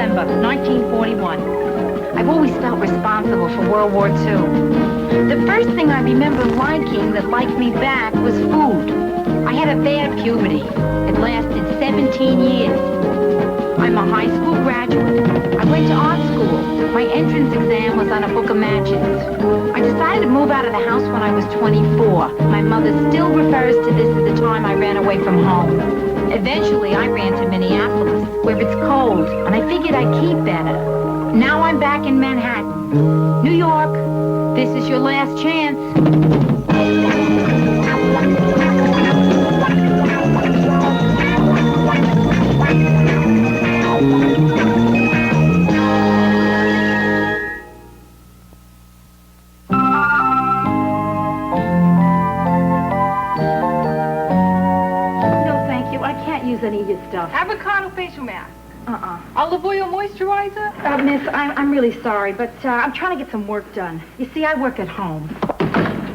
November, 1941. I've always felt responsible for World War II. The first thing I remember liking that liked me back was food. I had a bad puberty. It lasted 17 years. I'm a high school graduate. I went to art school. My entrance exam was on a book of matches. I decided to move out of the house when I was 24. My mother still refers to this as the time I ran away from home. Eventually, I ran to Minneapolis, where it's cold, and I figured I'd keep better. Now I'm back in Manhattan. New York, this is your last chance. Any of your stuff. Avocado facial mask. Olive oil moisturizer? Miss, I'm really sorry, but I'm trying to get some work done. You see, I work at home.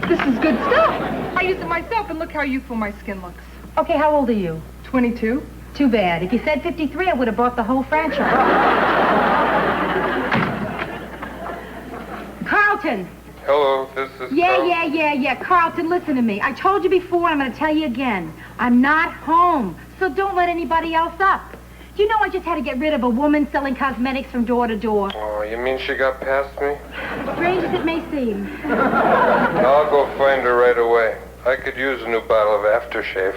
This is good stuff. I use it myself, and look how youthful my skin looks. Okay, how old are you? 22. Too bad. If you said 53, I would have bought the whole franchise. Carlton! Hello, this is Yeah. Carlton, listen to me. I told you before, and I'm going to tell you again. I'm not home. So don't let anybody else up. You know I just had to get rid of a woman selling cosmetics from door to door. Oh, you mean she got past me? Strange as it may seem. I'll go find her right away. I could use a new bottle of aftershave.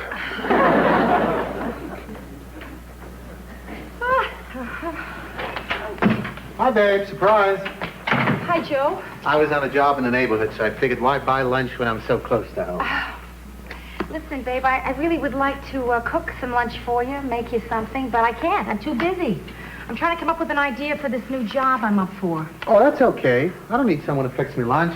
Hi, babe. Surprise. Hi, Joe. I was on a job in the neighborhood, so I figured why buy lunch when I'm so close to home. Listen, babe, I really would like to cook some lunch for you, make you something, but I can't. I'm too busy. I'm trying to come up with an idea for this new job I'm up for. Oh, that's okay. I don't need someone to fix me lunch.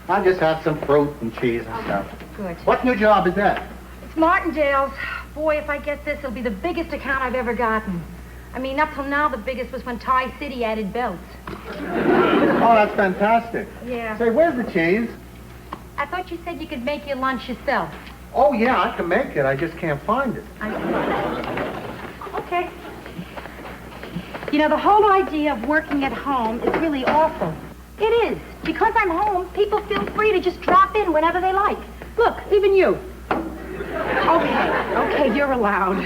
I'll just have some fruit and cheese and stuff. Good. What new job is that? It's Martindale's. Boy, if I get this, it'll be the biggest account I've ever gotten. I mean, up till now, the biggest was when Tie City added belts. Oh, that's fantastic. Yeah. Say, where's the cheese? I thought you said you could make your lunch yourself. Oh, yeah, I can make it. I just can't find it. Okay. You know, the whole idea of working at home is really awful. It is. Because I'm home, people feel free to just drop in whenever they like. Look, even you. Okay, you're allowed.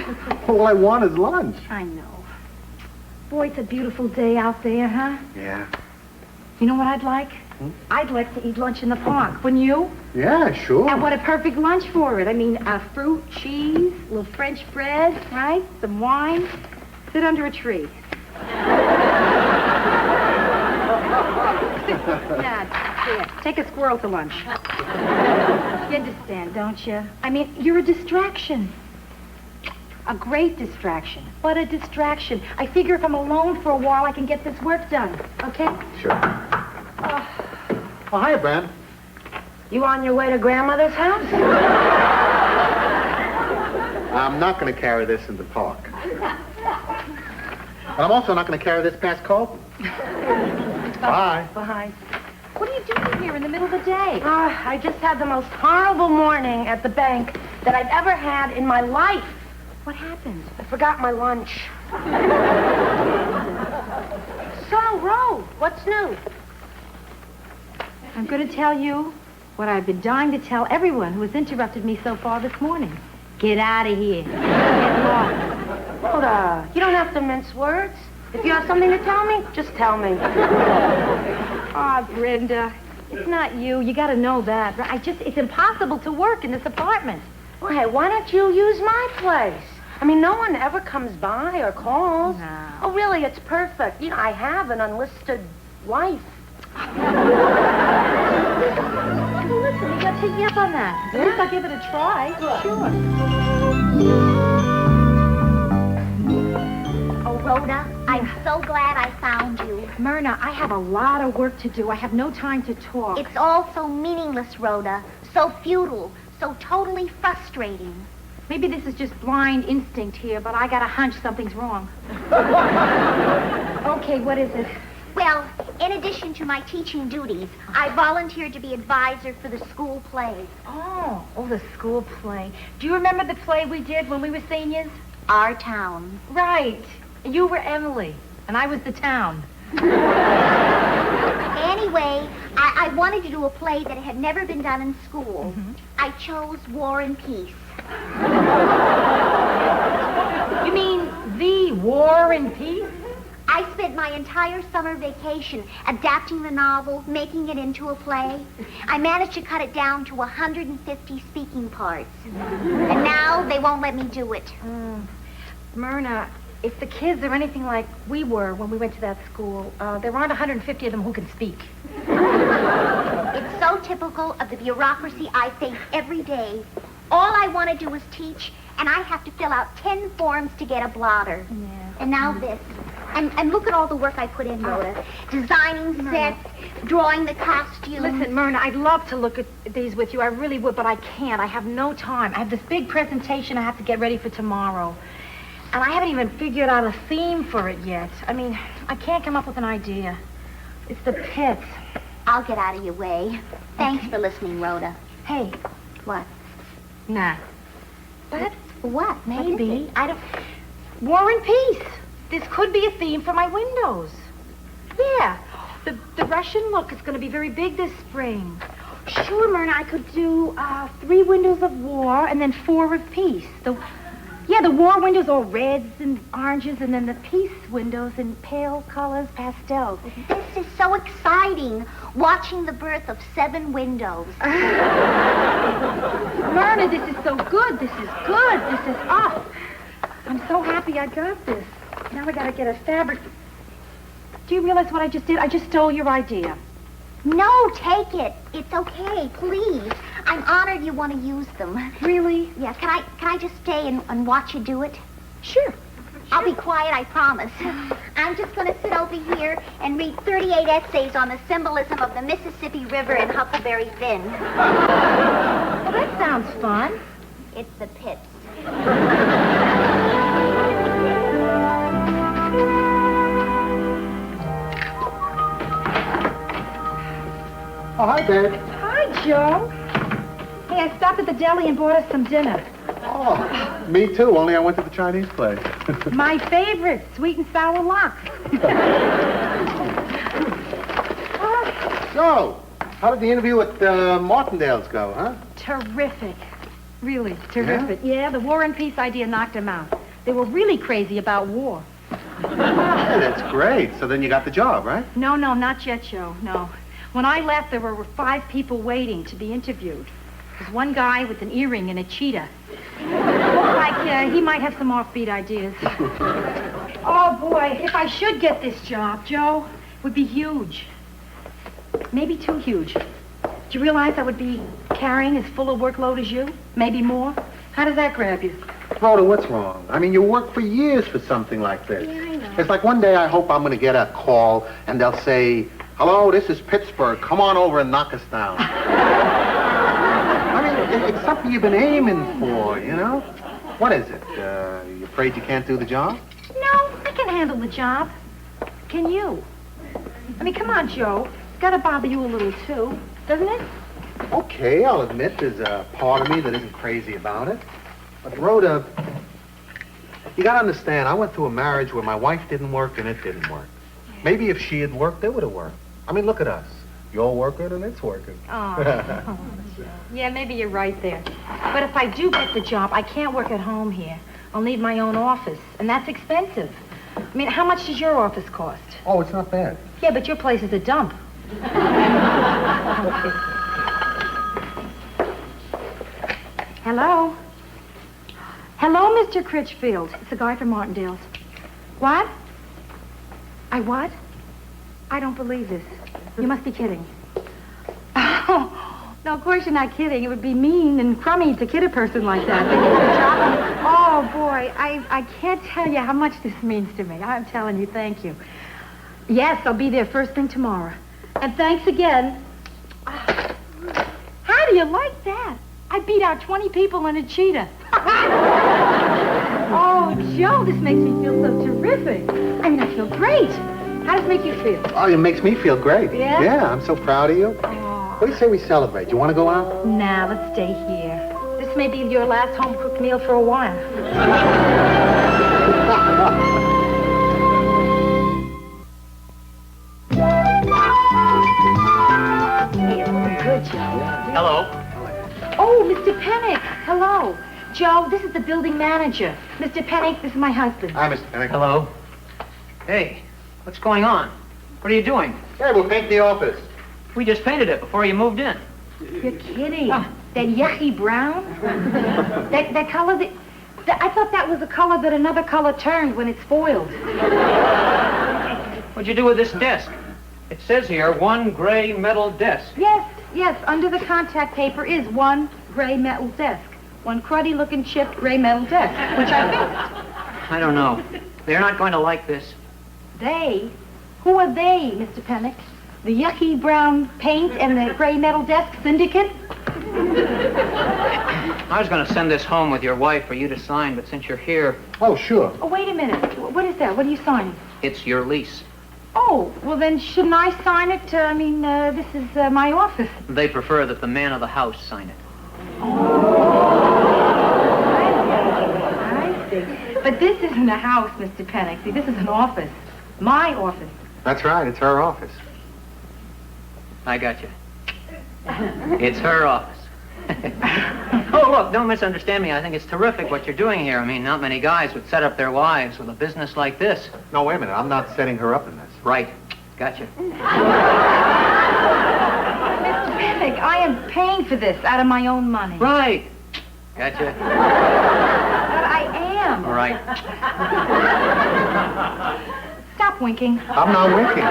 All I want is lunch. I know. Boy, it's a beautiful day out there, huh? Yeah. You know what I'd like? I'd like to eat lunch in the park, wouldn't you? Yeah, sure. And what a perfect lunch for it. I mean, fruit, cheese, a little French bread, right? Some wine. Sit under a tree. Yeah, here. Take a squirrel to lunch. You understand, don't you? I mean, you're a distraction. A great distraction. What a distraction. I figure if I'm alone for a while, I can get this work done. Okay? Sure. Oh, hiya, Brand. You on your way to Grandmother's house? I'm not going to carry this in the park. But I'm also not going to carry this past Colton. Bye. Bye. What are you doing here in the middle of the day? I just had the most horrible morning at the bank that I've ever had in my life. What happened? I forgot my lunch. So, Ro, what's new? I'm going to tell you what I've been dying to tell everyone who has interrupted me so far this morning. Get out of here. Get lost. Rhoda, you don't have to mince words. If you have something to tell me, just tell me. Brenda, it's not you. You got to know that. It's impossible to work in this apartment. Well, hey, why don't you use my place? I mean, no one ever comes by or calls. No. Oh, really, it's perfect. You know, I have an unlisted life. Well, listen, you got to take me up on that. At least I'll give it a try. Sure. Oh, Rhoda, I'm so glad I found you. Myrna, I have a lot of work to do. I have no time to talk. It's all so meaningless, Rhoda. So futile. So totally frustrating. Maybe this is just blind instinct here, but I got a hunch something's wrong. Okay, what is it? Well, in addition to my teaching duties, I volunteered to be advisor for the school play. Oh, the school play. Do you remember the play we did when we were seniors? Our Town. Right. You were Emily. and I was the town. Anyway, I wanted to do a play that had never been done in school. I chose War and Peace. You mean the War and Peace? I spent my entire summer vacation adapting the novel, making it into a play. I managed to cut it down to 150 speaking parts. And now they won't let me do it. Myrna, if the kids are anything like we were when we went to that school, there aren't 150 of them who can speak. It's so typical of the bureaucracy I face every day. All I want to do is teach, and I have to fill out 10 forms to get a blotter. Yeah. And now this. And look at all the work I put in, Rhoda. Designing sets, drawing the costumes. Listen, Myrna, I'd love to look at these with you. I really would, but I can't. I have no time. I have this big presentation I have to get ready for tomorrow. And I haven't even figured out a theme for it yet. I mean, I can't come up with an idea. It's the pits. I'll get out of your way. Thanks for listening, Rhoda. Hey, What? nah. But What? maybe. I don't... War and Peace. This could be a theme for my windows. Yeah. The Russian look is going to be very big this spring. Sure, Myrna, I could do 3 windows of war and then 4 of peace. The war windows are reds and oranges, and then the peace windows in pale colors, pastels. This is so exciting, watching the birth of 7 windows. Myrna, this is so good. This is good. This is up. I'm so happy I got this. Now I gotta get a fabric. Do you realize what I just did? I just stole your idea. No, take it. It's okay, please. I'm honored you want to use them. Really? Yeah, can I just stay and watch you do it? Sure. I'll be quiet, I promise. I'm just going to sit over here and read 38 essays on the symbolism of the Mississippi River and Huckleberry Finn. Well, that sounds fun. It's the pits. Oh, hi, babe. Hi, Joe. Hey, I stopped at the deli and bought us some dinner. Oh, me too, only I went to the Chinese place. My favorite, sweet and sour lox. So, how did the interview at Martindale's go, huh? Terrific. Really, terrific. Yeah, the War and Peace idea knocked them out. They were really crazy about war. Hey, that's great. So then you got the job, right? No, not yet, Joe. No. When I left, there were 5 people waiting to be interviewed. There's one guy with an earring and a cheetah. Looks like he might have some offbeat ideas. Oh, boy, if I should get this job, Joe, it would be huge. Maybe too huge. Do you realize I would be carrying as full a workload as you? Maybe more? How does that grab you? Rhoda, what's wrong? I mean, you worked for years for something like this. Yeah, I know. It's like one day I hope I'm going to get a call and they'll say, "Hello, this is Pittsburgh. Come on over and knock us down." I mean, it's something you've been aiming for, you know? What is it? You afraid you can't do the job? No, I can handle the job. Can you? I mean, come on, Joe. It's got to bother you a little, too, doesn't it? Okay, I'll admit there's a part of me that isn't crazy about it. But Rhoda, you gotta understand, I went through a marriage where my wife didn't work and it didn't work. Maybe if she had worked, it would have worked. I mean, look at us. You're working and it's working. Oh, yeah, maybe you're right there. But if I do get the job, I can't work at home here. I'll need my own office, and that's expensive. I mean, how much does your office cost? Oh, it's not bad. Yeah, but your place is a dump. Hello? Hello, Mr. Critchfield. It's the guy from Martindale's. What? I what? I don't believe this. You must be kidding. Oh, no, of course you're not kidding. It would be mean and crummy to kid a person like that. Oh, boy, I can't tell you how much this means to me. I'm telling you, thank you. Yes, I'll be there first thing tomorrow. And thanks again. How do you like that? I beat out 20 people in a cheetah. Oh, Joe, this makes me feel so terrific. I mean, I feel great. How does it make you feel? Oh, it makes me feel great. Yeah? Yeah, I'm so proud of you. Oh. What do you say we celebrate? You want to go out? Nah, let's stay here. This may be your last home-cooked meal for a while. Joe, this is the building manager. Mr. Pennick, this is my husband. Hi, Mr. Pennick. Hello. Hey, what's going on? What are you doing? Hey, we'll paint the office. We just painted it before you moved in. You're kidding. That yucky brown? that color I thought that was a color that another color turned when it spoiled. What'd you do with this desk? It says here, 1 gray metal desk. Yes, under the contact paper is 1 gray metal desk. 1 cruddy-looking chipped gray metal desk, which I fixed. I don't know. They're not going to like this. They? Who are they, Mr. Pennick? The yucky brown paint and the gray metal desk syndicate? I was going to send this home with your wife for you to sign, but since you're here, Oh, sure. Oh, wait a minute. What is that? What are you signing? it's your lease. Oh, well then shouldn't I sign it? This is my office. They prefer that the man of the house sign it. I see. But this isn't a house, Mr. Pennick. See, this is an office. My office. That's right, it's her office. I got you. It's her office. Oh, look, don't misunderstand me. I think it's terrific what you're doing here. I mean, not many guys would set up their wives with a business like this. No, wait a minute. I'm not setting her up in this. Right. Gotcha. Mr. Pennick, I am paying for this out of my own money. Right. Gotcha. But I am. All right. Stop winking. I'm not winking.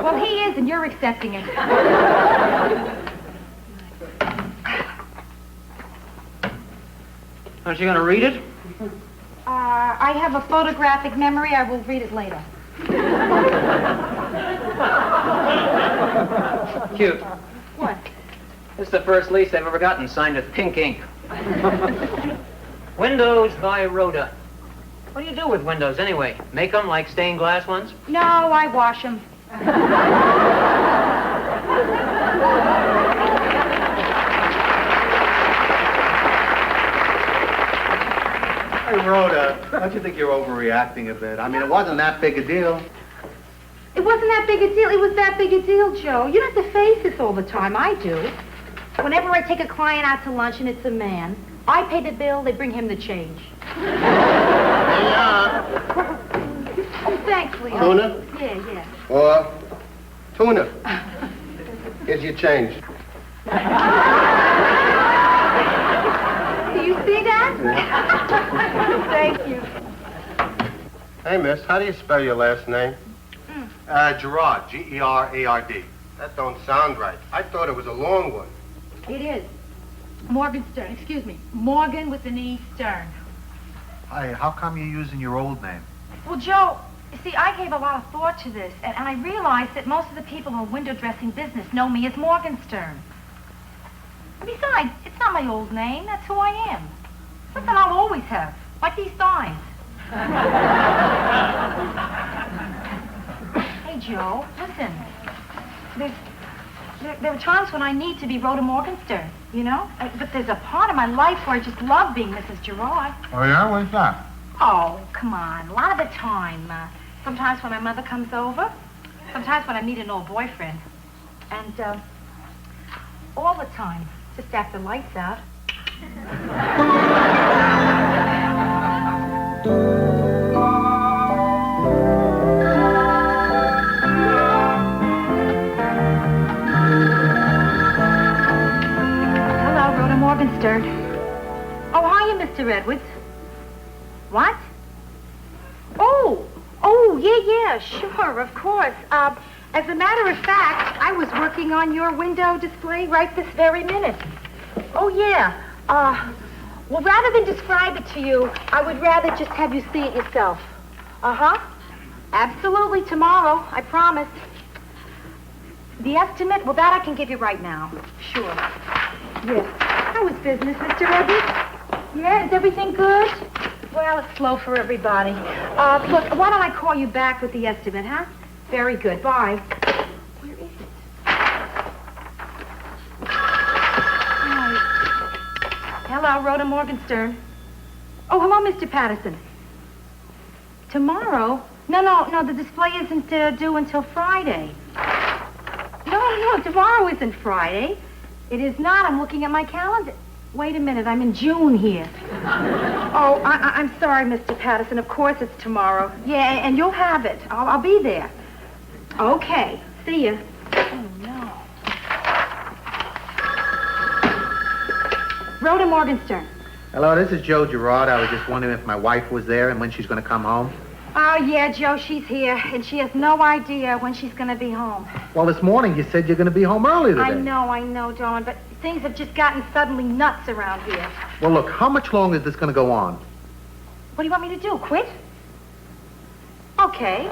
Well, he is, and you're accepting it. Aren't you going to read it? I have a photographic memory. I will read it later. Cute. What? This is the first lease they've ever gotten signed with pink ink. Windows by Rhoda. What do you do with windows anyway? Make them like stained glass ones? No, I wash them. Hey, Rhoda, don't you think you're overreacting a bit? I mean, it wasn't that big a deal. It wasn't that big a deal. It was that big a deal, Joe. You don't have to face this all the time. I do. Whenever I take a client out to lunch and it's a man, I pay the bill, they bring him the change. Oh, thanks, Leo. Tuna? Yeah. Or tuna. Here's your change. Do you see that? Thank you. Hey, miss, how do you spell your last name? Gerard, G-E-R-A-R-D. That don't sound right. I thought it was a long one. It is. Morgan Stern. Excuse me. Morgan with an E, Stern. Hey, how come you're using your old name? Well, Joe, you see, I gave a lot of thought to this, and I realized that most of the people in the window dressing business know me as Morgan Stern. Besides, it's not my old name. That's who I am. Something I'll always have, like these signs. Hey, Joe, listen. There are times when I need to be Rhoda Morgenstern, you know? But there's a part of my life where I just love being Mrs. Gerard. Oh, yeah? What's that? Oh, come on. A lot of the time. Sometimes when my mother comes over. Sometimes when I meet an old boyfriend. And, all the time. Just after lights out. Hello, Rhoda Morgenstern. Oh, hiya, Mr. Edwards. What? Oh, yeah, sure, of course. As a matter of fact, I was working on your window display right this very minute. Oh, yeah. Well, rather than describe it to you, I would rather just have you see it yourself. Uh-huh. Absolutely, tomorrow, I promise. The estimate, well, that I can give you right now. Sure. Yes. How is business, Mr. Edwards? Yeah, is everything good? Well, it's slow for everybody. Look, why don't I call you back with the estimate, huh? Very good. Bye. Where is it? Hi. Hello, Rhoda Morgenstern. Oh, hello, Mr. Patterson. Tomorrow? No, the display isn't due until Friday. No, tomorrow isn't Friday. It is not. I'm looking at my calendar. Wait a minute, I'm in June here. Oh, I'm sorry, Mr. Patterson. Of course it's tomorrow. Yeah, and you'll have it. I'll be there. Okay, see ya. Oh, no. Rhoda Morgenstern. Hello, this is Joe Gerard. I was just wondering if my wife was there and when she's going to come home. Oh, yeah, Joe, she's here, and she has no idea when she's going to be home. Well, this morning you said you're going to be home early today. I know, Dawn, but things have just gotten suddenly nuts around here. Well, look, how much longer is this going to go on? What do you want me to do, quit? Okay,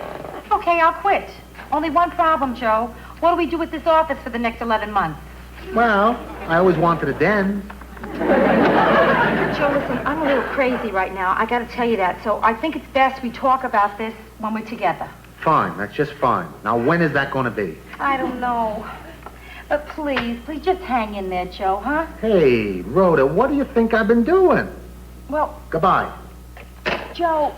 I'll quit. Only one problem, Joe. What do we do with this office for the next 11 months? Well, I always wanted a den. Joe, listen, I'm a little crazy right now. I got to tell you that. So I think it's best we talk about this when we're together. Fine, that's just fine. Now, when is that going to be? I don't know. But please just hang in there, Joe, huh? Hey, Rhoda, what do you think I've been doing? Well, Goodbye. Joe.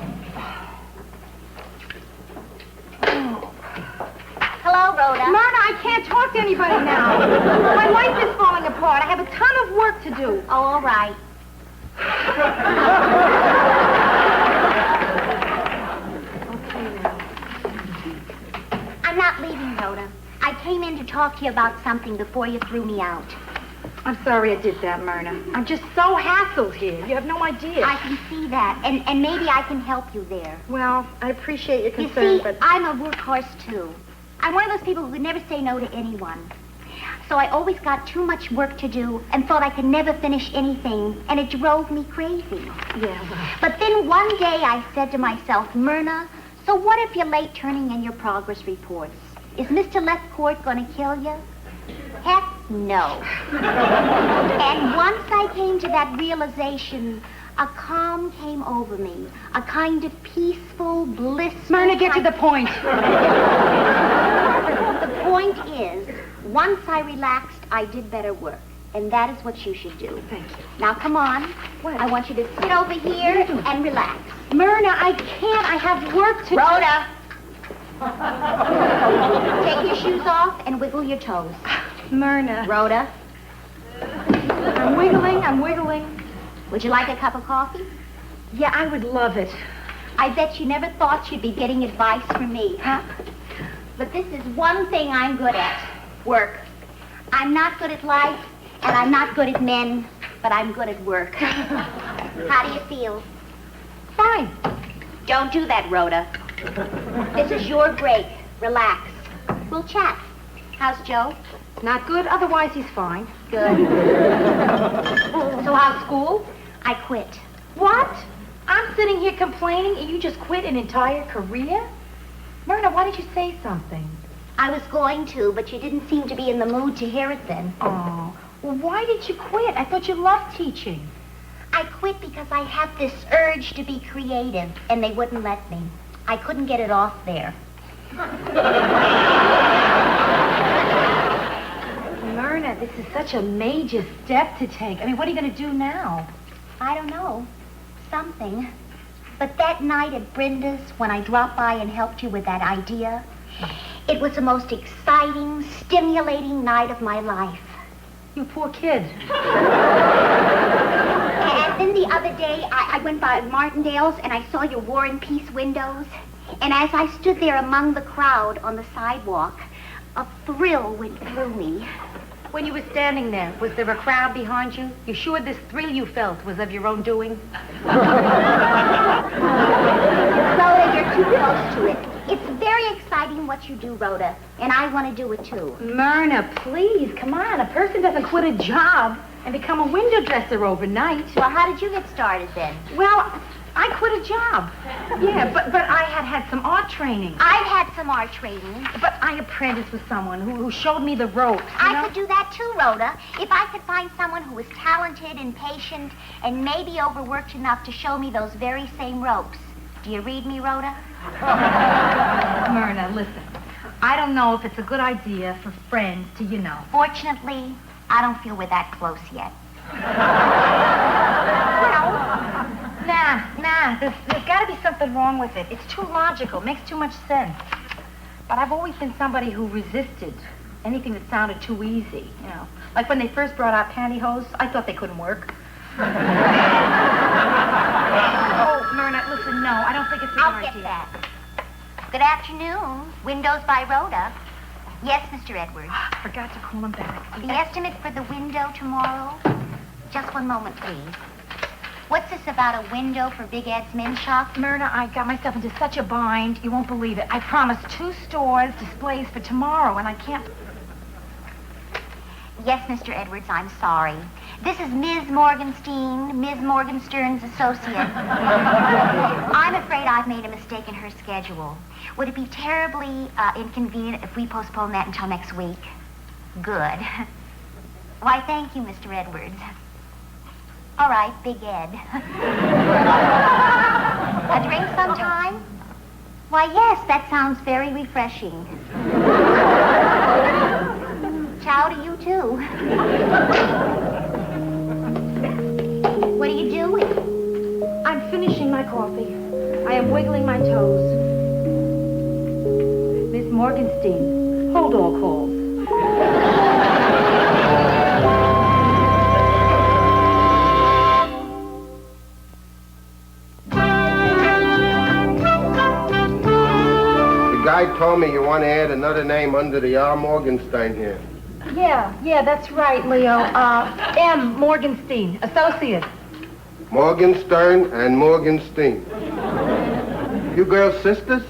Hello, Rhoda. Myrna, I can't talk to anybody now. My life is falling apart. I have a ton of work to do. Oh, all right. Okay, now. I'm not leaving, Rhoda. I came in to talk to you about something before you threw me out. I'm sorry I did that, Myrna. I'm just so hassled here. You have no idea. I can see that, and maybe I can help you there. Well, I appreciate your You concern, see, but... I'm a workhorse, too. I'm one of those people who could never say no to anyone. So I always got too much work to do and thought I could never finish anything, and it drove me crazy. Yeah, well... But then one day I said to myself, Myrna, so what if you're late turning in your progress reports? Is Mr. Lethcourt going to kill you? Heck no. And once I came to that realization, a calm came over me. A kind of peaceful, blissful... Myrna, get to the point. The point is, once I relaxed, I did better work. And that is what you should do. Thank you. Now, come on. What? I want you to sit over here and relax. Myrna, I can't. I have work to do. Rhoda! Take your shoes off and wiggle your toes. Myrna. Rhoda, I'm wiggling. would you like a cup of coffee? Yeah, I would love it. I bet you never thought you'd be getting advice from me, huh? But this is one thing I'm good at. Work. I'm not good at life, and I'm not good at men, but I'm good at work. How do you feel? Fine. Don't do that, Rhoda. This is your break. Relax. We'll chat. How's Joe? Not good, otherwise he's fine. Good. So how's school? I quit. What? I'm sitting here complaining and you just quit an entire career? Myrna, why didn't you say something? I was going to, but you didn't seem to be in the mood to hear it then. Oh, well, why did you quit? I thought you loved teaching. I quit because I had this urge to be creative, and they wouldn't let me. I couldn't get it off there. Myrna, this is such a major step to take. I mean, what are you going to do now? I don't know. Something. But that night at Brenda's, when I dropped by and helped you with that idea, it was the most exciting, stimulating night of my life. You poor kid. And then the other day, I went by Martindale's and I saw your War and Peace windows. And as I stood there among the crowd on the sidewalk, a thrill went through me. When you were standing there, was there a crowd behind you? You sure this thrill you felt was of your own doing? Rhoda, you're too close to it. It's very exciting what you do, Rhoda, and I want to do it too. Myrna, please, come on. A person doesn't quit a job and become a window dresser overnight. Well, how did you get started then? Well, I quit a job. Yeah, but I had some art training. I've had some art training. But I apprenticed with someone who showed me the ropes, you know? I could do that too, Rhoda, if I could find someone who was talented and patient and maybe overworked enough to show me those very same ropes. Do you read me, Rhoda? Myrna, listen. I don't know if it's a good idea for friends to, you know. Fortunately, I don't feel we're that close yet. Well, nah. There's got to be something wrong with it. It's too logical. Makes too much sense. But I've always been somebody who resisted. anything that sounded too easy, you know. Like when they first brought out pantyhose, I thought they couldn't work. Oh, Myrna, listen, no, I don't think it's a good I'll idea. get that. Good afternoon. Windows by Rhoda. Yes, Mr. Edwards. I forgot to call him back. The estimate for the window tomorrow? Just one moment, please. What's this about a window for Big Ed's men's shop? Myrna, I got myself into such a bind, you won't believe it. I promised 2 stores displays for tomorrow, and I can't... Yes, Mr. Edwards, I'm sorry. This is Ms. Morgenstein, Ms. Morgenstern's associate. I'm afraid I've made a mistake in her schedule. Would it be terribly inconvenient if we postpone that until next week? Good. Why, thank you, Mr. Edwards. All right, Big Ed. A drink sometime? Why, yes, that sounds very refreshing. Ciao to you, too. What are you doing? I'm finishing my coffee. I am wiggling my toes. Miss Morgenstein, hold all calls. The guy told me you want to add another name under the R. Morgenstein here. Yeah, that's right, Leo. M. Morgenstein, associate. Morgenstern and Morgenstein. You girls sisters?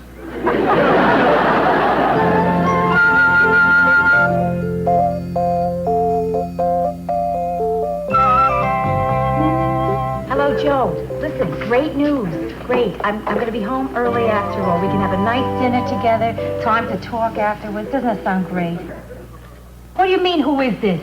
Hello, Joe. Listen, great news. Great. I'm going to be home early after all. We can have a nice dinner together, time to talk afterwards. Doesn't that sound great? What do you mean, who is this?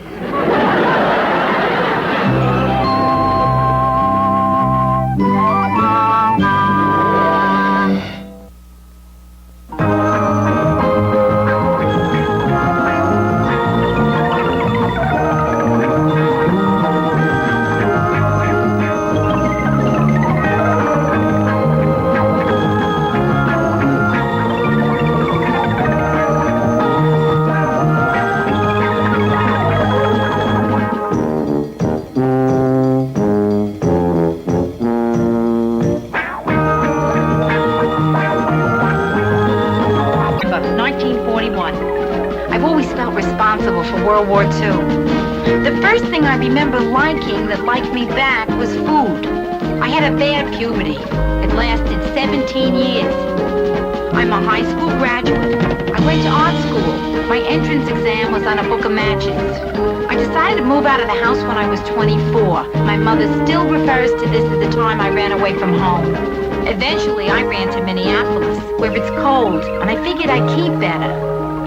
World War II. The first thing I remember liking that liked me back was food. I had a bad puberty. It lasted 17 years. I'm a high school graduate. I went to art school. My entrance exam was on a book of matches. I decided to move out of the house when I was 24. My mother still refers to this as the time I ran away from home. Eventually, I ran to Minneapolis, where it's cold, and I figured I'd keep better.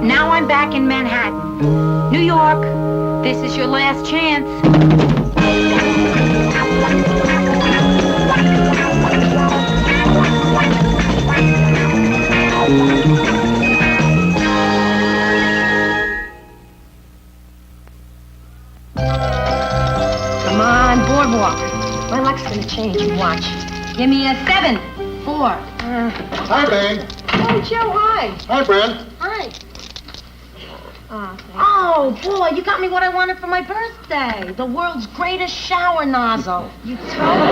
Now I'm back in Manhattan. New York, this is your last chance. Come on, boardwalk. My luck's gonna change, you watch. Give me a 7, 4. Hi, babe. Oh, Joe, hi. Hi, Brent. Hi. Oh, boy, you got me what I wanted for my birthday. The world's greatest shower nozzle. You totally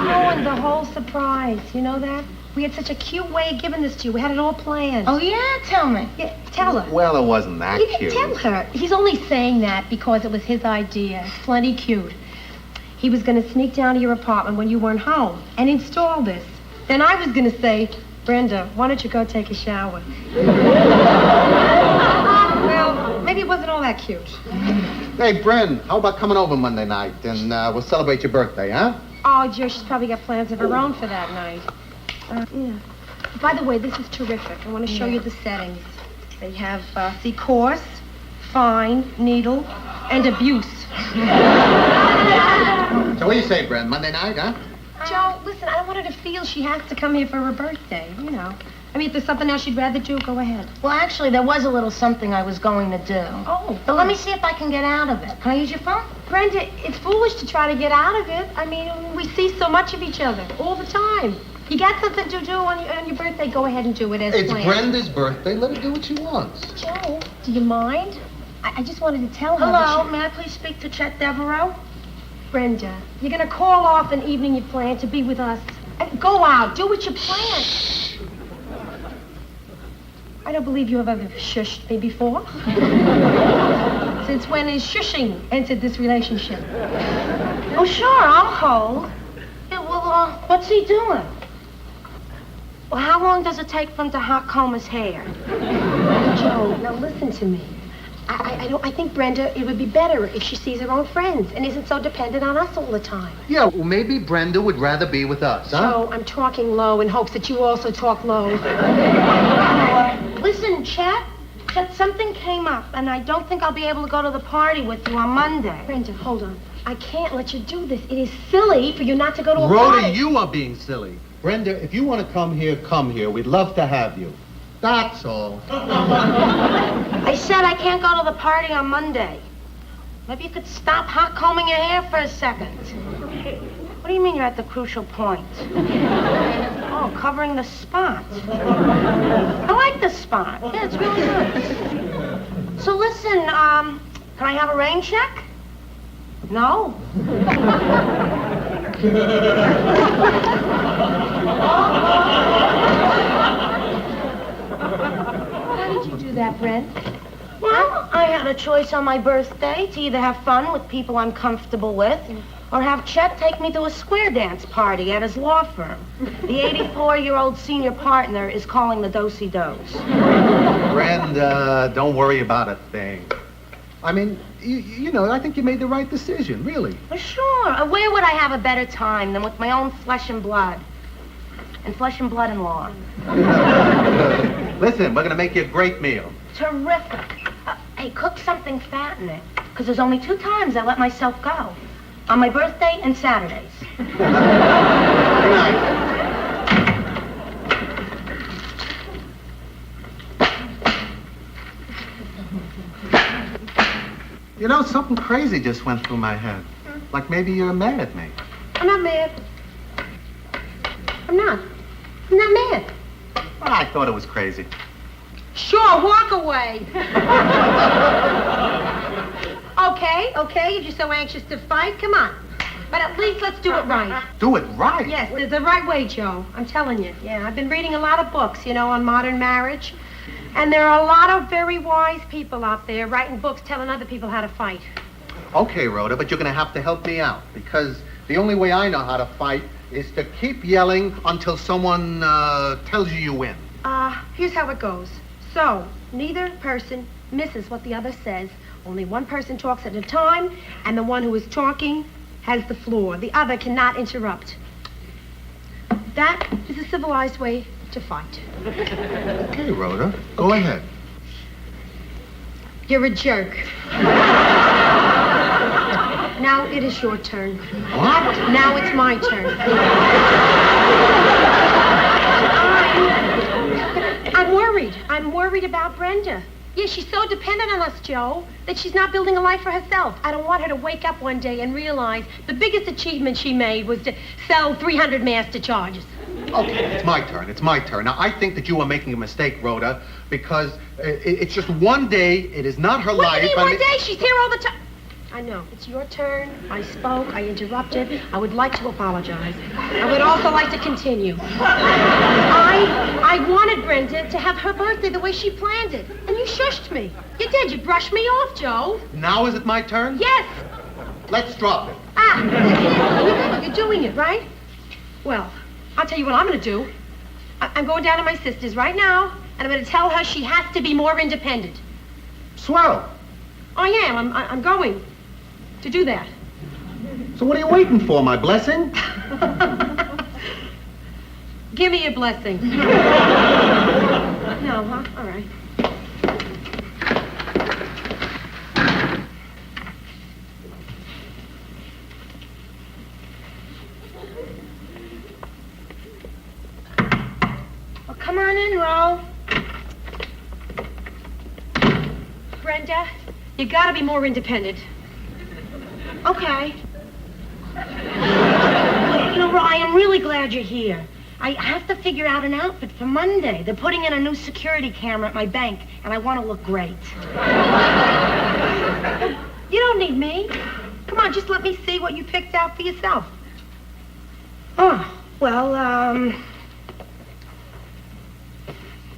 ruined the whole surprise. You know that? We had such a cute way of giving this to you. We had it all planned. Oh, yeah? Tell me. Yeah, tell her. Well, it wasn't that You cute. can tell her. He's only saying that because it was his idea. It's plenty cute. He was going to sneak down to your apartment when you weren't home and install this. Then I was going to say, Brenda, why don't you go take a shower? Well, maybe it wasn't all that cute. Hey, Bren, how about coming over Monday night and we'll celebrate your birthday, huh? Oh, Joe, she's probably got plans of her own for that night. Yeah. By the way, this is terrific. I want to show you the settings. They have, see, coarse, fine, needle, and abuse. So what do you say, Bren? Monday night, huh? Joe, listen, I want her to feel she has to come here for her birthday, you know. I mean, if there's something else she'd rather do, go ahead. Well, actually, there was a little something I was going to do. Oh. But let me see if I can get out of it. Can I use your phone? Brenda, it's foolish to try to get out of it. I mean, we see so much of each other all the time. You got something to do on your birthday? Go ahead and do it as It's planned. Brenda's birthday. Let her do what she wants. Joe, do you mind? I just wanted to tell her. Hello, may I please speak to Chet Devereaux? Brenda, you're gonna call off an evening you planned to be with us. Go out, do what you planned. I don't believe you have ever shushed me before. Since when is shushing entered this relationship? Oh, sure, I'll hold. Yeah, well, what's he doing? Well, how long does it take for him to hot comb his hair? Joe, now listen to me. I think, Brenda, it would be better if she sees her own friends and isn't so dependent on us all the time. Yeah, well, maybe Brenda would rather be with us, huh? Joe, I'm talking low in hopes that you also talk low. Listen, Chet, something came up, and I don't think I'll be able to go to the party with you on Monday. Brenda, hold on. I can't let you do this. It is silly for you not to go to a Rhoda, party. you are being silly. Brenda, if you want to come here, come here. We'd love to have you. That's all. I said I can't go to the party on Monday. Maybe you could stop hot combing your hair for a second. What do you mean you're at the crucial point? Oh, covering the spot. I like the spot. Yeah, it's really good. So listen, can I have a rain check? No? Why did you do that, Brent? Well, I had a choice on my birthday to either have fun with people I'm comfortable with or have Chet take me to a square dance party at his law firm. The 84-year-old senior partner is calling the do-si-dos. Brenda, don't worry about a thing. I mean, you know, I think you made the right decision, really. Well, sure. Where would I have a better time than with my own flesh and blood? And flesh and blood-in-law. Listen, we're going to make you a great meal. Terrific. Hey, cook something fattening, because there's only 2 times I let myself go. On my birthday and Saturdays. Good night. You know, something crazy just went through my head. Like maybe you're mad at me. I'm not mad. I'm not mad. Well, I thought it was crazy. Sure, walk away. Okay, if you're so anxious to fight, come on. But at least let's do it right. Do it right? Yes, the right way, Joe. I'm telling you. Yeah, I've been reading a lot of books, on modern marriage. And there are a lot of very wise people out there writing books telling other people how to fight. Okay, Rhoda, but you're going to have to help me out. Because the only way I know how to fight is to keep yelling until someone tells you win. Here's how it goes. So, neither person misses what the other says. Only one person talks at a time, and the one who is talking has the floor. The other cannot interrupt. That is a civilized way to fight. Okay, Rhoda, go ahead. You're a jerk. Now it is your turn. What? Now it's my turn. I'm worried. I'm worried about Brenda. Yeah, she's so dependent on us, Joe, that she's not building a life for herself. I don't want her to wake up one day and realize the biggest achievement she made was to sell 300 master charges. Okay, it's my turn. It's my turn. Now, I think that you are making a mistake, Rhoda, because it's just one day. It is not her life. What do you mean one day? She's here all the time. I know. It's your turn. I spoke. I interrupted. I would like to apologize. I would also like to continue. I wanted Brenda to have her birthday the way she planned it. And you shushed me. You did. You brushed me off, Joe. Now is it my turn? Yes. Let's drop it. You're doing it, right? Well, I'll tell you what I'm going to do. I'm going down to my sister's right now, and I'm going to tell her she has to be more independent. Swell. I am. I'm going to do that. So what are you waiting for, my blessing? Give me a blessing. No, huh? All right. Well, come on in, Ro. Brenda, you gotta be more independent. Okay. Ro, I am really glad you're here. I have to figure out an outfit for Monday. They're putting in a new security camera at my bank, and I want to look great. You don't need me. Come on, just let me see what you picked out for yourself. Oh, well,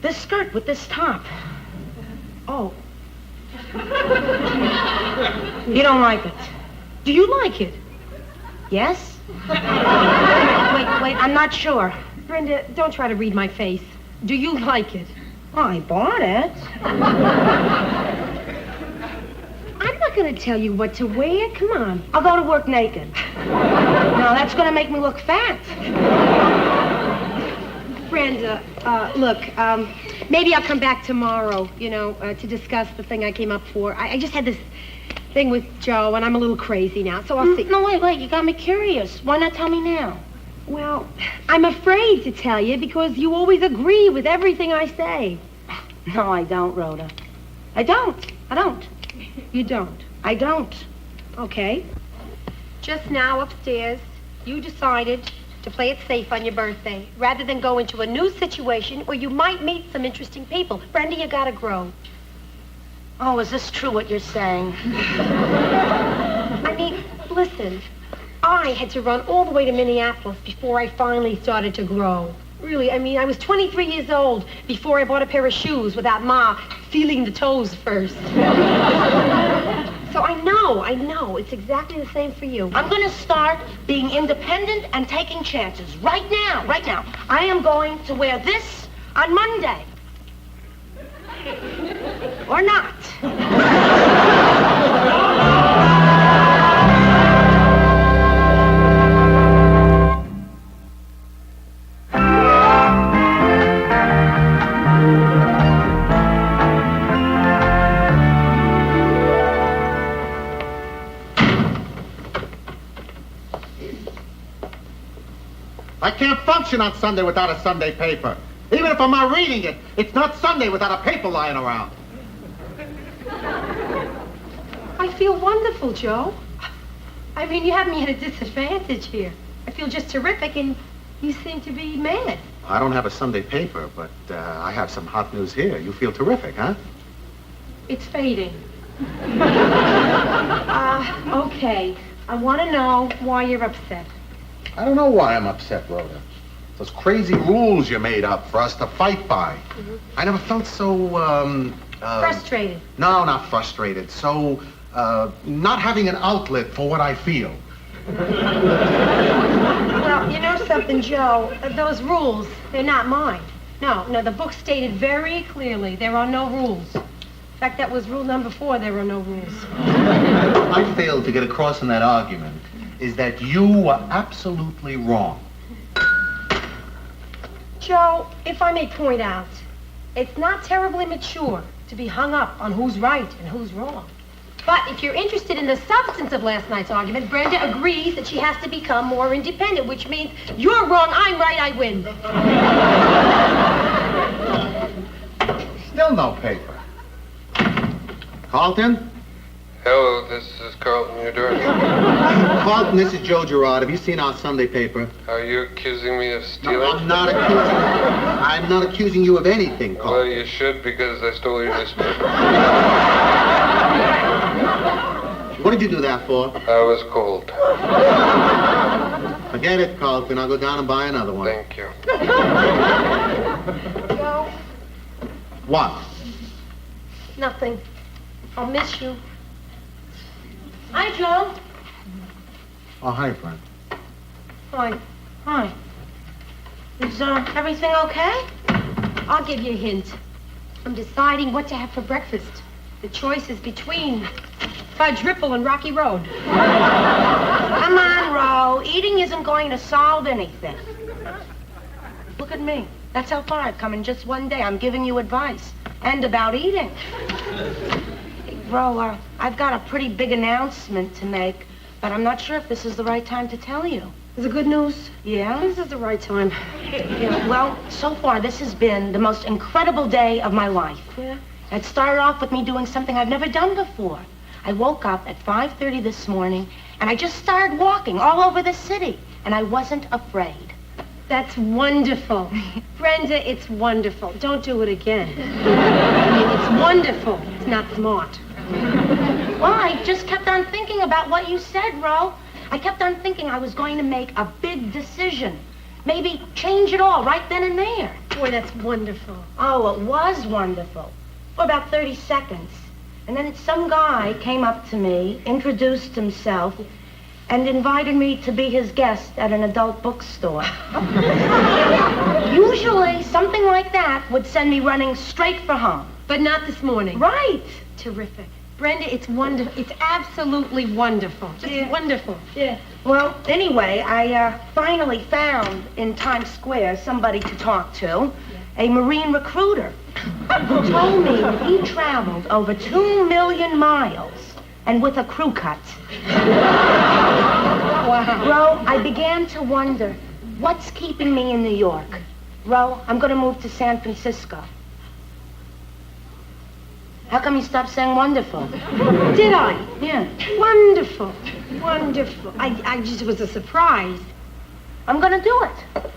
this skirt with this top. Oh. You don't like it? Do you like it? Yes? Wait, I'm not sure. Brenda, don't try to read my face. Do you like it? Oh, I bought it. I'm not going to tell you what to wear. Come on. I'll go to work naked. No, that's going to make me look fat. Brenda, look, maybe I'll come back tomorrow, to discuss the thing I came up for. I just had this thing with Joe, and I'm a little crazy now, so I'll see. No, wait, you got me curious. Why not tell me now? Well, I'm afraid to tell you because you always agree with everything I say. No, I don't, Rhoda. I don't. You don't? I don't. Okay. Just now upstairs, you decided to play it safe on your birthday rather than go into a new situation where you might meet some interesting people. Brenda, you gotta grow. Oh, is this true what you're saying? I mean, listen, I had to run all the way to Minneapolis before I finally started to grow. Really, I mean, I was 23 years old before I bought a pair of shoes without Ma feeling the toes first. So I know, it's exactly the same for you. I'm going to start being independent and taking chances right now. I am going to wear this on Monday. Or not. I can't function on Sunday without a Sunday paper. Even if I'm not reading it, it's not Sunday without a paper lying around. I feel wonderful, Joe. I mean, you have me at a disadvantage here. I feel just terrific, and you seem to be mad. I don't have a Sunday paper, but I have some hot news here. You feel terrific, huh? It's fading. Okay. I want to know why you're upset. I don't know why I'm upset, Rhoda. Those crazy rules you made up for us to fight by. Mm-hmm. I never felt so, frustrated. No, not frustrated. So, not having an outlet for what I feel. Well, you know something, Joe? Those rules, they're not mine. No, the book stated very clearly there are no rules. In fact, that was rule number 4, there are no rules. I failed to get across in that argument is that you were absolutely wrong. Joe, if I may point out, it's not terribly mature to be hung up on who's right and who's wrong. But if you're interested in the substance of last night's argument, Brenda agrees that she has to become more independent, which means you're wrong, I'm right, I win. Still no paper. Carlton? Hello, this is Carlton. You're doing it. Carlton, this is Joe Girard. Have you seen our Sunday paper? Are you accusing me of stealing? No, I'm not accusing you of anything, Carlton. Well, you should, because I stole your newspaper. What did you do that for? I was cold. Forget it, Carlton. I'll go down and buy another one. Thank you. Joe? What? Nothing. I'll miss you. Hi, Joe. Oh, hi, Brent. Hi. Is everything okay? I'll give you a hint. I'm deciding what to have for breakfast. The choice is between Fudge Ripple and Rocky Road. Come on, Ro. Eating isn't going to solve anything. Look at me. That's how far I've come in just one day. I'm giving you advice. And about eating. Hey, Ro, I've got a pretty big announcement to make, but I'm not sure if this is the right time to tell you. Is it good news? Yeah? This is the right time. Yeah, well, so far this has been the most incredible day of my life. Yeah? It started off with me doing something I've never done before. I woke up at 5:30 this morning, and I just started walking all over the city, and I wasn't afraid. That's wonderful. Brenda, it's wonderful. Don't do it again. I mean, it's wonderful. It's not smart. Well, I just kept on thinking about what you said, Ro. I kept on thinking I was going to make a big decision. Maybe change it all right then and there. Boy, that's wonderful. Oh, it was wonderful. For about 30 seconds. And then some guy came up to me, introduced himself, and invited me to be his guest at an adult bookstore. Usually, something like that would send me running straight for home. But not this morning. Right. Terrific. Brenda, it's wonderful. It's absolutely wonderful. Just wonderful. Yeah. Well, anyway, I finally found in Times Square somebody to talk to, a Marine recruiter, who told me that he traveled over 2 million miles and with a crew cut. Wow. Ro, I began to wonder, what's keeping me in New York? Ro, I'm going to move to San Francisco. How come you stopped saying wonderful? Did I? Yeah. Wonderful. Wonderful. I just was a surprise. I'm going to do it.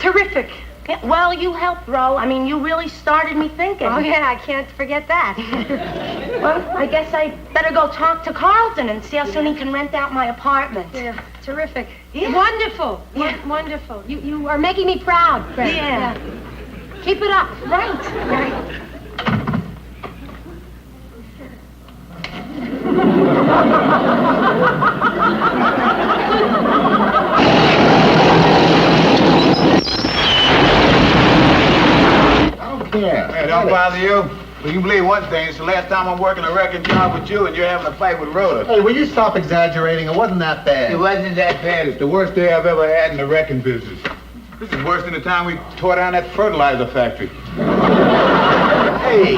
Terrific. Yeah, well, you helped, Ro. I mean, you really started me thinking. Oh, yeah, I can't forget that. Well, I guess I better go talk to Carlton and see how soon he can rent out my apartment. Yeah, terrific. Yeah. Wonderful. Yeah. Wonderful. You are making me proud, Brenda. Yeah. Keep it up. Right. Hey, don't bother you. Well, you believe one thing. It's the last time I'm working a wrecking job with you, and you're having a fight with Rhoda. Hey, will you stop exaggerating? It wasn't that bad. It wasn't that bad. It's the worst day I've ever had in the wrecking business. This is worse than the time we tore down that fertilizer factory. Hey,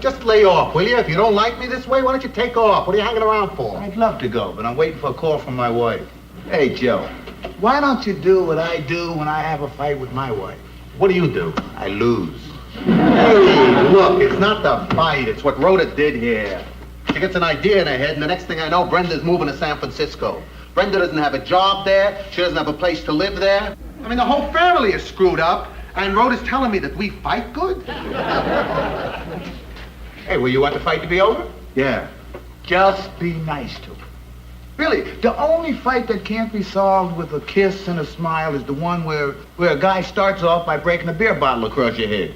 just lay off, will you? If you don't like me this way, why don't you take off? What are you hanging around for? I'd love to go, but I'm waiting for a call from my wife. Hey, Joe, why don't you do what I do when I have a fight with my wife? What do you do? I lose. Hey, look, it's not the fight. It's what Rhoda did here. She gets an idea in her head, and the next thing I know, Brenda's moving to San Francisco. Brenda doesn't have a job there. She doesn't have a place to live there. I mean, the whole family is screwed up, and Rhoda's telling me that we fight good? Hey, well, you want the fight to be over? Yeah. Just be nice to her. Really, the only fight that can't be solved with a kiss and a smile is the one where a guy starts off by breaking a beer bottle across your head.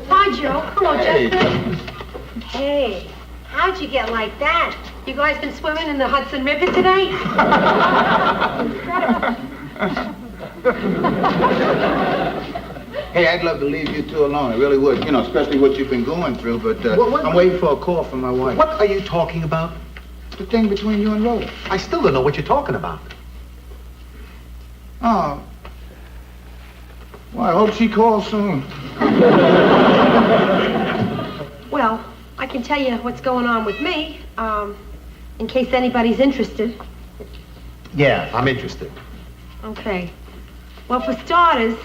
Hi, Joe. Hello, Hey. Justin. Hey, how'd you get like that? You guys been swimming in the Hudson River today? Hey, I'd love to leave you two alone. I really would. You know, especially what you've been going through, but I'm waiting for a call from my wife. What are you talking about? The thing between you and Rhoda. I still don't know what you're talking about. Oh. Well, I hope she calls soon. Well, I can tell you what's going on with me, in case anybody's interested. Yeah, I'm interested. Okay. Well, for starters,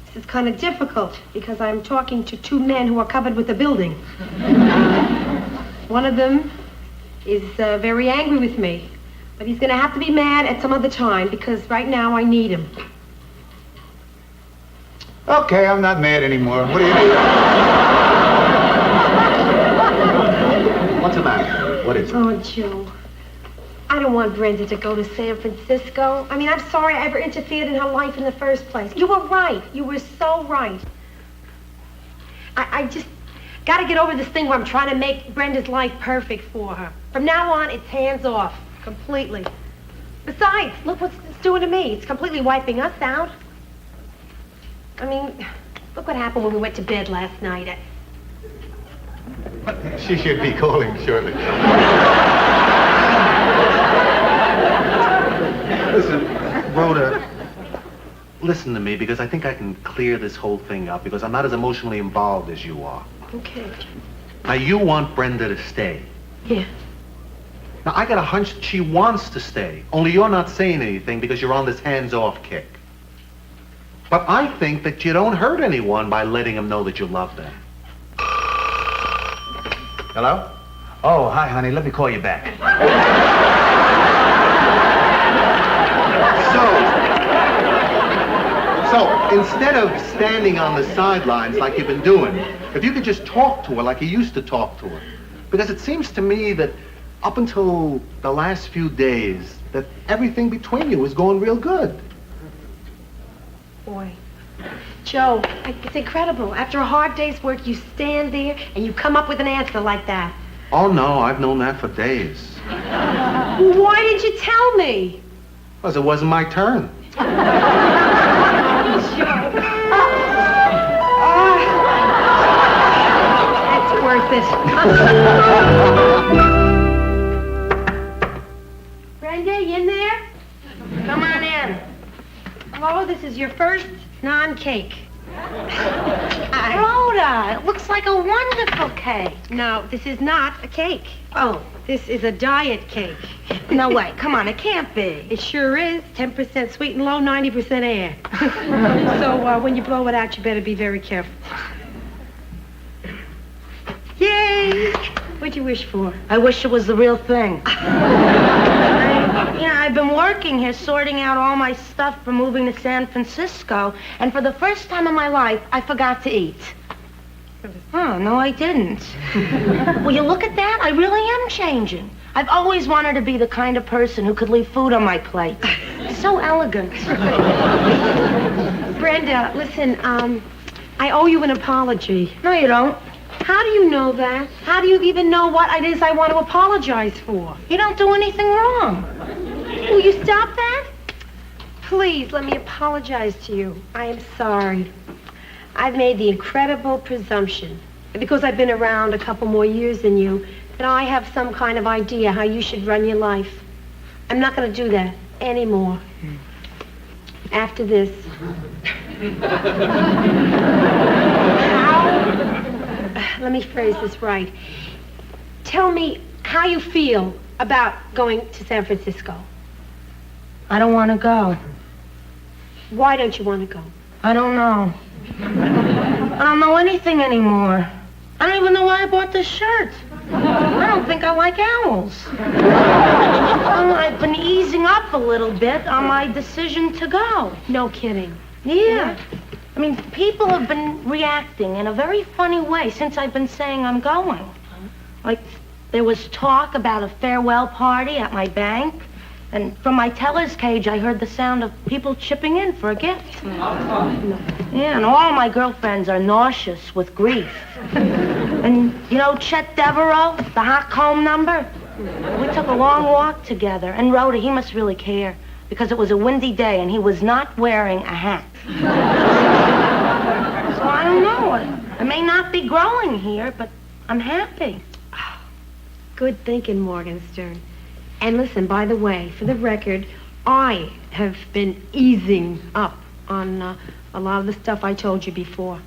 this is kind of difficult because I'm talking to 2 men who are covered with a building. One of them is very angry with me, but he's going to have to be mad at some other time because right now I need him. Okay, I'm not mad anymore. What do you do? What's the matter? What is it? Oh, Joe. I don't want Brenda to go to San Francisco. I mean, I'm sorry I ever interfered in her life in the first place. You were right. You were so right. I just got to get over this thing where I'm trying to make Brenda's life perfect for her. From now on, it's hands off. Completely. Besides, look what it's doing to me. It's completely wiping us out. I mean, look what happened when we went to bed last night. She should be calling shortly. Listen, Rhoda, listen to me because I think I can clear this whole thing up because I'm not as emotionally involved as you are. Okay. Now, you want Brenda to stay. Yeah. Now, I got a hunch that she wants to stay, only you're not saying anything because you're on this hands-off kick. But I think that you don't hurt anyone by letting them know that you love them. Hello? Oh, hi, honey. Let me call you back. So, instead of standing on the sidelines like you've been doing, if you could just talk to her like you used to talk to her. Because it seems to me that up until the last few days, that everything between you is going real good. Boy. Joe, it's incredible. After a hard day's work, you stand there and you come up with an answer like that. Oh, no, I've known that for days. Why didn't you tell me? Because it wasn't my turn. That's worth it. Brenda, you in there? Come on in. Hello, this is your first non-cake. Rhoda, it looks like a wonderful cake. No, this is not a cake. Oh, This is a diet cake. no way. Come on, it can't be. It sure is. 10% sweet and low, 90% air. So when you blow it out, you better be very careful. Yay! What'd you wish for? I wish it was the real thing. I've been working here sorting out all my stuff for moving to San Francisco, and for the first time in my life, I forgot to eat. Oh, no, I didn't. Will you look at that? I really am changing. I've always wanted to be the kind of person who could leave food on my plate. So elegant. Brenda, listen, I owe you an apology. No, you don't. How do you know that? How do you even know what it is I want to apologize for? You don't do anything wrong. Will you stop that? Please, let me apologize to you. I am sorry. I've made the incredible presumption, because I've been around a couple more years than you, that I have some kind of idea how you should run your life. I'm not going to do that anymore. After this. Let me phrase this right. Tell me how you feel about going to San Francisco. I don't want to go. Why don't you want to go? I don't know. I don't know anything anymore. I don't even know why I bought this shirt. I don't think I like owls. I've been easing up a little bit on my decision to go. No kidding. Yeah. I mean, people have been reacting in a very funny way since I've been saying I'm going. Like, there was talk about a farewell party at my bank, and from my teller's cage, I heard the sound of people chipping in for a gift. Yeah, and all my girlfriends are nauseous with grief. And, you know, Chet Devereaux, the hot comb number? We took a long walk together, and Rhoda, he must really care, because it was a windy day, and he was not wearing a hat. So I don't know. I may not be growing here, but I'm happy. Good thinking, Morgenstern. And listen, by the way, for the record, I have been easing up on a lot of the stuff I told you before.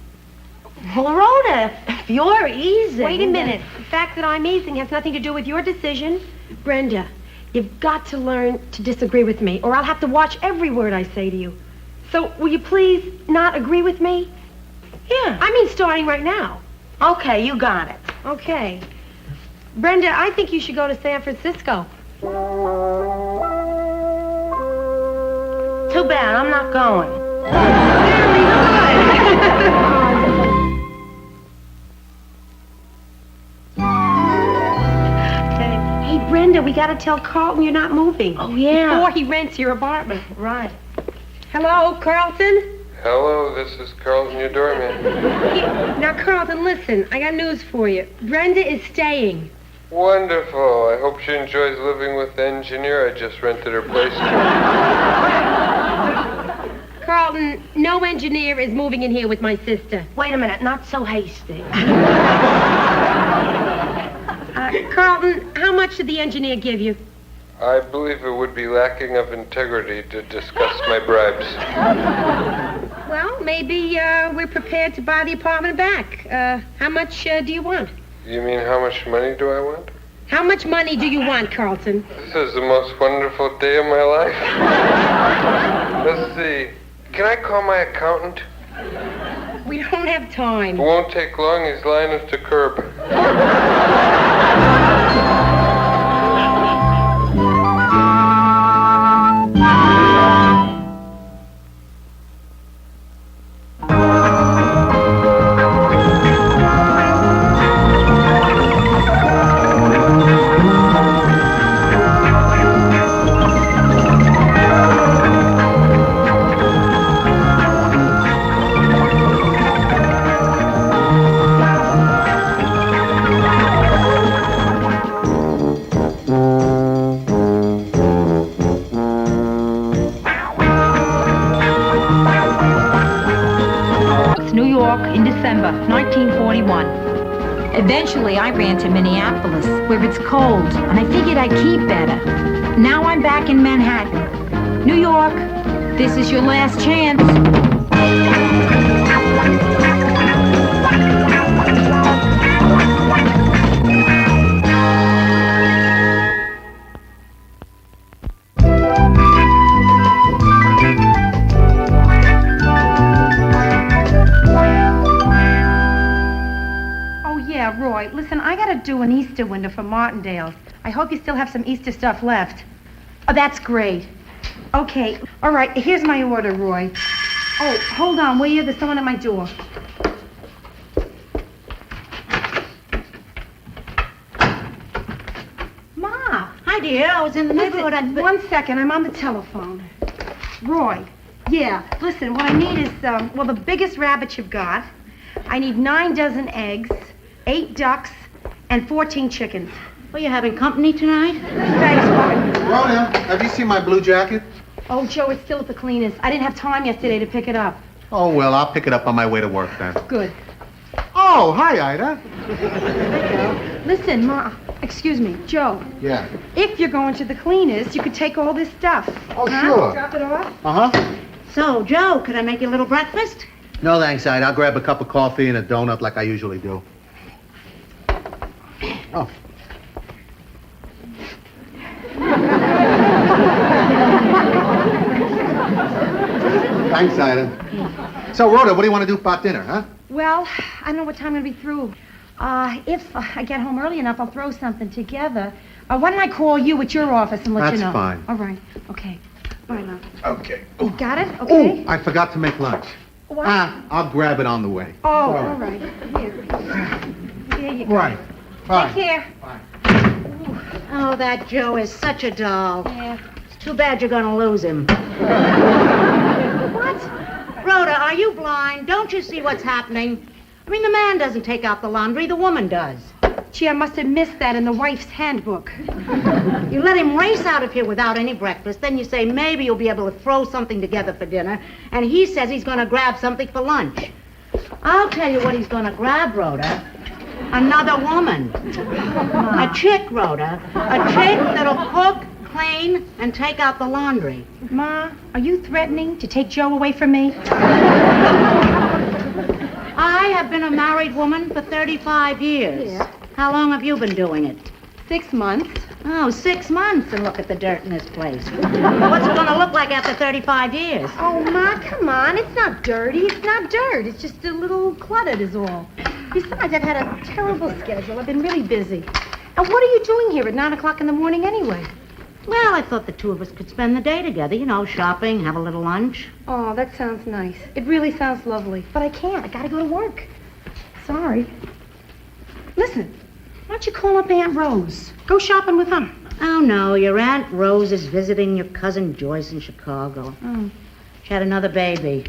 Well, Rhoda, if you're easing... Wait a minute. The fact that I'm easing has nothing to do with your decision. Brenda, you've got to learn to disagree with me, or I'll have to watch every word I say to you. So, will you please not agree with me? Yeah. I mean, starting right now. Okay, you got it. Okay. Brenda, I think you should go to San Francisco. Too bad, I'm not going. Hey, Brenda, we gotta tell Carlton you're not moving. Oh, yeah. Before he rents your apartment. Right. Hello, Carlton? Hello, this is Carlton, your doorman. Now, Carlton, listen, I got news for you. Brenda is staying. Wonderful. I hope she enjoys living with the engineer I just rented her place to. Carlton, no engineer is moving in here with my sister. Wait a minute, not so hasty. Carlton, how much did the engineer give you? I believe it would be lacking of integrity to discuss my bribes. Well, maybe we're prepared to buy the apartment back. How much do you want? You mean how much money do I want? How much money do you want, Carlton? This is the most wonderful day of my life. Let's see. Can I call my accountant? We don't have time. It won't take long. He's lying us to curb. New York in December 1941. Eventually, I ran to Minneapolis, where it's cold, and I figured I'd keep better. Now I'm back in Manhattan. New York, this is your last chance. Roy, listen, I gotta do an Easter window for Martindale. I hope you still have some Easter stuff left. Oh, that's great. Okay, all right, here's my order, Roy. Oh, hold on, will you? There's someone at my door. Ma! Hi, dear. I was in the neighborhood. One second, I'm on the telephone. Roy, yeah, listen, what I need is, well, the biggest rabbit you've got. I need 9 dozen eggs, 8 ducks, and 14 chickens. Well, you having company tonight? Thanks, Roy. Rhoda, have you seen my blue jacket? Oh, Joe, it's still at the cleaners. I didn't have time yesterday to pick it up. Oh, well, I'll pick it up on my way to work then. Good. Oh, hi, Ida. Listen, Ma, excuse me, Joe. Yeah. If you're going to the cleaners, you could take all this stuff. Oh, sure. Drop it off? Uh-huh. So, Joe, could I make you a little breakfast? No, thanks, Ida. I'll grab a cup of coffee and a donut like I usually do. Oh. Thanks, Ida. So, Rhoda, what do you want to do about dinner, huh? Well, I don't know what time I'm going to be through. If I get home early enough, I'll throw something together. Why don't I call you at your office and let you know? That's fine. All right. Okay. All right, love. Okay. You got it? Okay. Oh, I forgot to make lunch. What? I'll grab it on the way. Oh, all right. Here you go. Right. Bye. Take care. Bye. Oh, that Joe is such a doll. Yeah. It's too bad you're gonna lose him. What? Rhoda, are you blind? Don't you see what's happening? I mean, the man doesn't take out the laundry, the woman does. Gee, I must have missed that in the wife's handbook. You let him race out of here without any breakfast, then you say maybe you'll be able to throw something together for dinner, and he says he's gonna grab something for lunch. I'll tell you what he's gonna grab, Rhoda. Another woman. A chick, Rhoda. A chick that'll cook, clean, and take out the laundry. Ma, are you threatening to take Joe away from me? I have been a married woman for 35 years. Yeah. How long have you been doing it? 6 months. Oh, 6 months, and look at the dirt in this place. What's it gonna look like after 35 years? Oh, Ma, come on. It's not dirty. It's not dirt. It's just a little cluttered is all. Besides, I've had a terrible schedule. I've been really busy. And what are you doing here at 9 o'clock in the morning anyway? Well, I thought the two of us could spend the day together, you know, shopping, have a little lunch. Oh, that sounds nice. It really sounds lovely. But I can't. I gotta go to work. Sorry. Listen, why don't you call up Aunt Rose? Go shopping with her. Oh, no, your Aunt Rose is visiting your cousin Joyce in Chicago. Oh. She had another baby.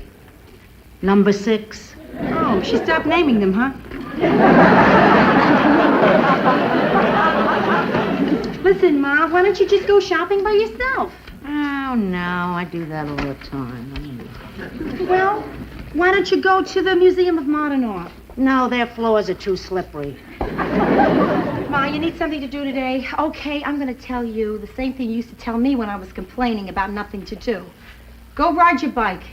Number 6. Oh, she stopped naming them, huh? Listen, Ma, why don't you just go shopping by yourself? Oh, no, I do that all the time. Well, why don't you go to the Museum of Modern Art? No, their floors are too slippery. Ma, you need something to do today? Okay, I'm going to tell you the same thing you used to tell me when I was complaining about nothing to do. Go ride your bike.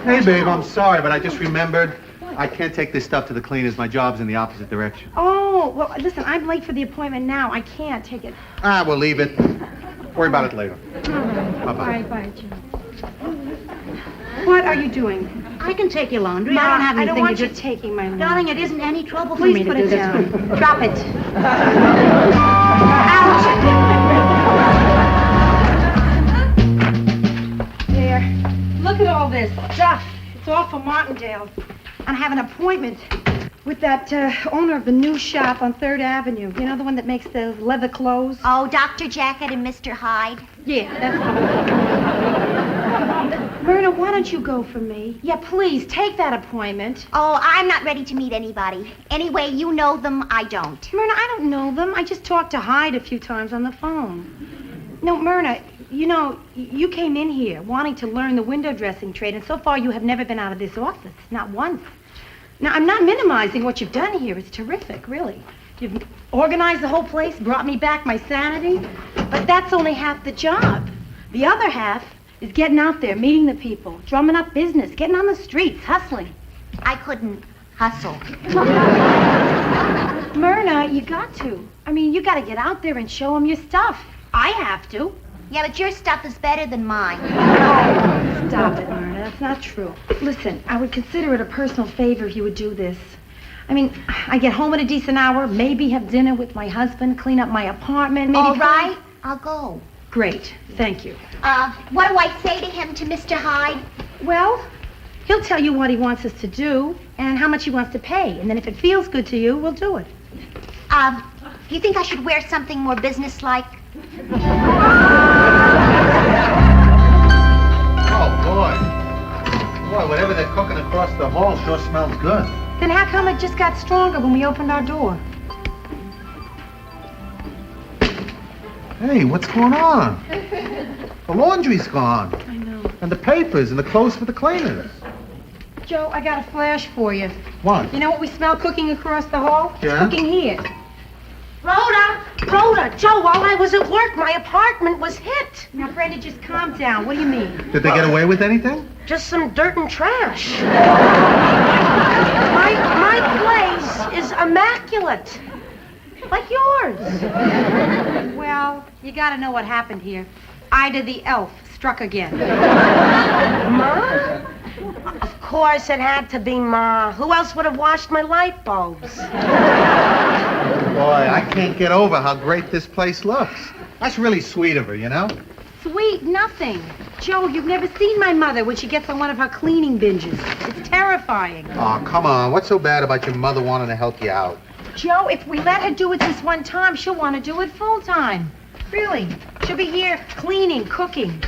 Hey, babe, I'm sorry, but I just remembered I can't take this stuff to the cleaners. My job's in the opposite direction. Oh, well, listen, I'm late for the appointment now. I can't take it. We'll leave it. Worry about it later. All Bye-bye. right, Jim. What are you doing? I can take your laundry. Ma, I don't have anything I don't want to you do. taking my laundry. Darling, it isn't any trouble for Please me to put do it this. down. Drop it. There. Look at all this stuff. It's all for Martindale. And I have an appointment with that owner of the new shop on 3rd Avenue. You know, the one that makes the leather clothes? Oh, Dr. Jacket and Mr. Hyde. Yeah, that's Myrna, why don't you go for me? Yeah, please, take that appointment. Oh, I'm not ready to meet anybody. Anyway, you know them, I don't. Myrna, I don't know them. I just talked to Hyde a few times on the phone. No, Myrna, You know, you came in here wanting to learn the window dressing trade, and so far you have never been out of this office, not once. Now, I'm not minimizing what you've done here. It's terrific, really. You've organized the whole place, brought me back my sanity, but that's only half the job. The other half is getting out there, meeting the people, drumming up business, getting on the streets, hustling. I couldn't hustle. Myrna, you got to. I mean, you got to get out there and show them your stuff. I have to. Yeah, but your stuff is better than mine. Oh, stop it, Myrna. That's not true. Listen, I would consider it a personal favor if you would do this. I mean, I get home at a decent hour, maybe have dinner with my husband, clean up my apartment, maybe... All right, I'll go. Great, thank you. What do I say to him, to Mr. Hyde? Well, he'll tell you what he wants us to do and how much he wants to pay. And then if it feels good to you, we'll do it. You think I should wear something more businesslike? Oh, boy. Boy, whatever they're cooking across the hall sure smells good. Then how come it just got stronger when we opened our door? Hey, what's going on? The laundry's gone. I know. And the papers and the clothes for the cleaners. Joe, I got a flash for you. What? You know what we smell cooking across the hall? Yeah? It's cooking here. Rhoda, Joe, while I was at work, my apartment was hit. Now, Brenda, just calm down. What do you mean? Did they get away with anything? Just some dirt and trash. My place is immaculate. Like yours. Well, you gotta know what happened here. Ida the elf struck again. Ma? Of course it had to be Ma. Who else would have washed my light bulbs? Boy, I can't get over how great this place looks. That's really sweet of her, you know? Sweet nothing. Joe, you've never seen my mother when she gets on one of her cleaning binges. It's terrifying. Oh, come on. What's so bad about your mother wanting to help you out? Joe, if we let her do it this one time, she'll want to do it full time. Really. She'll be here cleaning, cooking.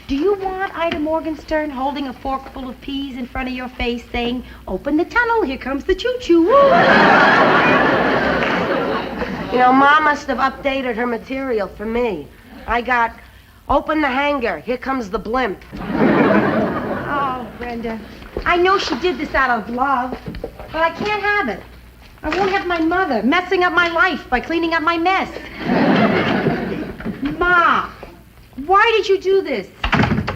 Do you want Ida Morgenstern holding a fork full of peas in front of your face saying, "Open the tunnel, here comes the choo-choo"? You know, Ma must have updated her material for me. I got, "Open the hanger, here comes the blimp." Oh, Brenda. I know she did this out of love, but I can't have it. I won't have my mother messing up my life by cleaning up my mess. Ma, why did you do this?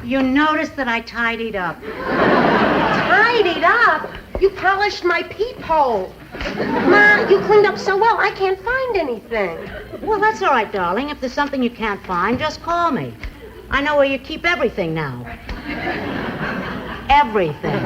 You noticed that I tidied up. Tidied up? You polished my peephole. Ma, you cleaned up so well, I can't find anything. Well, that's all right, darling. If there's something you can't find, just call me. I know where you keep everything now. Everything.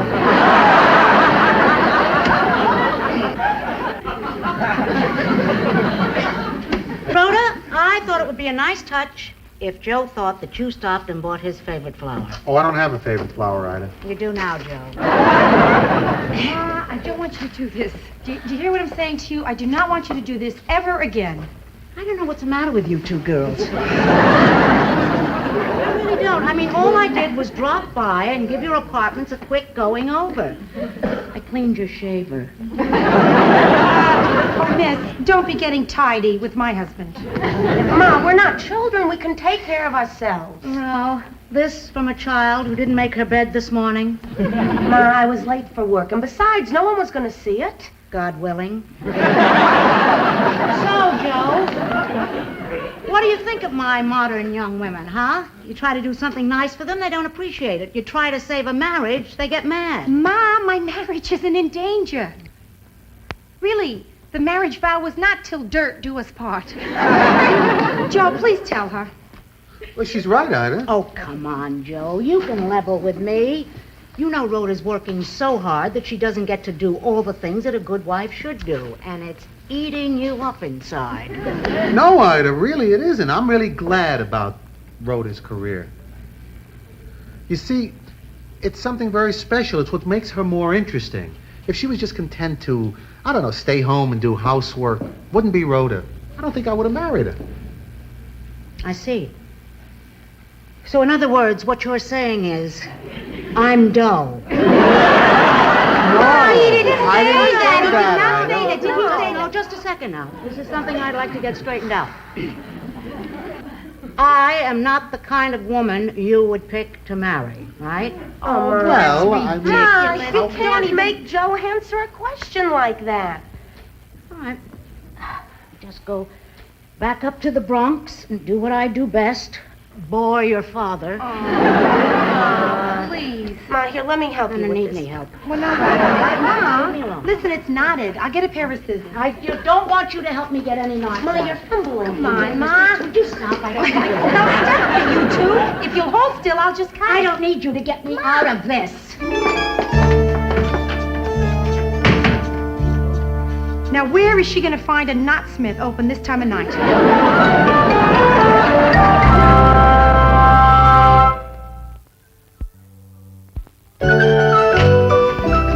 Rhoda, I thought it would be a nice touch if Joe thought that you stopped and bought his favorite flower. Oh, I don't have a favorite flower, Ida. You do now, Joe. Ma, I don't want you to do this. Do you hear what I'm saying to you? I do not want you to do this ever again. I don't know what's the matter with you two girls. I really don't. I mean, all I did was drop by and give your apartments a quick going over. I cleaned your shaver. Oh, miss, don't be getting tidy with my husband. Ma, we're not children. We can take care of ourselves. No, this from a child who didn't make her bed this morning. Ma, I was late for work, and besides, no one was going to see it. God willing. So, Joe, what do you think of my modern young women, huh? You try to do something nice for them, they don't appreciate it. You try to save a marriage, they get mad. Ma, my marriage isn't in danger. Really, the marriage vow was not till dirt do us part. Joe, please tell her. Well, she's right, Ida. Oh, come on, Joe. You can level with me. You know Rhoda's working so hard that she doesn't get to do all the things that a good wife should do. And it's eating you up inside. No, Ida, really it isn't. I'm really glad about Rhoda's career. You see, it's something very special. It's what makes her more interesting. If she was just content to, I don't know, stay home and do housework, wouldn't be Rhoda. I don't think I would have married her. I see. So in other words, what you're saying is, I'm dull. No, he didn't say that. Did he say no? Just a second now. This is something I'd like to get straightened out. I am not the kind of woman you would pick to marry, right? Oh, well, I mean... Ma, you can't make Joe answer a question like that. All right. Just go back up to the Bronx and do what I do best. Bore your father. Please. Ma, here, let me help you Gonna with need this. any help. Well, no, Leave me Ma. alone. Listen, it's knotted. I'll get a pair of scissors. I don't want you to help me get any knots Ma, out. you're fumbling. Come on, Ma. Would you stop? I don't need you. Now, stop it, you two. If you'll hold still, I'll just cut. I don't need you to get me out of this. Now, where is she going to find a knotsmith open this time of night? Good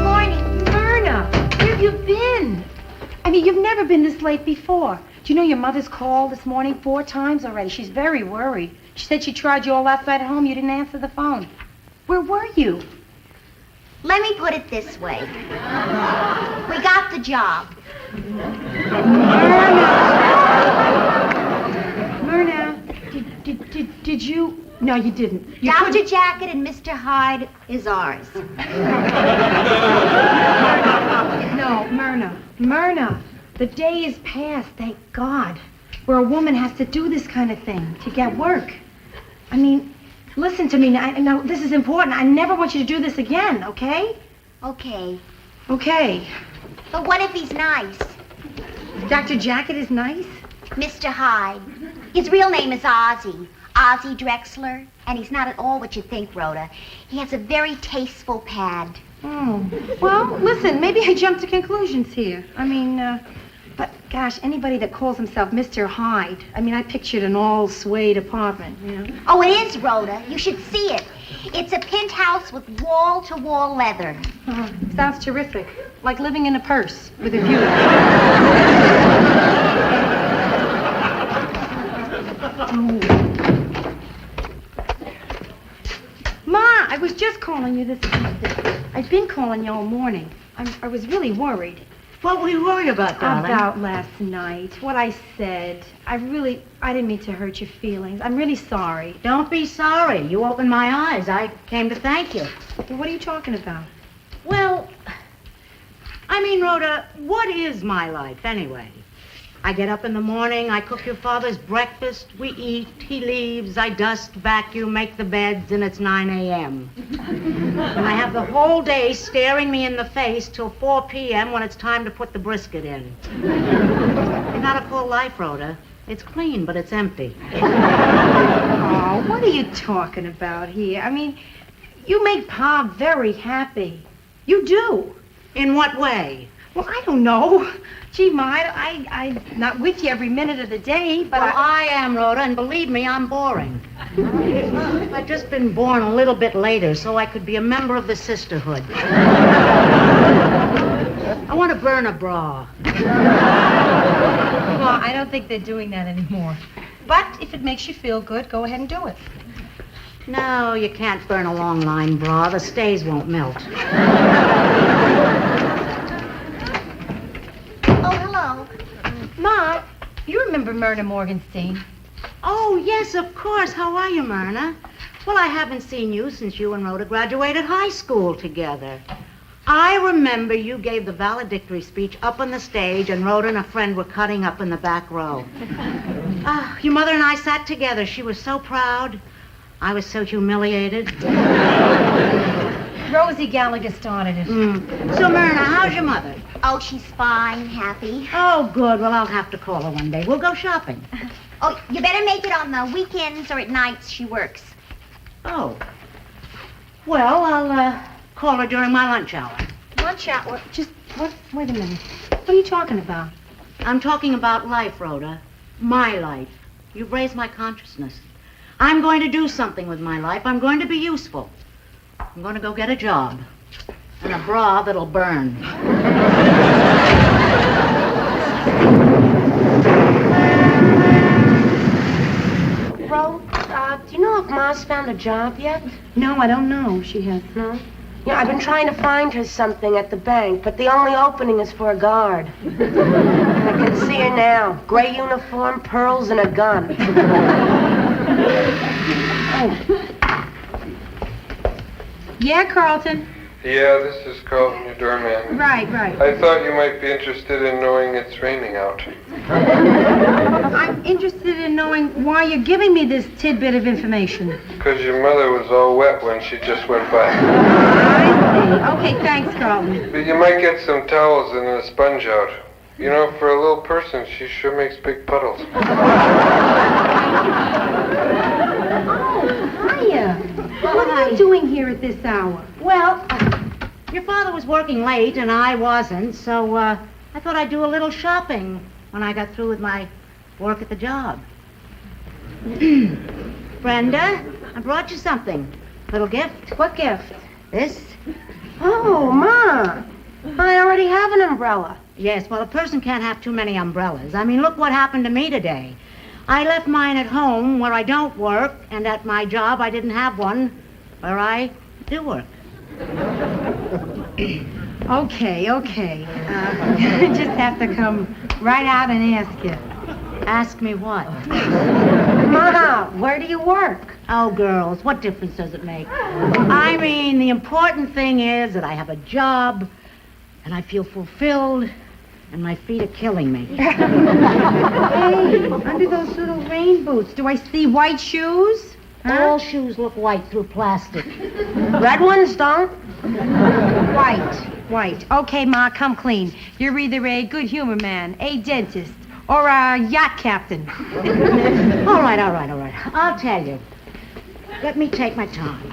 morning. Myrna, where have you been? I mean, you've never been this late before. Do you know your mother's called this morning 4 times already? She's very worried. She said she tried you all last night at home. You didn't answer the phone. Where were you? Let me put it this way. We got the job. Myrna, did you? No, you didn't. You Dr. couldn't- Jacket and Mr. Hyde is ours. No, Myrna, the day is past, thank God, where a woman has to do this kind of thing to get work. I mean, listen to me now, this is important. I never want you to do this again, okay? Okay. Okay. But what if he's nice? Dr. Jacket is nice? Mr. Hyde. His real name is Ozzy. Ozzy Drexler. And he's not at all what you think, Rhoda. He has a very tasteful pad. Oh. Well, listen, maybe I jumped to conclusions here. I mean, but gosh, anybody that calls himself Mr. Hyde, I mean, I pictured an all suede apartment, you know? Oh, it is, Rhoda. You should see it. It's a penthouse with wall-to-wall leather. Sounds terrific. Like living in a purse with a view. Ma, I was just calling you this. I've been calling you all morning. I was really worried. What were you worried about, darling? About last night, what I said. I didn't mean to hurt your feelings. I'm really sorry. Don't be sorry. You opened my eyes. I came to thank you. Well, what are you talking about? Well, I mean, Rhoda, what is my life anyway? I get up in the morning, I cook your father's breakfast, we eat, he leaves, I dust, vacuum, make the beds, and it's 9 a.m. And I have the whole day staring me in the face till 4 p.m. when it's time to put the brisket in. It's not a full life, Rhoda. It's clean, but it's empty. Oh, what are you talking about here? I mean, you make Pa very happy. You do. In what way? Well, I don't know. Gee, Ma, I'm not with you every minute of the day, but Well, I am, Rhoda, and believe me, I'm boring. I've just been born a little bit later so I could be a member of the sisterhood. I want to burn a bra. Well, I don't think they're doing that anymore. But if it makes you feel good, go ahead and do it. No, you can't burn a long line bra. The stays won't melt. Oh, hello. Ma, you remember Myrna Morgenstein? Oh, yes, of course. How are you, Myrna? Well, I haven't seen you since you and Rhoda graduated high school together. I remember you gave the valedictory speech up on the stage, and Rhoda and a friend were cutting up in the back row. Your mother and I sat together. She was so proud. I was so humiliated. Rosie Gallagher started it. So, Myrna, how's your mother? Oh, she's fine, happy. Oh, good. Well, I'll have to call her one day. We'll go shopping. Oh, you better make it on the weekends or at nights she works. Oh. Well, I'll call her during my lunch hour. Lunch hour? Wait a minute. What are you talking about? I'm talking about life, Rhoda. My life. You've raised my consciousness. I'm going to do something with my life. I'm going to be useful. I'm going to go get a job. And a bra that'll burn. Ro, do you know if Ma's found a job yet? No, I don't know. She has. No? Yeah, I've been trying to find her something at the bank, but the only opening is for a guard. I can see her now. Gray uniform, pearls, and a gun. Yeah, Carlton. Yeah, this is Carlton, your doorman. Right. I thought you might be interested in knowing it's raining out. I'm interested in knowing why you're giving me this tidbit of information. Because your mother was all wet when she just went by. I see. Okay, thanks, Carlton. But you might get some towels and a sponge out. You know, for a little person, she sure makes big puddles. Hiya. What are you doing here at this hour? Well, your father was working late and I wasn't, so I thought I'd do a little shopping when I got through with my work at the job. Brenda, I brought you something. Little gift. What gift? This? Oh, Ma. I already have an umbrella. Yes, well, a person can't have too many umbrellas. I mean, look what happened to me today. I left mine at home where I don't work, and at my job I didn't have one where I do work. Okay. I just have to come right out and ask you. Ask me what? Ma, where do you work? Oh, girls, what difference does it make? I mean, the important thing is that I have a job, and I feel fulfilled, and my feet are killing me. Hey, under those little rain boots, do I see white shoes? Huh? All shoes look white through plastic. Red ones don't? White. Okay, Ma, come clean. You're either a good humor man, a dentist, or a yacht captain. All right. I'll tell you. Let me take my time.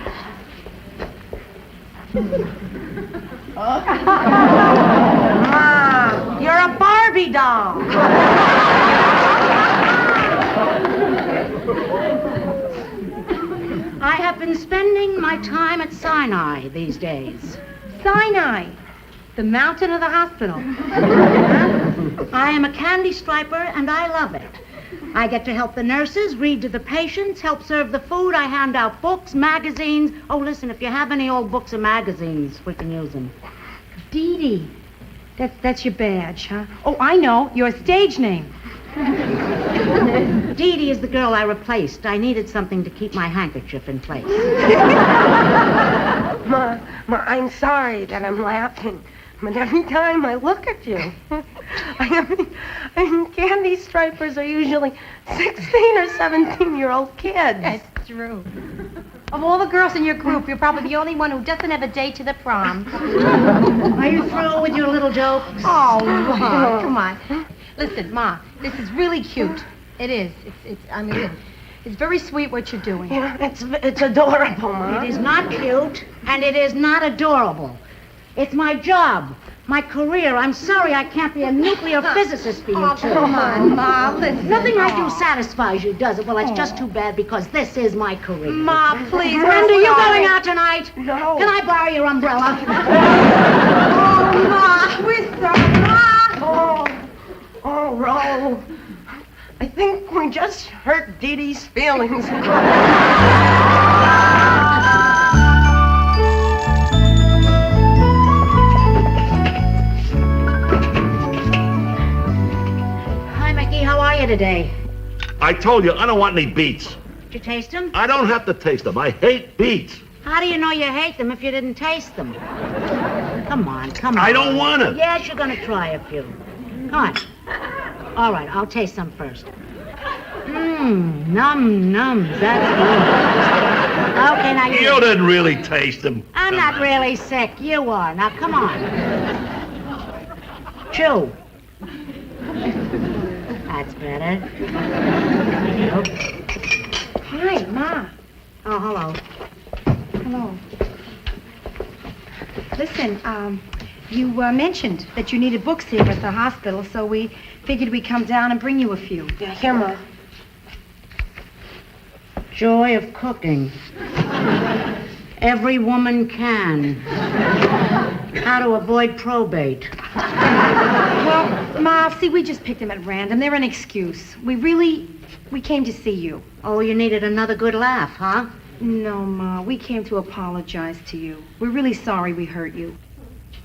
Ma, you're a Barbie doll. I have been spending my time at Sinai these days. Sinai, the mountain of the hospital. I am a candy striper, and I love it. I get to help the nurses, read to the patients, help serve the food. I hand out books, magazines. Oh, listen, if you have any old books or magazines, we can use them. Dee Dee. That's your badge, huh? Oh, I know. Your stage name. Dee Dee is the girl I replaced. I needed something to keep my handkerchief in place. Ma, I'm sorry that I'm laughing. But every time I look at you, I mean, candy stripers are usually 16 or 17-year-old kids. That's true. Of all the girls in your group, you're probably the only one who doesn't have a date to the prom. Are you through with your little jokes? Oh, Ma, come on. Listen, Ma, this is really cute. It is. It's very sweet what you're doing. Yeah, it's adorable, Ma. It is not cute, and it is not adorable. It's my job, my career. I'm sorry I can't be a nuclear physicist for you two. Come on, Ma, listen. Nothing I do satisfies you, does it? Well, it's just too bad because this is my career. Ma, please. Brenda, are you going out tonight? No. Can I borrow your umbrella? Oh, Ma, we're sorry, Ma. Oh, Ro. I think we just hurt Dee Dee's feelings. How are you today? I told you, I don't want any beets. Did you taste them? I don't have to taste them. I hate beets. How do you know you hate them if you didn't taste them? Come on. I don't want to. Yes, you're going to try a few. Come on. All right, I'll taste some first. Nums. That's good. Okay, now You didn't really taste them. I'm not really sick. You are. Now, come on. Chew. That's better. Hi, Ma. Oh, hello. Hello. Listen, you mentioned that you needed books here at the hospital, so we figured we'd come down and bring you a few. Yeah, here, Ma. Joy of cooking. Every woman can. How to avoid probate. Well, Ma, see, we just picked them at random. They're an excuse. We came to see you. Oh, you needed another good laugh, huh? No, Ma, we came to apologize to you. We're really sorry we hurt you.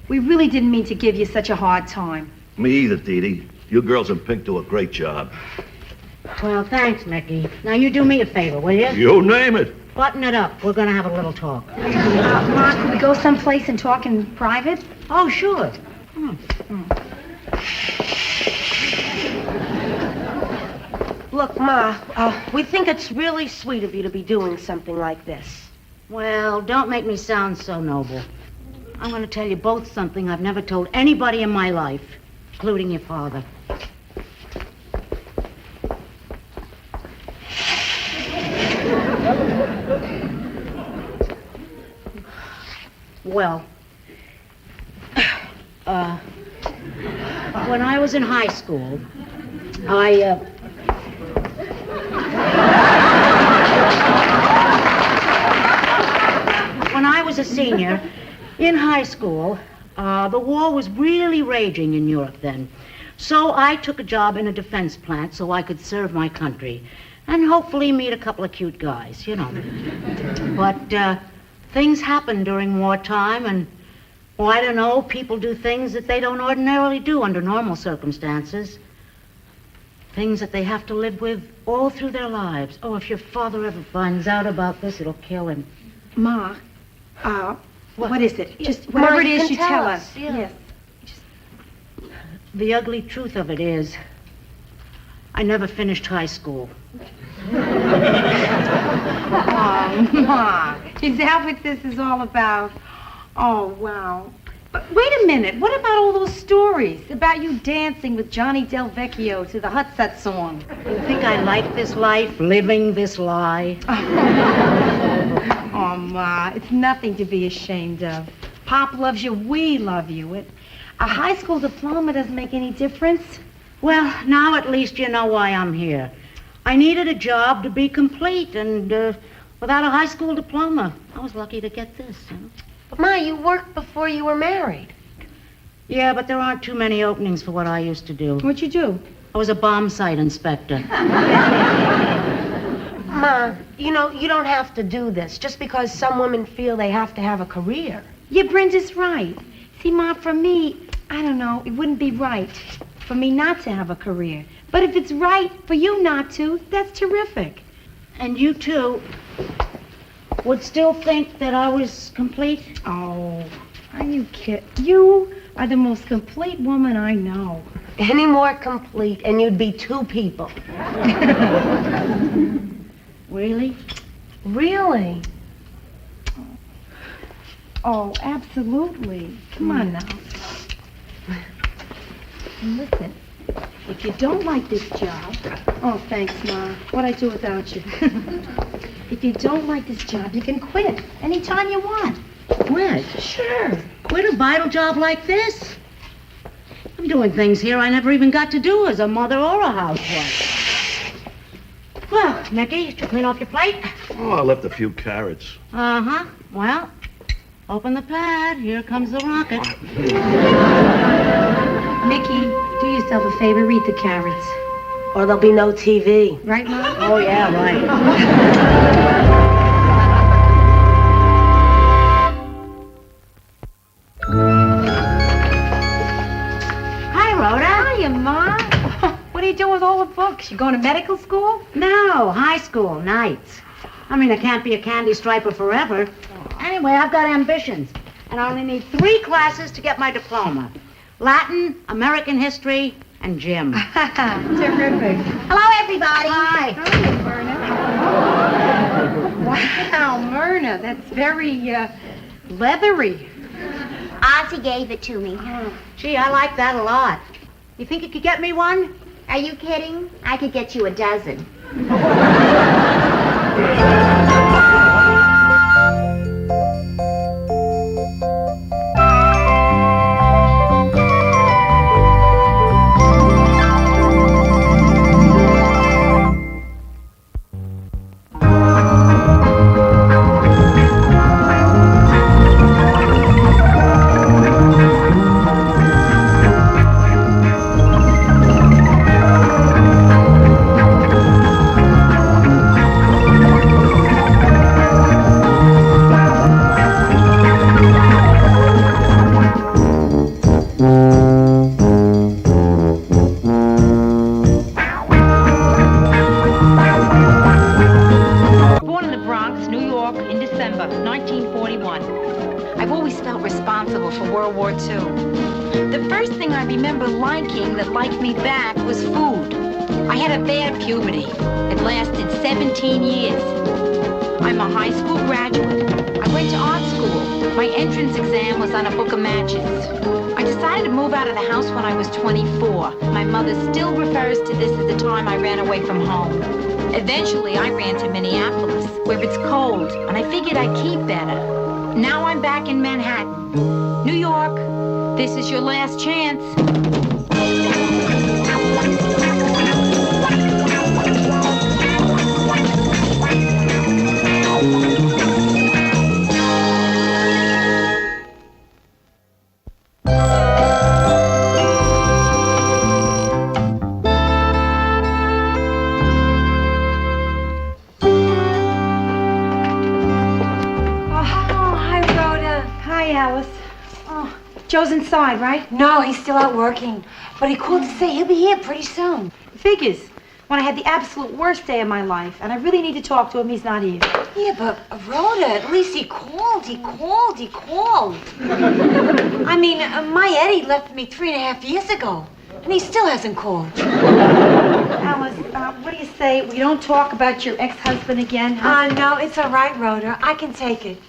We really didn't mean to give you such a hard time. Me either, Dee Dee. You girls in pink do a great job. Well, thanks, Mickey. Now, you do me a favor, will you? You name it. Button it up. We're going to have a little talk. Ma, could we go someplace and talk in private? Oh, sure. Look, Ma, we think it's really sweet of you to be doing something like this. Well, don't make me sound so noble. I'm going to tell you both something I've never told anybody in my life, including your father. Well, when I was in high school, when I was a senior in high school, the war was really raging in Europe then. So I took a job in a defense plant so I could serve my country and hopefully meet a couple of cute guys, you know. But things happen during wartime, and, well, I don't know, people do things that they don't ordinarily do under normal circumstances. Things that they have to live with all through their lives. Oh, if your father ever finds out about this, it'll kill him. Ma, what is it? Just Ma, whatever it you is, can you tell tell us. us. Yeah. Yes. The ugly truth of it is, I never finished high school. Oh, Ma, is that what this is all about? Oh, wow. But wait a minute. What about all those stories about you dancing with Johnny Del Vecchio to the Hut Set song? You think I like this life, living this lie? Oh, Ma, it's nothing to be ashamed of. Pop loves you. We love you. A high school diploma doesn't make any difference. Well, now at least you know why I'm here. I needed a job to be complete, and without a high school diploma, I was lucky to get this. You know? But, Ma, you worked before you were married. Yeah, but there aren't too many openings for what I used to do. What'd you do? I was a bomb site inspector. Ma, you know, you don't have to do this just because some women feel they have to have a career. Yeah, Brenda's right. See, Ma, for me, I don't know, it wouldn't be right for me not to have a career. But if it's right for you not to, that's terrific. And you, too, would still think that I was complete? Oh, are you kidding? You are the most complete woman I know. Any more complete, and you'd be two people. Really? Really? Oh, absolutely. Come on now. Listen, if you don't like this job... Oh, thanks, Ma. What'd I do without you? If you don't like this job, you can quit it anytime you want. Quit? Sure. Quit a vital job like this? I'm doing things here I never even got to do as a mother or a housewife. Well, Mickey, did you clean off your plate? Oh, I left a few carrots. Uh-huh. Well, open the pad. Here comes the rocket. Mickey, do yourself a favor. Read the carrots. Or there'll be no TV. Right, Ma? Oh, yeah, right. Hi, Rhoda. Hiya, Ma. What are you doing with all the books? You going to medical school? No, high school, nights. I mean, I can't be a candy striper forever. Anyway, I've got ambitions, and I only need 3 classes to get my diploma. Latin, American history, and gym. Terrific. Hello, everybody. Hi. Hiya, Myrna. Wow, Myrna, that's very, leathery. Ozzy gave it to me. Gee, I like that a lot. You think you could get me one? Are you kidding? I could get you a dozen. The first thing I remember liking that liked me back was food. I had a bad puberty. It lasted 17 years. I'm a high school graduate. I went to art school. My entrance exam was on a book of matches. I decided to move out of the house when I was 24. My mother still refers to this as the time I ran away from home. Eventually, I ran to Minneapolis, where it's cold, and I figured I'd keep better. Now I'm back in Manhattan. New York, this is your last chance. Joe's inside, right? No, he's still out working. But he called to say he'll be here pretty soon. Figures. When I had the absolute worst day of my life, and I really need to talk to him, he's not here. Yeah, but Rhoda, at least he called. I mean, my Eddie left me 3.5 years ago, and he still hasn't called. Alice, what do you say? We don't talk about your ex-husband again, huh? No, it's all right, Rhoda. I can take it.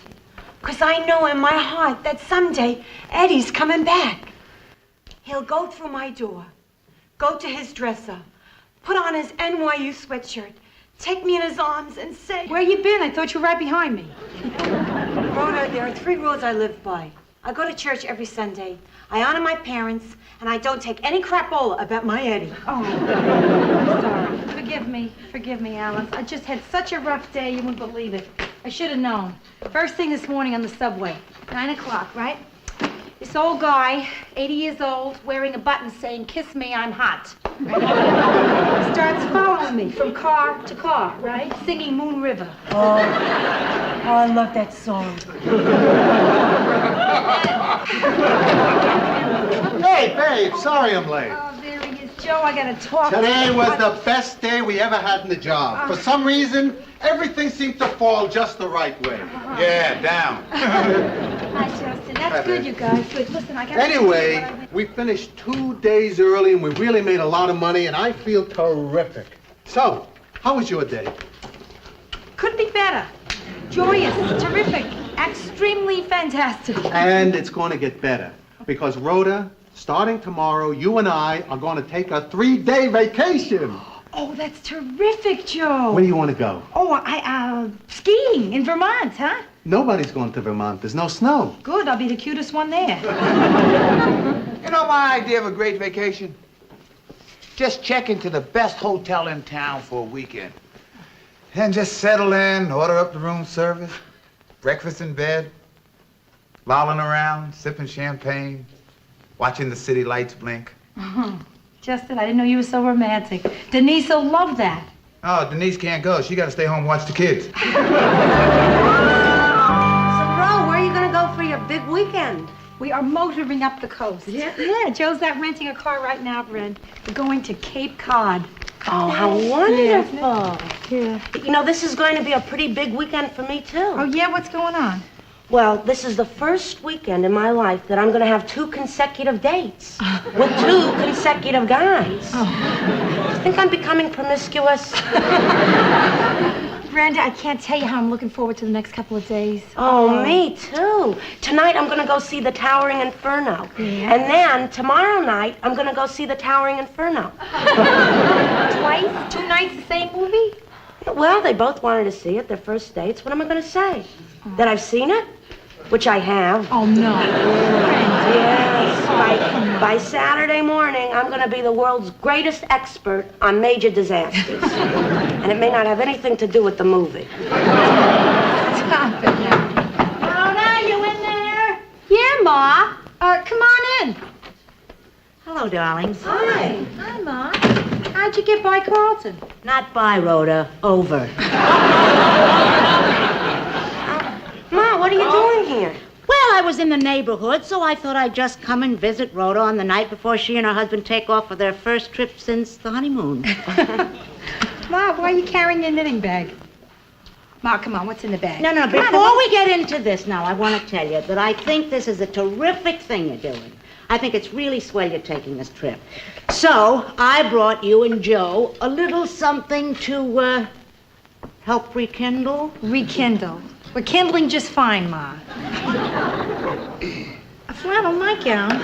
Because I know in my heart that someday Eddie's coming back. He'll go through my door, go to his dresser, put on his NYU sweatshirt, take me in his arms and say... Where you been? I thought you were right behind me. Rhoda, there are 3 rules I live by. I go to church every Sunday. I honor my parents, and I don't take any crapola about my Eddie. Oh, I'm sorry. Forgive me, Alice. I just had such a rough day, you wouldn't believe it. I should have known. First thing this morning on the subway, 9 o'clock, right? This old guy, 80 years old, wearing a button saying, "Kiss me, I'm hot." Right? Starts following me from car to car, right? Singing Moon River. Oh, I love that song. Hey, babe, sorry I'm late. Oh, there he is. Joe, I gotta talk to Today you. was the best day we ever had in the job. For some reason, everything seemed to fall just the right way. Yeah, down. Hi, Justin. That's good, you guys. Good. Listen, I gotta... Anyway, we finished 2 days early and we really made a lot of money and I feel terrific. So, how was your day? Couldn't be better. Joyous, terrific, extremely fantastic. And it's going to get better because Rhoda, starting tomorrow, you and I are going to take a 3-day vacation. Oh, that's terrific, Joe. Where do you want to go? Oh, skiing in Vermont, huh? Nobody's going to Vermont. There's no snow. Good, I'll be the cutest one there. You know my idea of a great vacation? Just check into the best hotel in town for a weekend. And just settle in, order up the room service, breakfast in bed, lolling around, sipping champagne, watching the city lights blink. Justin, I didn't know you were so romantic. Denise will love that. Oh, Denise can't go. She got to stay home and watch the kids. So, Ro, where are you going to go for your big weekend? We are motoring up the coast. Yeah? Joe's out renting a car right now, Brent. We're going to Cape Cod. Oh, how wonderful. Yeah. You know, this is going to be a pretty big weekend for me, too. Oh, yeah? What's going on? Well, this is the first weekend in my life that I'm going to have 2 consecutive dates with 2 consecutive guys. Oh. I think I'm becoming promiscuous. Brenda, I can't tell you how I'm looking forward to the next couple of days. Oh, me too. Tonight I'm going to go see The Towering Inferno. Yeah. And then tomorrow night I'm going to go see The Towering Inferno. Twice? 2 nights, the same movie? Well, they both wanted to see it, their first dates. What am I going to say? That I've seen it? Which I have. Oh, no. Yes. By Saturday morning, I'm going to be the world's greatest expert on major disasters. And it may not have anything to do with the movie. Stop it now. Rhoda, you in there? Yeah, Ma. Come on in. Hello, darlings. Hi. Hi, Ma. How'd you get by Carlton? Not by, Rhoda. Over. Ma, what are you doing here? Well, I was in the neighborhood, so I thought I'd just come and visit Rhoda on the night before she and her husband take off for their first trip since the honeymoon. Ma, why are you carrying your knitting bag? Ma, come on, what's in the bag? No, before we get into this now, I want to tell you that I think this is a terrific thing you're doing. I think it's really swell you're taking this trip. So, I brought you and Joe a little something to, help rekindle. Rekindle. We're kindling just fine, Ma. A flannel nightgown?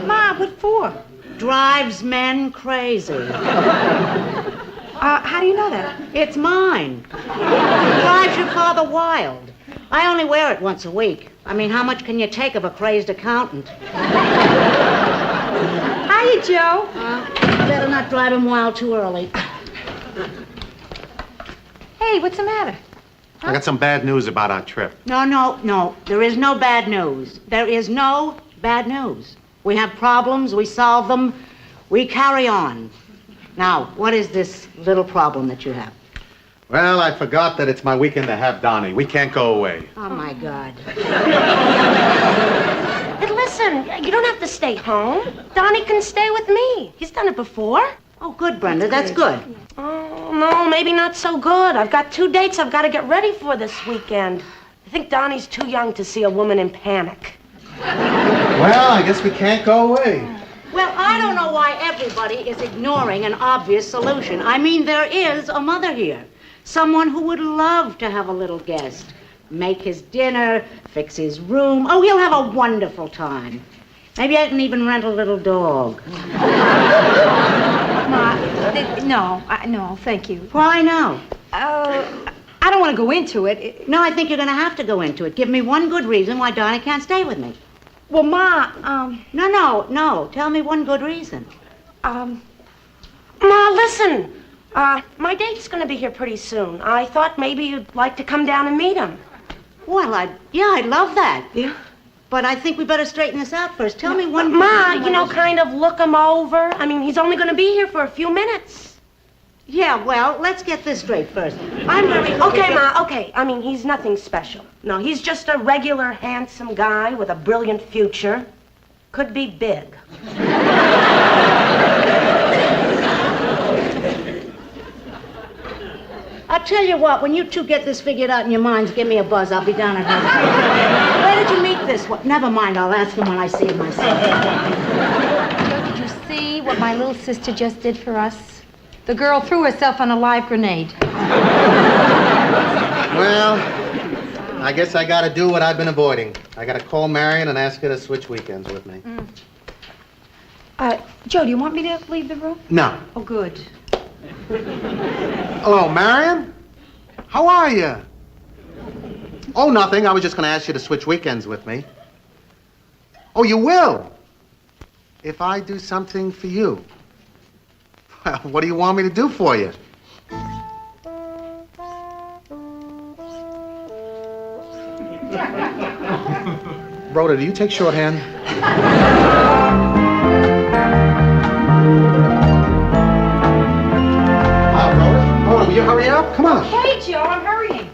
Ma, what for? Drives men crazy. How do you know that? It's mine. Drives your father wild. I only wear it once a week. I mean, how much can you take of a crazed accountant? Hiya, Joe. Better not drive him wild too early. Hey, what's the matter? I got some bad news about our trip. No. There is no bad news. There is no bad news. We have problems, we solve them, we carry on. Now, what is this little problem that you have? Well, I forgot that it's my weekend to have Donnie. We can't go away. Oh, my God. But listen, you don't have to stay home. Donnie can stay with me. He's done it before. Oh, good, Brenda. That's good. Oh, no, maybe not so good. I've got 2 dates I've got to get ready for this weekend. I think Donnie's too young to see a woman in panic. Well, I guess we can't go away. Well, I don't know why everybody is ignoring an obvious solution. I mean, there is a mother here. Someone who would love to have a little guest. Make his dinner, fix his room. Oh, he'll have a wonderful time. Maybe I can even rent a little dog. Ma, no, thank you. Why no? I don't want to go into it. No, I think you're going to have to go into it. Give me one good reason why Donnie can't stay with me. Well, Ma, No. Tell me one good reason. Ma, listen. My date's gonna be here pretty soon. I thought maybe you'd like to come down and meet him. Well, I'd love that. Yeah? But I think we better straighten this out first. Tell me one... Ma, kind of look him over. I mean, he's only gonna be here for a few minutes. Yeah, well, let's get this straight first. I'm very... Okay, Ma, okay. I mean, he's nothing special. No, he's just a regular, handsome guy with a brilliant future. Could be big. I'll tell you what, when you two get this figured out in your minds, give me a buzz. I'll be down at home. Where did you meet this one? Never mind, I'll ask him when I see him myself. Did you see what my little sister just did for us? The girl threw herself on a live grenade. Well, I guess I gotta do what I've been avoiding. I gotta call Marion and ask her to switch weekends with me. Joe, do you want me to leave the room? No. Oh, good. Hello, Marion? How are you? Oh, nothing. I was just gonna ask you to switch weekends with me. Oh, you will? If I do something for you. Well, what do you want me to do for you? Rhoda, do you take shorthand? Rhoda, will you hurry up? Come on. Hey, Joe, I'm hurrying.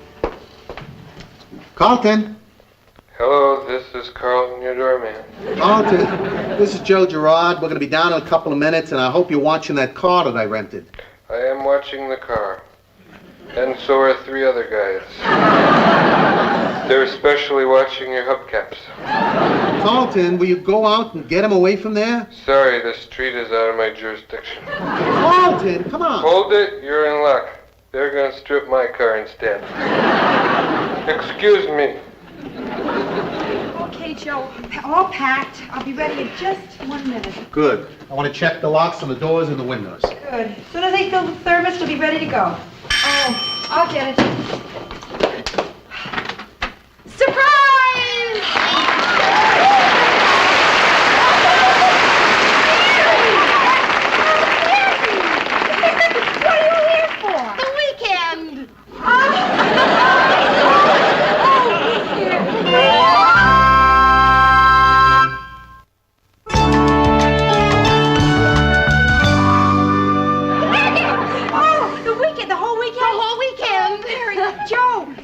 Carlton. Hello, this is Carlton, your doorman. Carlton, this is Joe Gerard. We're going to be down in a couple of minutes, and I hope you're watching that car that I rented. I am watching the car. And so are 3 other guys. They're especially watching your hubcaps. Carlton, will you go out and get him away from there? Sorry, the street is out of my jurisdiction. Carlton, come on. Hold it, you're in luck. They're gonna strip my car instead. Excuse me. Okay, Joe, all packed. I'll be ready in just 1 minute. Good. I want to check the locks on the doors and the windows. Good. As soon as I fill the thermos, we'll be ready to go. Oh, I'll get it. Surprise! What are you here for? The weekend!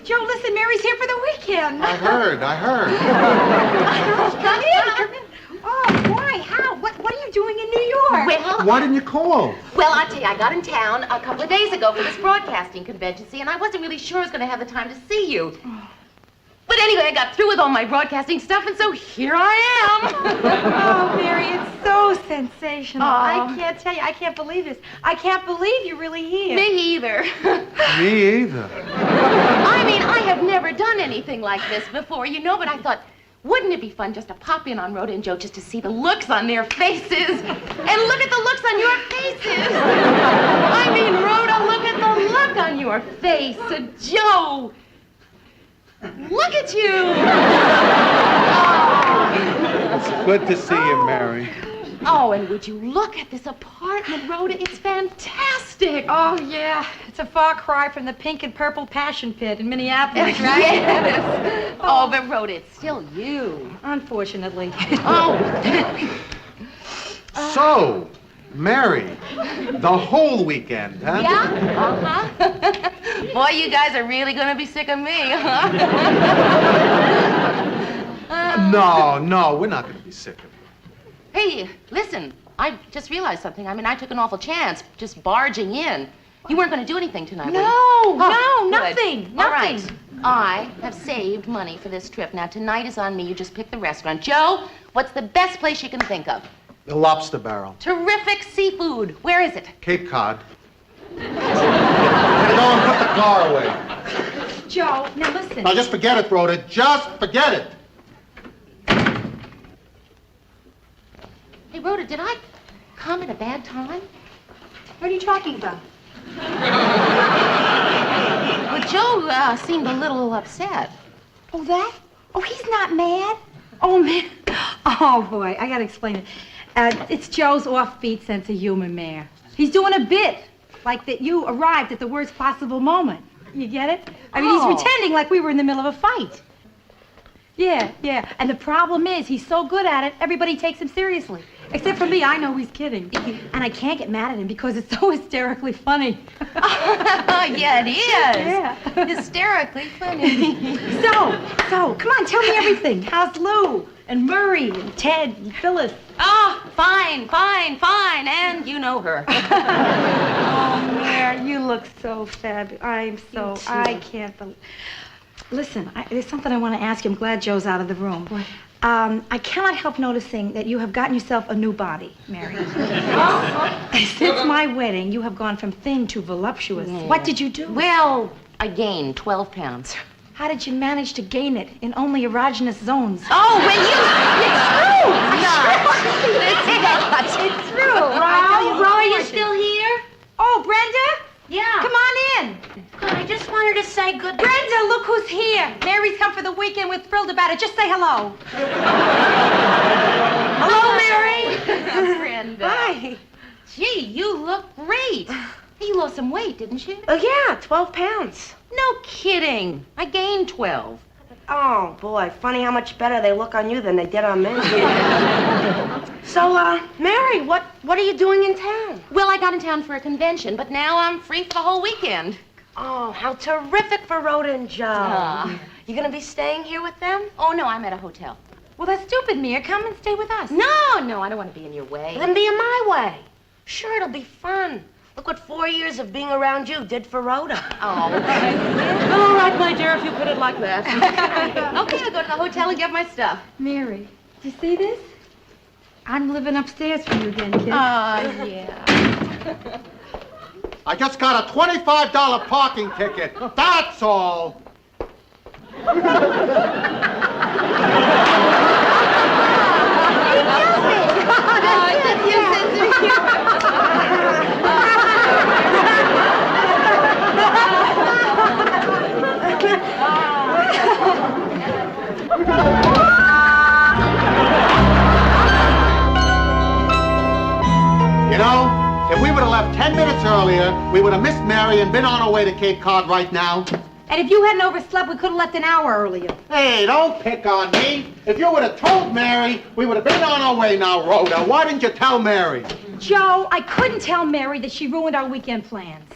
Joe, listen, Mary's here for the weekend. I heard. Come in. Oh, why? How? What are you doing in New York? Well, Why didn't you call? well, I'll tell you, I got in town a couple of days ago for this broadcasting convention, see, and I wasn't really sure I was going to have the time to see you. But anyway, I got through with all my broadcasting stuff, and so here I am. Oh, Mary, it's so sensational. Oh. I can't tell you. I can't believe this. I can't believe you're really here. Me either. Me either. I mean, I have never done anything like this before, you know, but I thought, wouldn't it be fun just to pop in on Rhoda and Joe just to see the looks on their faces? And look at the looks on your faces. I mean, Rhoda, look at the look on your face. Joe, look at you. It's good to see you, Mary. Oh, and would you look at this apartment, Rhoda? It's fantastic. Oh, yeah. It's a far cry from the pink and purple passion pit in Minneapolis, right? Yes. Oh, but Rhoda, it's still you. Unfortunately. Oh. So, Mary, the whole weekend, huh? Yeah? Uh-huh. Boy, you guys are really going to be sick of me, huh? No, we're not going to be sick of you. Hey, listen, I just realized something. I mean, I took an awful chance just barging in. You weren't going to do anything tonight, were you? No, good. nothing. All right. I have saved money for this trip. Now, tonight is on me. You just pick the restaurant. Joe, what's the best place you can think of? The Lobster Barrel. Terrific seafood. Where is it? Cape Cod. Go and put the car away. Joe, now listen. Now just forget it, Rhoda. Just forget it. Hey, Rhoda, did I come at a bad time? What are you talking about? Well, Joe seemed a little upset. Oh, that? Oh, he's not mad. Oh, man. Oh, boy, I gotta explain it. It's Joe's offbeat sense of humor, Mayor. He's doing a bit, like that you arrived at the worst possible moment. You get it? I mean, he's pretending like we were in the middle of a fight. Yeah. And the problem is, he's so good at it, everybody takes him seriously. Except for me, I know he's kidding. And I can't get mad at him because it's so hysterically funny. Yeah, it is. Yeah. Hysterically funny. So, come on, tell me everything. How's Lou and Murray and Ted and Phyllis? Oh, fine. And you know her. Oh, Mare, you look so fabulous. I can't believe. Listen, there's something I want to ask you. I'm glad Joe's out of the room. What? I cannot help noticing that you have gotten yourself a new body, Mary. Since my wedding, you have gone from thin to voluptuous. Yeah. What did you do? Well, I gained 12 pounds. How did you manage to gain it in only erogenous zones? Oh, it's true. It's true. Ro, are you still here? Oh, Brenda? Yeah. Come on in. Good. I just wanted to say good. Brenda, look who's here. Mary's come for the weekend. We're thrilled about it. Just say hello. Hello, Mary. Brenda. Hi. Gee, you look great. Hey, you lost some weight, didn't you? Oh, yeah, 12 pounds. No kidding. I gained 12. Oh, boy, funny how much better they look on you than they did on me. So, Mary, what are you doing in town? Well, I got in town for a convention, but now I'm free for the whole weekend. Oh, how terrific for Rhoda and Joe. You gonna be staying here with them? Oh, no, I'm at a hotel. Well, that's stupid, Mia. Come and stay with us. No, I don't want to be in your way. Then be in my way. Sure, it'll be fun. Look what 4 years of being around you did for Rhoda. Oh, okay. Well, all right, my dear, if you put it like that. Okay, I'll go to the hotel and get my stuff. Mary, do you see this? I'm living upstairs for you again, kid. Yeah. I just got a $25 parking ticket. That's all. You know, if we would have left 10 minutes earlier, we would have missed Mary and been on our way to Cape Cod right now. And if you hadn't overslept, we could have left an hour earlier. Hey, don't pick on me. If you would have told Mary, we would have been on our way now, Rhoda. Why didn't you tell Mary? Joe, I couldn't tell Mary that she ruined our weekend plans.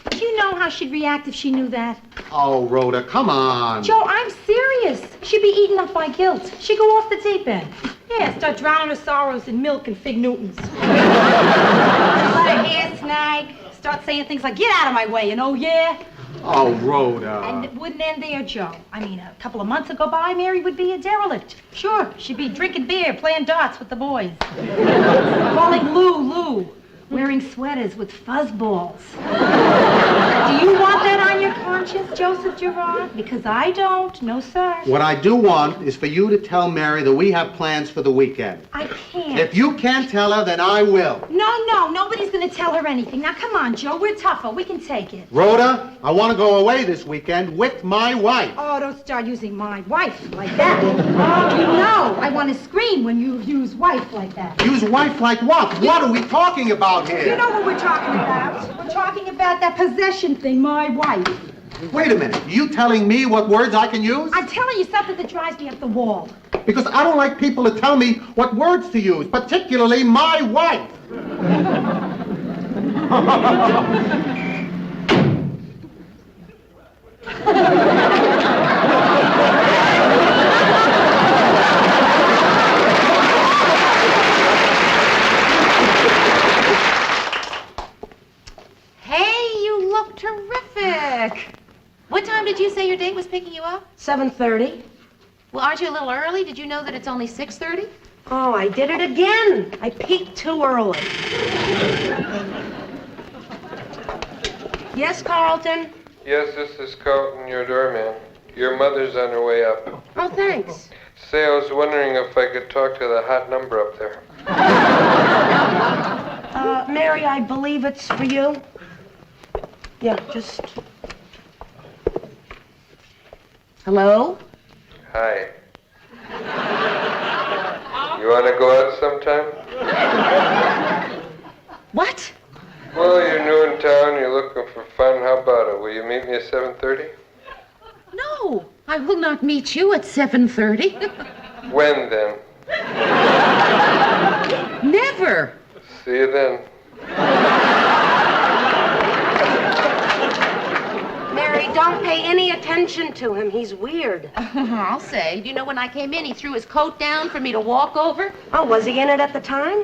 Do you know how she'd react if she knew that? Oh, Rhoda, come on. Joe, I'm serious. She'd be eaten up by guilt. She'd go off the deep end. Yeah, start drowning her sorrows in milk and fig Newtons. Let her hair snag. Start saying things like, get out of my way, and oh yeah, Oh, Rhoda. And it wouldn't end there, Joe. I mean, a couple of months would go by, Mary would be a derelict. Sure, she'd be drinking beer, playing darts with the boys. Calling Lou. Wearing sweaters with fuzzballs. Do you want that on your conscience, Joseph Gerard? Because I don't. No, sir. What I do want is for you to tell Mary that we have plans for the weekend. I can't. If you can't tell her, then I will. No, nobody's going to tell her anything. Now, come on, Joe. We're tougher. We can take it. Rhoda, I want to go away this weekend with my wife. Oh, don't start using my wife like that. Oh, you know, I want to scream when you use wife like that. Use wife like what? What are we talking about here? You know what we're talking about. We're talking about that possession thing, my wife. Wait a minute. Are you telling me what words I can use? I'm telling you something that drives me up the wall. Because I don't like people to tell me what words to use, particularly my wife. Terrific. What time did you say your date was picking you up? 7:30. Well, aren't you a little early? Did you know that it's only 6:30? Oh, I did it again. I peaked too early. Yes, Carlton? Yes, this is Carlton, your doorman. Your mother's on her way up. Oh, thanks. Say, I was wondering if I could talk to the hot number up there. Mary, I believe it's for you. Yeah, just... Hello? Hi. You want to go out sometime? What? Well, you're new in town, you're looking for fun. How about it? Will you meet me at 7:30? No, I will not meet you at 7:30. When, then? Never. See you then. Mary, don't pay any attention to him. He's weird. I'll say. Do you know when I came in, he threw his coat down for me to walk over? Oh, was he in it at the time?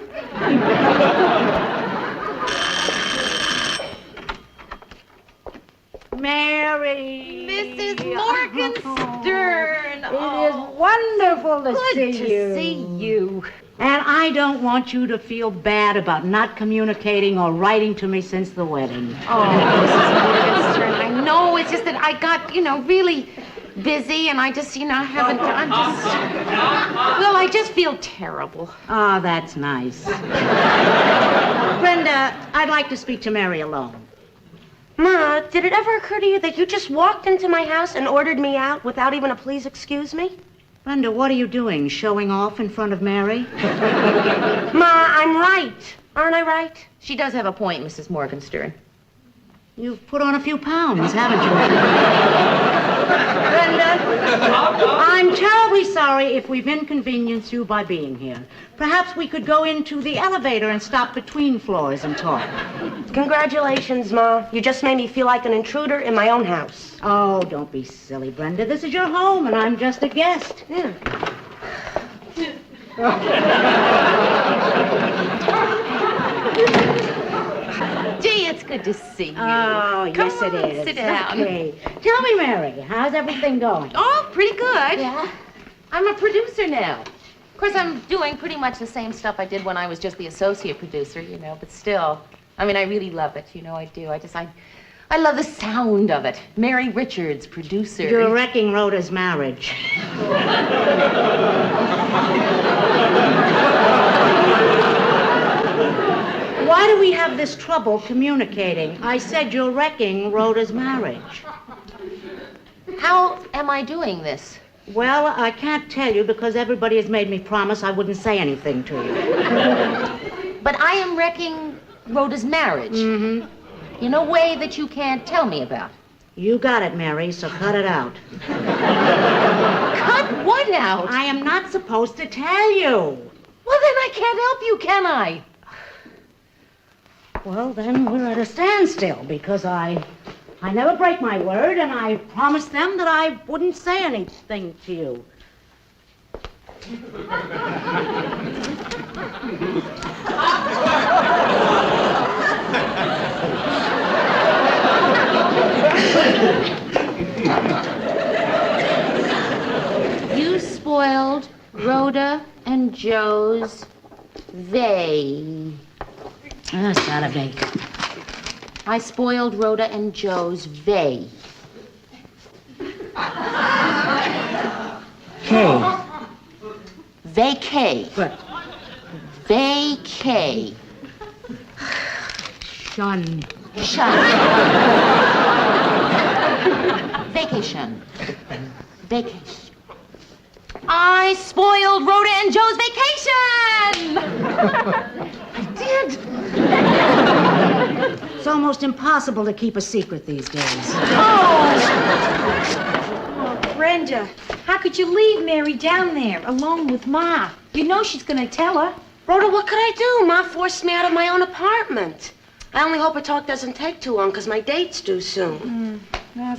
Mary. Mrs. Morgenstern. It is wonderful to Good see to you. see you. And I don't want you to feel bad about not communicating or writing to me since the wedding. Oh, Mrs. Morgenstern, I know. It's just that I got, really busy, and I just, haven't. I just feel terrible. Oh, that's nice. Brenda, I'd like to speak to Mary alone. Ma, did it ever occur to you that you just walked into my house and ordered me out without even a please excuse me? Brenda, what are you doing? Showing off in front of Mary? Ma, I'm right. Aren't I right? She does have a point, Mrs. Morgenstern. You've put on a few pounds, haven't you? Brenda? I'm terribly sorry if we've inconvenienced you by being here. Perhaps we could go into the elevator and stop between floors and talk. Congratulations, Ma. You just made me feel like an intruder in my own house. Oh, don't be silly, Brenda. This is your home, and I'm just a guest. Yeah. Gee, it's good to see you. Oh, yes, Come it on, is. sit down. Okay. Tell me, Mary, how's everything going? Oh, pretty good. Yeah? I'm a producer now. Of course, I'm doing pretty much the same stuff I did when I was just the associate producer, but still, I really love it, I do. I love the sound of it. Mary Richards, producer. You're wrecking Rhoda's marriage. Why do we have this trouble communicating? I said you're wrecking Rhoda's marriage. How am I doing this? Well, I can't tell you because everybody has made me promise I wouldn't say anything to you. But I am wrecking Rhoda's marriage. Mm-hmm. In a way that you can't tell me about. You got it, Mary, so cut it out. Cut what out? I am not supposed to tell you. Well, then I can't help you, can I? Well, then we're at a standstill because I never break my word, and I promised them that I wouldn't say anything to you. Joe's vay. Saturday. I spoiled Rhoda and Joe's vay. K. Vacay. Good. Vacay. Shun. Shun. Vacation. Vacation. I spoiled Rhoda and Joe's vacation! I did. It's almost impossible to keep a secret these days. Oh, Brenda, how could you leave Mary down there alone with Ma? You know she's gonna tell her. Rhoda, what could I do? Ma forced me out of my own apartment. I only hope her talk doesn't take too long, because my date's due soon.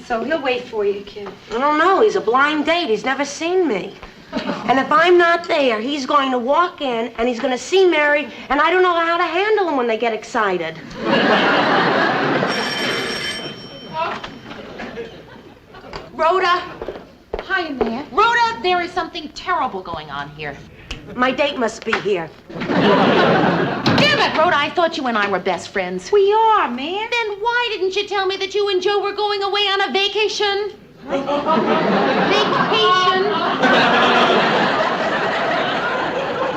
So he'll wait for you, kid. I don't know. He's a blind date. He's never seen me. And if I'm not there, he's going to walk in, and he's going to see Mary, and I don't know how to handle them when they get excited. Rhoda. Hi, Mary. Rhoda, there is something terrible going on here. My date must be here. Damn it, Rhoda, I thought you and I were best friends. We are, man. Then why didn't you tell me that you and Joe were going away on a vacation? Vacation?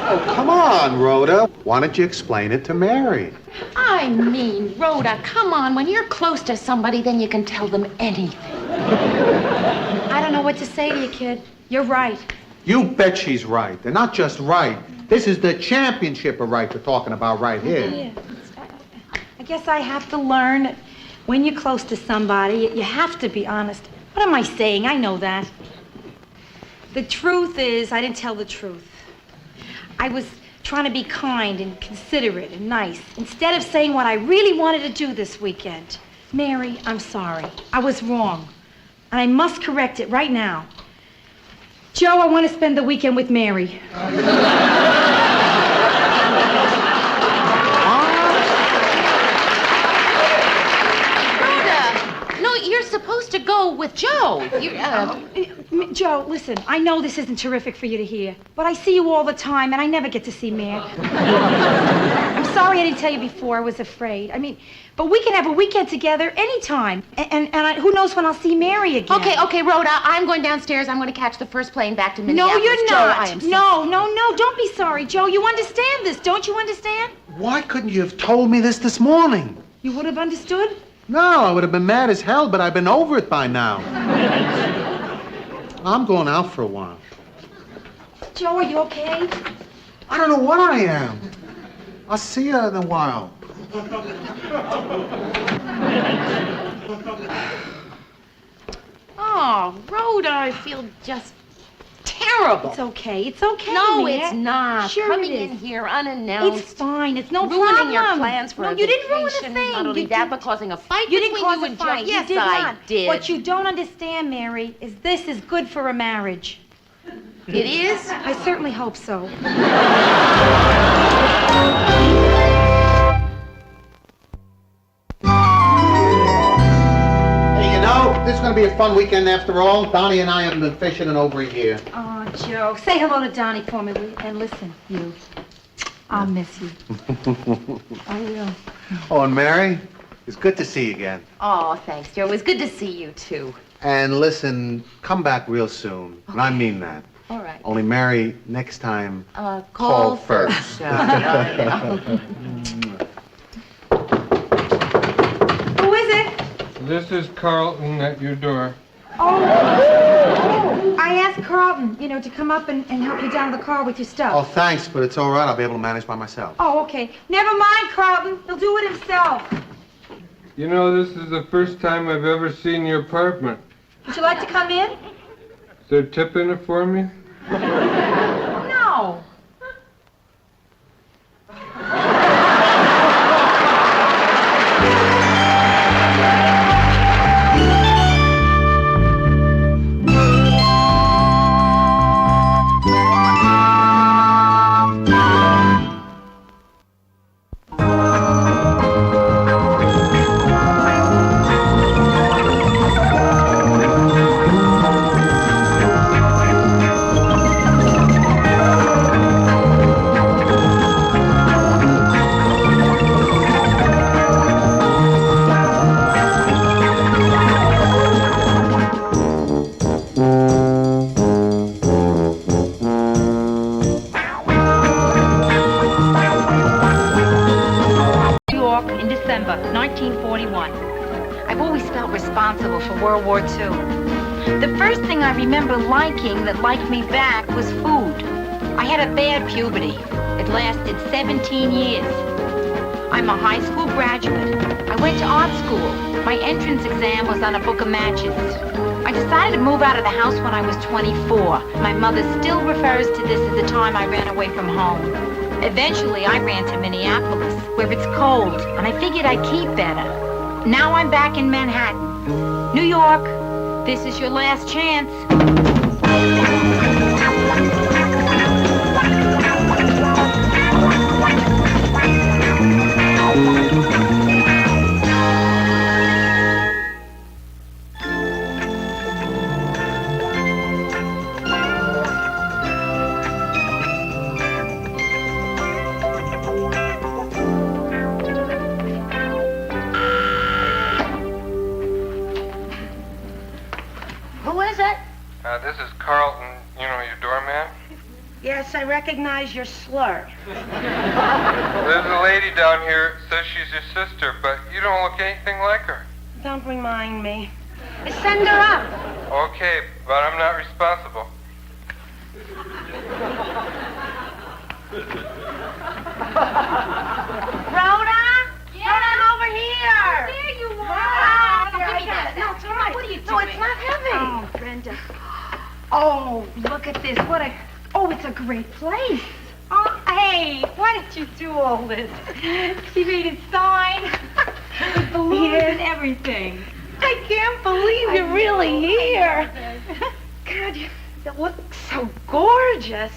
Oh, come on, Rhoda. Why don't you explain it to Mary? I mean, Rhoda, come on. When you're close to somebody, then you can tell them anything. I don't know what to say to you, kid. You're right. You bet she's right. They're not just right. This is the championship of right we're talking about right here. Yeah. I guess I have to learn that when you're close to somebody, you have to be honest. What am I saying? I know that. The truth is, I didn't tell the truth. I was trying to be kind and considerate and nice, instead of saying what I really wanted to do this weekend. Mary, I'm sorry. I was wrong. And I must correct it right now. Joe, I want to spend the weekend with Mary. No, you're supposed to go with Joe. Joe, listen, I know this isn't terrific for you to hear, but I see you all the time, and I never get to see Mary. I'm sorry I didn't tell you before. I was afraid. I mean, but we can have a weekend together anytime, and who knows when I'll see Mary again. Okay, Rhoda, I'm going downstairs. I'm going to catch the first plane back to Minneapolis. No, you're Joe, not. I am so No, don't be sorry, Joe. You understand this, don't you understand? Why couldn't you have told me this morning? You would have understood? No, I would have been mad as hell, but I've been over it by now. I'm going out for a while. Joe, are you okay? I don't know what I am. I'll see you in a while. Oh, Rhoda, I feel just terrible. It's okay, No, man. it's not. Sure Coming it is. in here unannounced. It's fine. It's no ruining problem. your plans for no, a you didn't ruin a vacation. thing. Not only You that, did- but causing a fight You didn't between cause you a and fight. Joe. Yes, you did I not. did. What you don't understand, Mary, is this is good for a marriage. It is? I certainly hope so. Hey, you know, this is going to be a fun weekend after all. Donnie and I haven't been fishing in over a year. Oh, Joe, say hello to Donnie for me, will you? And listen, you. I'll miss you. I will. Oh, and Mary, it's good to see you again. Oh, thanks, Joe. It was good to see you, too. And listen, come back real soon. And I mean that. All right. Only, Mary, next time, Call first. Who is it? This is Carlton at your door. Oh, I asked Carlton, to come up and help you down to the car with your Oh, stuff. thanks, but it's all right. I'll be able to manage by myself. Oh, okay. Never mind, Carlton. He'll do it himself. You know, this is the first time I've ever seen your apartment. Would you like to come in? Is there a tip in it for me? No. December 1941. I've always felt responsible for World War II. The first thing I remember liking that liked me back was food. I had a bad puberty. It lasted 17 years. I'm a high school graduate. I went to art school. My entrance exam was on a book of matches. I decided to move out of the house when I was 24. My mother still refers to this as the time I ran away from home. Eventually, I ran to Minneapolis, where it's cold, and I figured I'd keep better. Now I'm back in Manhattan. New York, this is your last chance. This is Carlton, you know, your doorman. Yes, I recognize your slur. There's a lady down here, says she's your sister, but you don't look anything like her. Don't remind me. Send her up. Okay, but I'm not responsible. Rhoda? Yeah? Rhoda, I'm over here. Oh, there you are. Give me that. No, it's all right. What are you doing? No, it's not heavy. Oh, Brenda. Oh, look at this. Oh, it's a great place. Oh, hey, why did you do all this? She made it sign with balloons and everything. I can't believe you're really here. God, you look so gorgeous.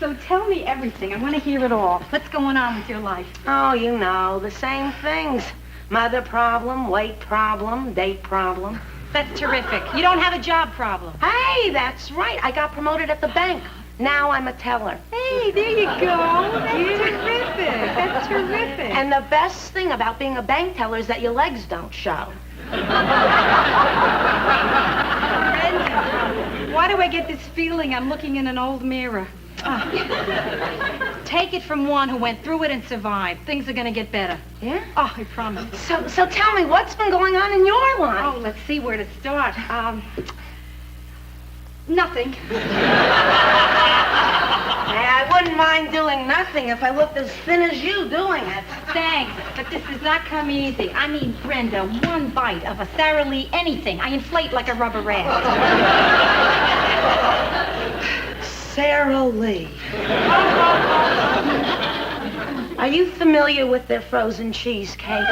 So tell me everything. I want to hear it all. What's going on with your life? Oh, you know, the same things. Mother problem, weight problem, date problem. That's terrific. You don't have a job problem. Hey, that's right. I got promoted at the bank. Now I'm a teller. Hey, there you go. That's terrific. That's terrific. And the best thing about being a bank teller is that your legs don't show. Why do I get this feeling I'm looking in an old mirror? Take it from one who went through it and survived. Things are going to get better. Yeah? Oh, I promise. So tell me, what's been going on in your life? Oh, let's see where to start. Nothing. Hey, I wouldn't mind doing nothing if I looked as thin as you doing it. Thanks, but this does not come easy. I mean, Brenda, one bite of a Sara Lee anything, I inflate like a rubber raft. Sara Lee. Are you familiar with their frozen cheesecake?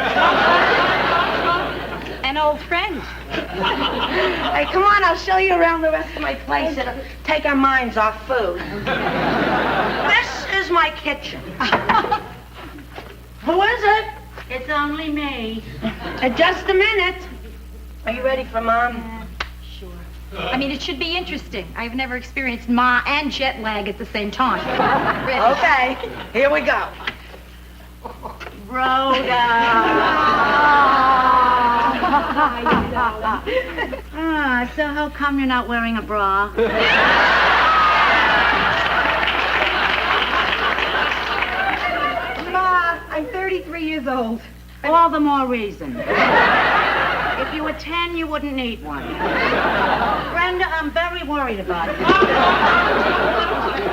An old friend. Hey, come on, I'll show you around the rest of my place. It'll take our minds off food. This is my kitchen. Who is it? It's only me. Just a minute. Are you ready for Mom? Sure. I mean, it should be interesting. I've never experienced Ma and jet lag at the same time. Okay, here we go. Rhoda. So how come you're not wearing a bra? Ma, I'm 33 years old. All the more reason. If you were 10, you wouldn't need one. Brenda, I'm very worried about you.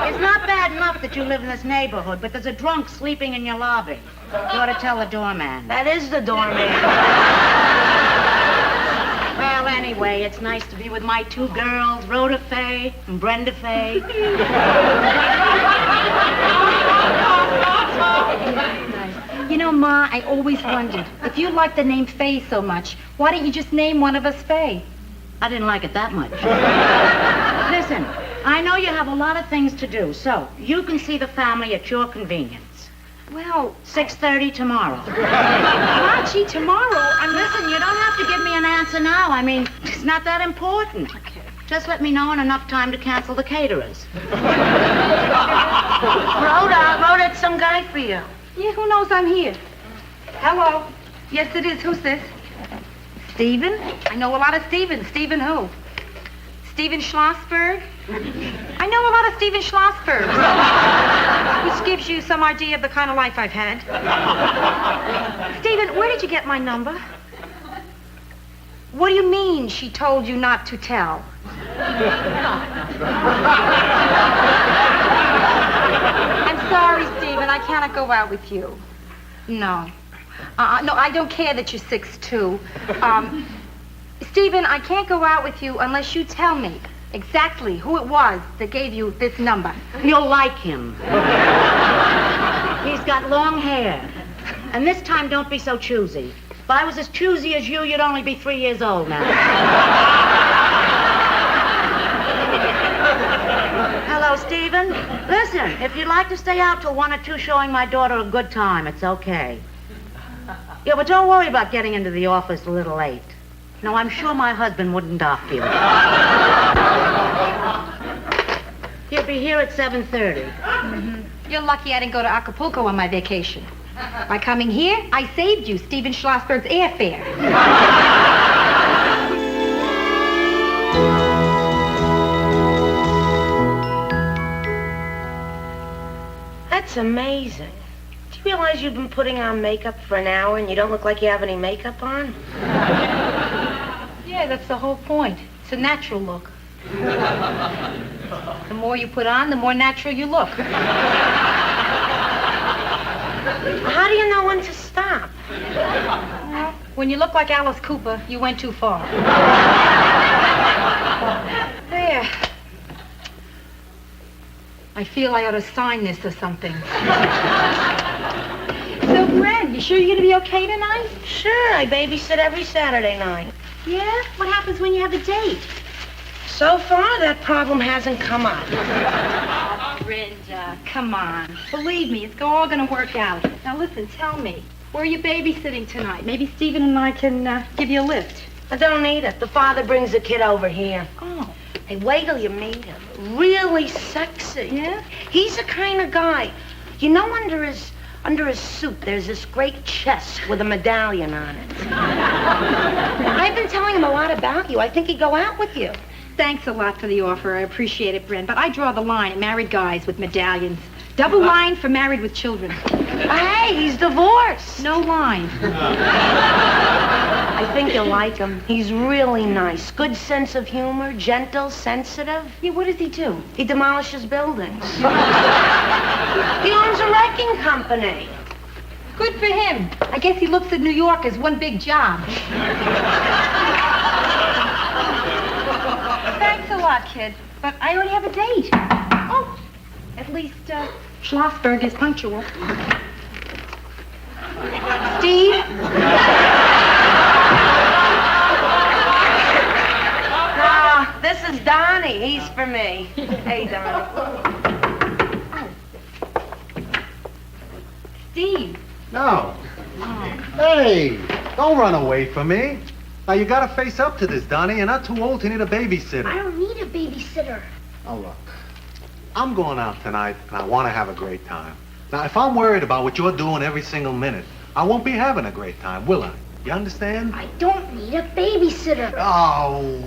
It's not bad enough that you live in this neighborhood, but there's a drunk sleeping in your lobby. You ought to tell the doorman. That is the doorman. Well, anyway, it's nice to be with my two girls, Rhoda Fay and Brenda Fay. You know, Ma, I always wondered, if you like the name Faye so much, why don't you just name one of us Faye? I didn't like it that much. Listen, I know you have a lot of things to do, so you can see the family at your convenience. Well, 6:30 tomorrow. Archie, tomorrow, Listen, you don't have to give me an answer now. I mean, it's not that important. Okay. Just let me know in enough time to cancel the caterers. Rhoda, it's some guy for you. Yeah, who knows I'm here? Hello. Yes, it is. Who's this? Stephen? I know a lot of Stevens. Stephen who? Stephen Schlossberg? I know a lot of Stephen Schlossbergs. Which gives you some idea of the kind of life I've had. Stephen, where did you get my number? What do you mean she told you not to tell? I'm sorry, Stephen. I cannot go out with you. No. No, I don't care that you're 6'2". Stephen, I can't go out with you unless you tell me exactly who it was that gave you this number. You'll like him. He's got long hair. And this time, don't be so choosy. If I was as choosy as you, you'd only be 3 years old now. Hello, Stephen. Listen, if you'd like to stay out till 1 or 2 showing my daughter a good time, it's okay. Yeah, but don't worry about getting into the office a little late. No, I'm sure my husband wouldn't dock you. He'll be here at 7:30. Mm-hmm. You're lucky I didn't go to Acapulco on my vacation. By coming here, I saved you Stephen Schlossberg's airfare. That's amazing. Do you realize you've been putting on makeup for an hour and you don't look like you have any makeup on? Yeah, that's the whole point. It's a natural look. The more you put on, the more natural you look. How do you know when to stop? Well, when you look like Alice Cooper, you went too far. There. I feel I ought to sign this or something. So, Brent, you sure you're going to be okay tonight? Sure, I babysit every Saturday night. Yeah? What happens when you have a date? So far, that problem hasn't come up. Brenda, come on. Believe me, it's all going to work out. Now, listen, tell me, where are you babysitting tonight? Maybe Stephen and I can give you a lift. I don't need it. The father brings the kid over here. Oh. Hey, wait till you meet him. Really sexy. Yeah? He's the kind of guy, you know, under his suit, there's this great chest with a medallion on it. I've been telling him a lot about you. I think he'd go out with you. Thanks a lot for the offer. I appreciate it, Brent. But I draw the line at married guys with medallions. Double line for married with children. Hey, he's divorced. No line. I think you'll like him. He's really nice. Good sense of humor, gentle, sensitive. Yeah, what does he do? He demolishes buildings. He owns a wrecking company. Good for him. I guess he looks at New York as one big job. Thanks a lot, kid. But I already have a date. Oh, at least Schlossberg is punctual. Steve? No, this is Donnie. He's for me. Hey, Donnie. Steve. No. Hey, don't run away from me. Now, you gotta face up to this, Donnie. You're not too old to need a babysitter. I don't need a babysitter. Oh, look. I'm going out tonight, and I want to have a great time. Now, if I'm worried about what you're doing every single minute, I won't be having a great time, will I? You understand? I don't need a babysitter. Oh,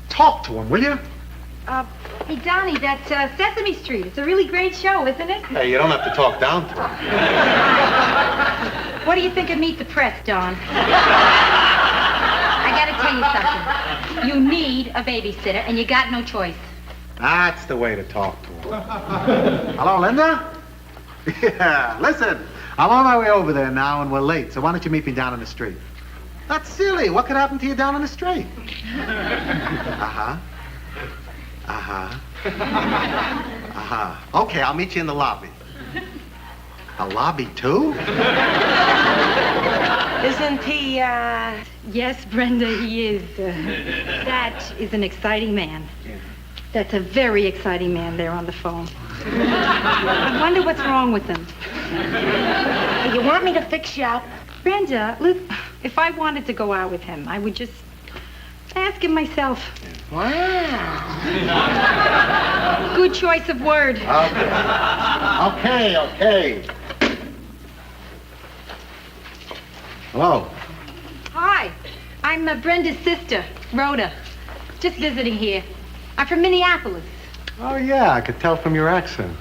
talk to him, will you? Hey, Donnie, that's Sesame Street. It's a really great show, isn't it? Hey, you don't have to talk down to him. What do you think of Meet the Press, Don? I gotta tell you something. You need a babysitter, and you got no choice. That's the way to talk to him. Hello, Linda? Yeah, listen. I'm on my way over there now, and we're late, so why don't you meet me down in the street? That's silly. What could happen to you down in the street? Uh-huh. Uh-huh. Uh-huh. Okay, I'll meet you in the lobby. A lobby, too? Isn't he, Yes, Brenda, he is. That is an exciting man. That's a very exciting man there on the phone. I wonder what's wrong with him. Hey, you want me to fix you up? Brenda, look, if I wanted to go out with him, I would just ask him myself. Wow. Good choice of word. Okay. Hello. Hi, I'm Brenda's sister, Rhoda. Just visiting here. I'm from Minneapolis. Oh, yeah, I could tell from your accent.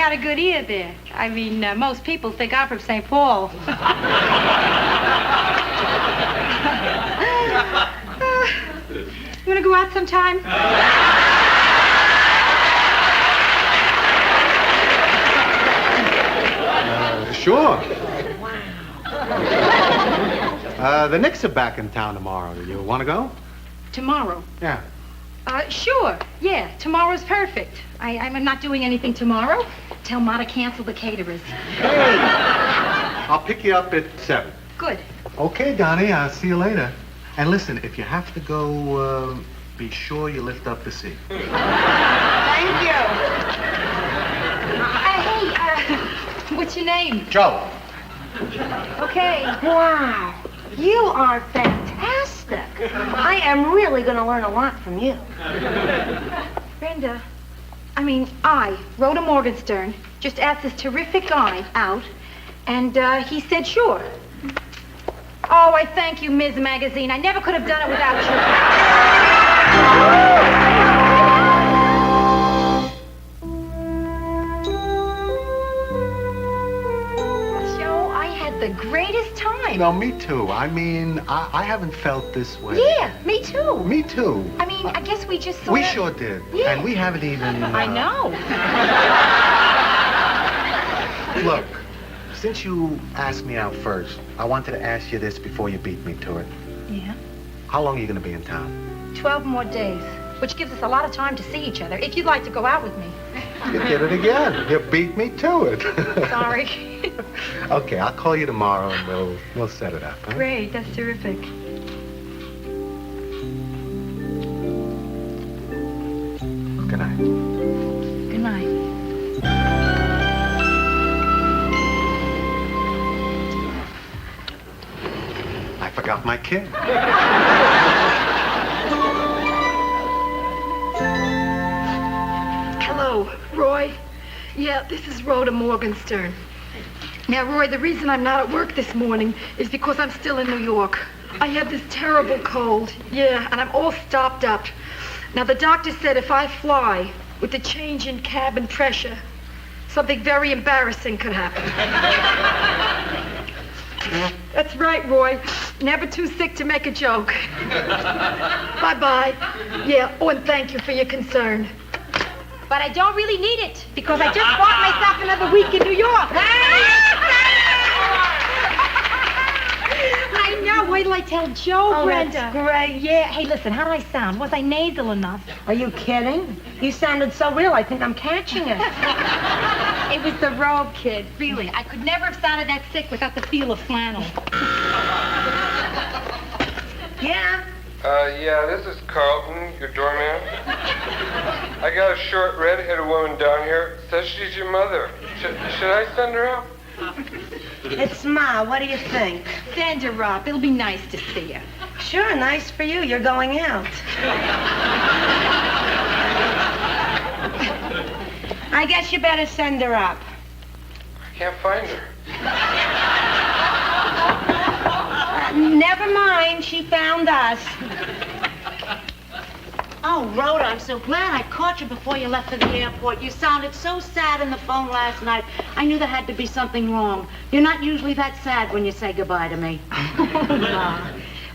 got a good ear there. I mean, most people think I'm from St. Paul. You want to go out sometime? Sure. The Knicks are back in town tomorrow. Do you want to go? Tomorrow? Yeah. Sure. Yeah, tomorrow's perfect. I'm not doing anything tomorrow. Tell Ma to cancel the caterers. Hey! I'll pick you up at 7. Good. Okay, Donnie, I'll see you later. And listen, if you have to go, be sure you lift up the seat. Thank you. Hey, what's your name? Joe. Okay. Wow. You are fantastic. I am really going to learn a lot from you. Brenda, I, Rhoda Morgenstern, just asked this terrific guy out, and he said sure. Oh, I thank you, Ms. Magazine. I never could have done it without you. Joe, I had the greatest time. No, me too. I haven't felt this way. Yeah, me too. Me too. I guess we just sort We of... sure did. Yeah. And we haven't even... I know. Look, since you asked me out first, I wanted to ask you this before you beat me to it. Yeah? How long are you going to be in town? 12 more days, which gives us a lot of time to see each other, if you'd like to go out with me. You did it again. You beat me to it. Sorry. Okay, I'll call you tomorrow and we'll set it up. Huh? Great, that's terrific. Good night. Good night. I forgot my kid. Hello, Roy. Yeah, this is Rhoda Morgenstern. Now, Roy, the reason I'm not at work this morning is because I'm still in New York. I had this terrible cold. Yeah, and I'm all stopped up. Now, the doctor said if I fly with the change in cabin pressure, something very embarrassing could happen. That's right, Roy. Never too sick to make a joke. Bye-bye. Yeah, oh, and thank you for your concern. But I don't really need it, because I just bought myself another week in New York. I know. Wait till I tell Joe, Oh, Brenda. that's great. Yeah. Hey, listen, how did I sound? Was I nasal enough? Are you kidding? You sounded so real, I think I'm catching it. It was the robe, kid. Really. I could never have sounded that sick without the feel of flannel. Yeah? Yeah, this is Carlton, your doorman. I got a short, red-headed woman down here. Says she's your mother. Should I send her out? It's Ma. What do you think? Send her up. It'll be nice to see you. Sure, nice for you. You're going out. I guess you better send her up. I can't find her. Never mind. She found us. Oh, Rhoda, I'm so glad I caught you before you left for the airport. You sounded so sad on the phone last night. I knew there had to be something wrong. You're not usually that sad when you say goodbye to me.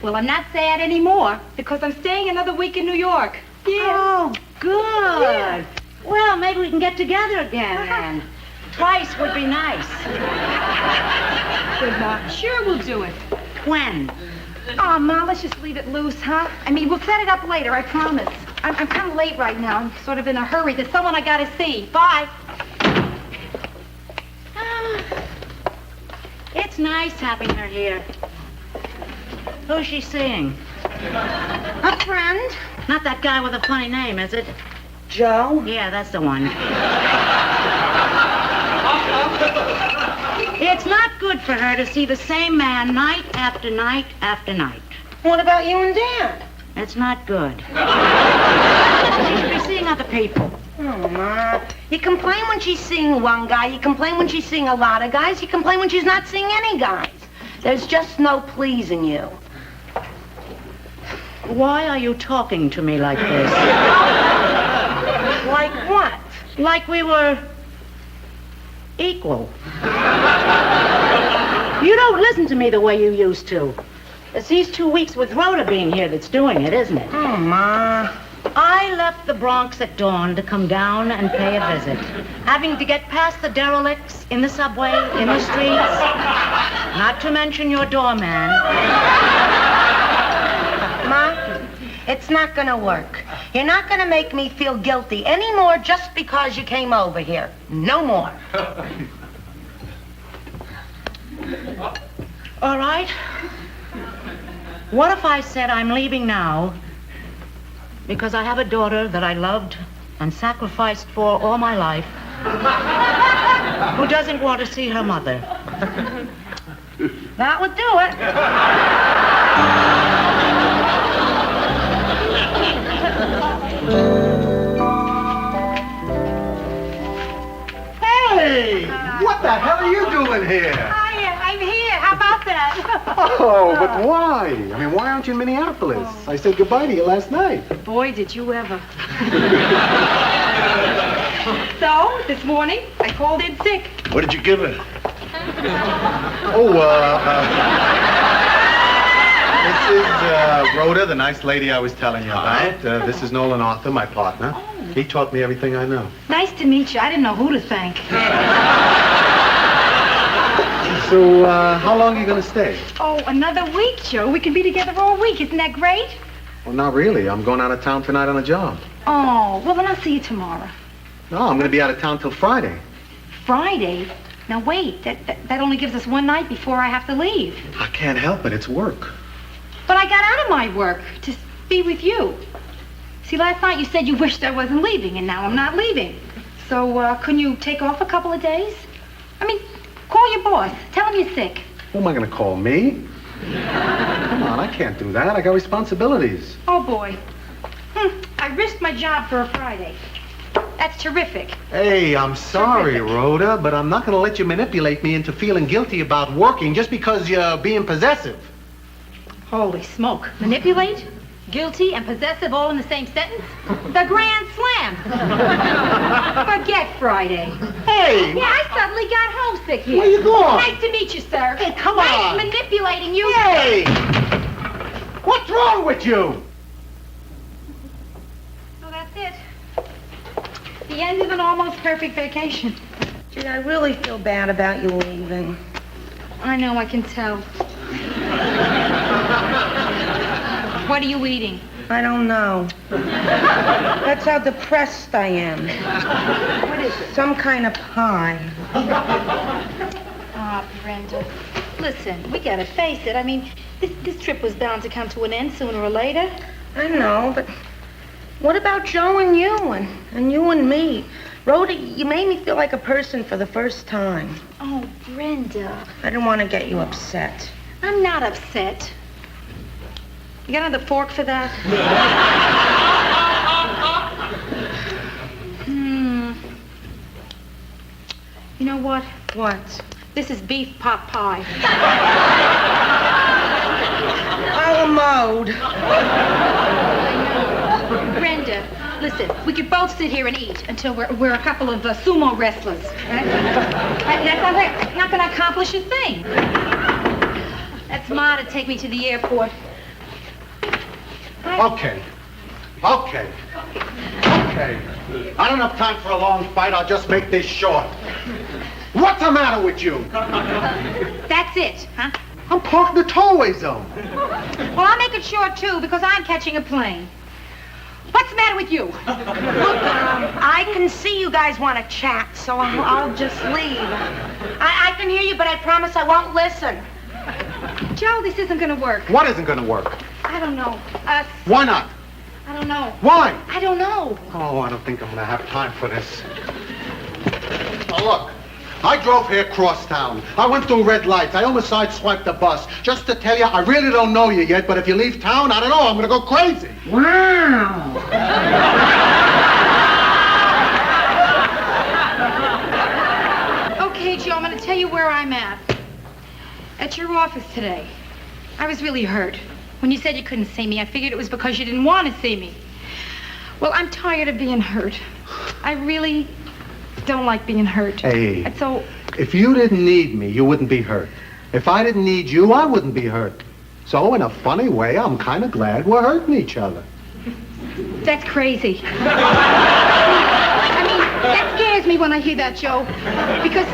Well, I'm not sad anymore, because I'm staying another week in New York. Yeah. Oh, good. Yeah. Well, maybe we can get together again, then. Twice would be nice. Good, Ma. Sure, we'll do it. When? Oh, Ma, let's just leave it loose, huh? We'll set it up later, I promise. I'm kind of late right now. I'm sort of in a hurry. There's someone I gotta see. Bye. It's nice having her here. Who's she seeing? A friend? Not that guy with a funny name, is it? Joe? Yeah, that's the one. It's not good for her to see the same man night after night after night. What about you and Dad? It's not good. She should be seeing other people. Oh, Ma. You complain when she's seeing one guy. You complain when she's seeing a lot of guys. You complain when she's not seeing any guys. There's just no pleasing you. Why are you talking to me like this? Like what? Like we were Equal. You don't listen to me the way you used to. It's these 2 weeks with Rhoda being here that's doing it, isn't it? Oh, Ma. I left the Bronx at dawn to come down and pay a visit. Having to get past the derelicts, in the subway, in the streets. Not to mention your doorman. Ma, it's not gonna work. You're not gonna make me feel guilty anymore just because you came over here. No more. All right. What if I said I'm leaving now because I have a daughter that I loved and sacrificed for all my life who doesn't want to see her mother? That would do it. Hey! What the hell are you doing here? I'm here. How about that? Oh, but why? I mean, why aren't you in Minneapolis? I said goodbye to you last night. Boy, did you ever. So, this morning, I called in sick. What did you give her? This is Rhoda, the nice lady I was telling you about. This is Nolan Arthur, my partner. He taught me everything I know. Nice to meet you. I didn't know who to thank. So, how long are you going to stay? Oh, another week, Joe. We can be together all week. Isn't that great? Well, not really. I'm going out of town tonight on a job. Oh, well, then I'll see you tomorrow. No, I'm going to be out of town till Friday. Friday? Now, wait. That only gives us one night before I have to leave. I can't help it. It's work. But I got out of my work to be with you. See, last night you said you wished I wasn't leaving, and now I'm not leaving. So, couldn't you take off a couple of days? I mean, call your boss. Tell him you're sick. Who am I going to call, me? Come on, I can't do that. I got responsibilities. Oh, boy. I risked my job for a Friday. That's terrific. Hey, I'm sorry, Rhoda, but I'm not going to let you manipulate me into feeling guilty about working just because you're being possessive. Holy smoke. Manipulate, guilty, and possessive all in the same sentence? The grand slam. Forget Friday. Hey! Yeah, I suddenly got homesick here. Where you going? Nice to meet you, sir. Hey, come nice on. Manipulating you. Hey! What's wrong with you? So that's it. The end of an almost perfect vacation. Gee, I really feel bad about you leaving. I know, I can tell. What are you eating? I don't know. That's how depressed I am. What is it? Some kind of pie. Ah, Brenda. Listen, we gotta face it. I mean, this trip was bound to come to an end sooner or later. I know, but what about Joe and you and you and me? Rhoda, you made me feel like a person for the first time. Oh, Brenda. I didn't want to get you upset. I'm not upset. You got another fork for that? You know what? What? This is beef pot pie. A la mode. Brenda, listen, we could both sit here and eat until we're a couple of sumo wrestlers. Right? That's not going to accomplish a thing. That's Ma to take me to the airport. Okay. I don't have time for a long fight. I'll just make this short. What's the matter with you? That's it, huh? I'm parking the tollway zone. Well, I'll make it short, too, because I'm catching a plane. What's the matter with you? Look, I can see you guys want to chat, so I'll just leave. I can hear you, but I promise I won't listen. Joe, this isn't going to work. What isn't going to work? I don't know. Why not? I don't know. Why? I don't know. Oh, I don't think I'm going to have time for this. Now, look. I drove here cross town. I went through red lights. I almost sideswiped the bus. Just to tell you, I really don't know you yet, but if you leave town, I don't know, I'm going to go crazy. Wow. Okay, Joe, I'm going to tell you where I'm at. At your office today. I was really hurt. When you said you couldn't see me, I figured it was because you didn't want to see me. Well, I'm tired of being hurt. I really just don't like being hurt. Hey, And so, if you didn't need me, you wouldn't be hurt. If I didn't need you, I wouldn't be hurt. So, in a funny way, I'm kind of glad we're hurting each other. that's crazy. I mean, that scares me when I hear that, Joe. Because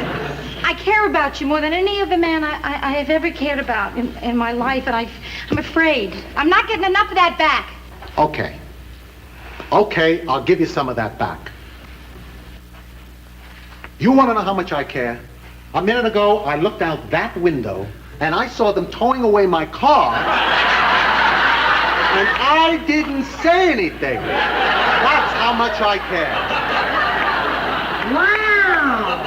I care about you more than any other man I have ever cared about in my life, and I'm afraid. I'm not getting enough of that back. Okay. Okay, I'll give you some of that back. You want to know how much I care? A minute ago, I looked out that window, and I saw them towing away my car, and I didn't say anything. That's how much I care. Wow!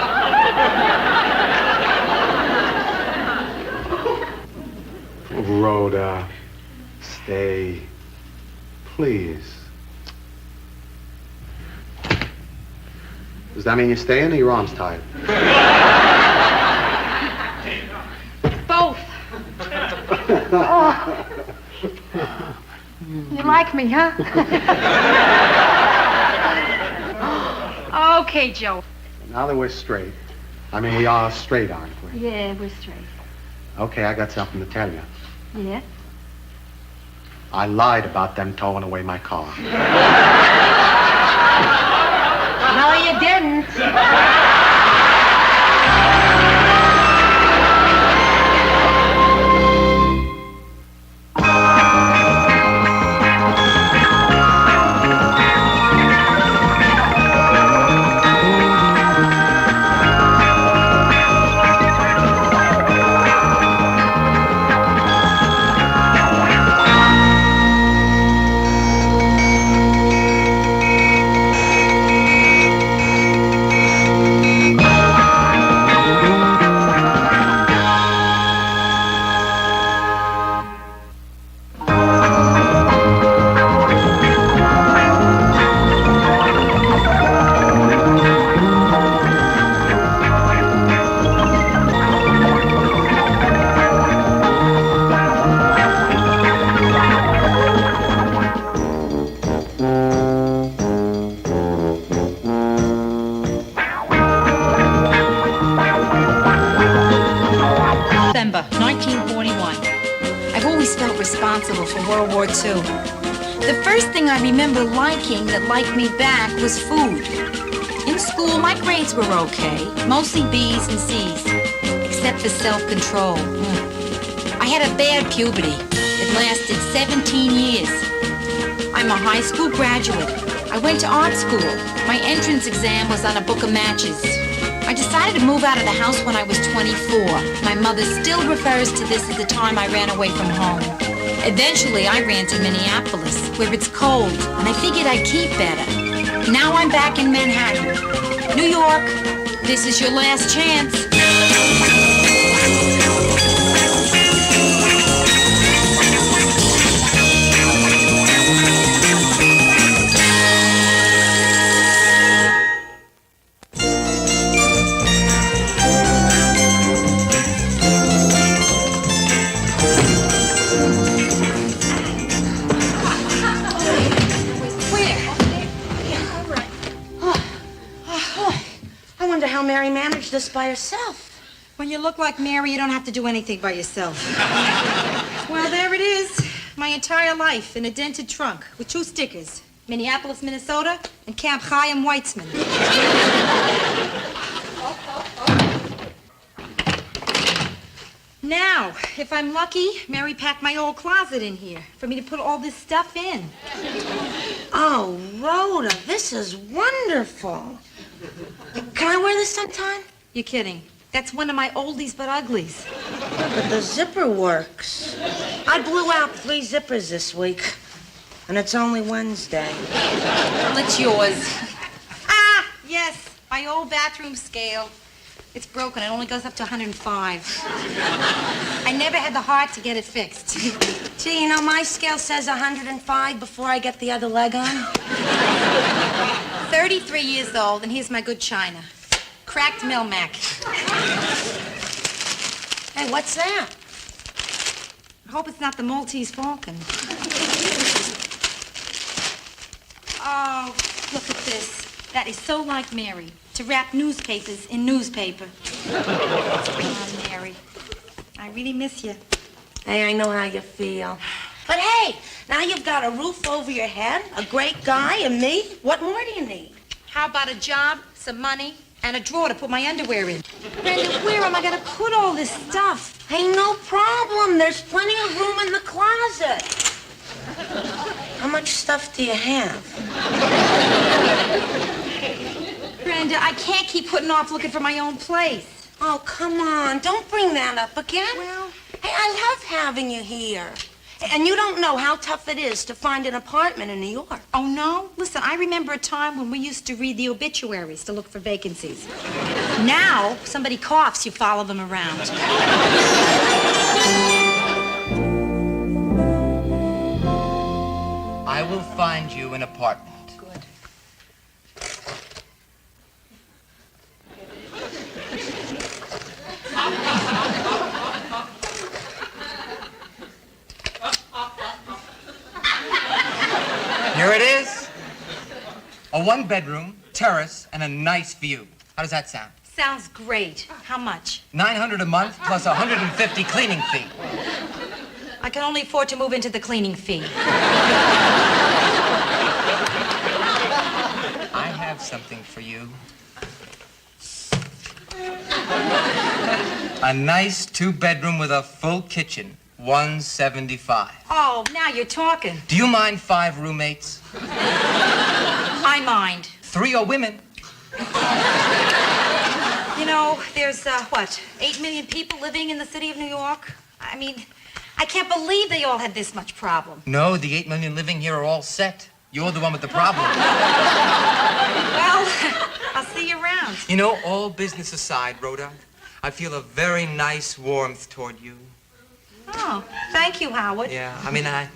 Rhoda, stay, please. Does that mean you're staying or your arm's tired? Both. Oh. You like me, huh? Okay, Joe. Now that we're straight. I mean, we are straight, aren't we? Yeah, we're straight. Okay, I got something to tell you. Yeah? I lied about them towing away my car. No, you didn't. December 1941. I've always felt responsible for World War II. The first thing I remember liking that liked me back was food. In school, my grades were okay, mostly B's and C's, except for self-control. I had a bad puberty. It lasted 17 years. I'm a high school graduate. I went to art school. My entrance exam was on a book of matches. I decided to move out of the house when I was 24. My mother still refers to this as the time I ran away from home. Eventually, I ran to Minneapolis, where it's cold, and I figured I'd keep better. Now I'm back in Manhattan. New York, this is your last chance. Mary managed this by herself. When you look like Mary, you don't have to do anything by yourself. Well, there it is. My entire life in a dented trunk with 2 stickers. Minneapolis, Minnesota, and Camp Chaim Weitzman. Now, if I'm lucky, Mary packed my old closet in here for me to put all this stuff in. Oh, Rhoda, this is wonderful. Can I wear this sometime? You're kidding. That's one of my oldies but uglies. But the zipper works. I blew out 3 zippers this week, and it's only Wednesday. Well, it's yours. Ah, yes, my old bathroom scale. It's broken. It only goes up to 105. I never had the heart to get it fixed. Gee, you know, my scale says 105 before I get the other leg on. 33 years old, and here's my good china. Cracked Milmac. Hey, what's that? I hope it's not the Maltese Falcon. Oh, look at this. That is so like Mary. to wrap newspapers in newspaper. Oh, Mary, I really miss you. Hey, I know how you feel. But hey, now you've got a roof over your head, a great guy, and me. What more do you need? How about a job, some money, and a drawer to put my underwear in? Brenda, where am I going to put all this stuff? Hey, no problem. There's plenty of room in the closet. How much stuff do you have? Brenda, I can't keep putting off looking for my own place. Oh, come on. Don't bring that up again. Well, hey, I love having you here. And you don't know how tough it is to find an apartment in New York. Oh, no? Listen, I remember a time when we used to read the obituaries to look for vacancies. Now, somebody coughs, you follow them around. I will find you an apartment. Good. Here it is. A one-bedroom, terrace, and a nice view. How does that sound? Sounds great. How much? $900 a month plus $150 cleaning fee. I can only afford to move into the cleaning fee. I have something for you. A nice two-bedroom with a full kitchen. $175. Oh, now you're talking. Do you mind 5 roommates? I mind. 3 are women. You know, there's, 8 million people living in the city of New York? I mean, I can't believe they all had this much problem. No, the 8 million living here are all set. You're the one with the problem. Well, I'll see you around. You know, all business aside, Rhoda, I feel a very nice warmth toward you. Oh, thank you, Howard. Yeah, I mean, I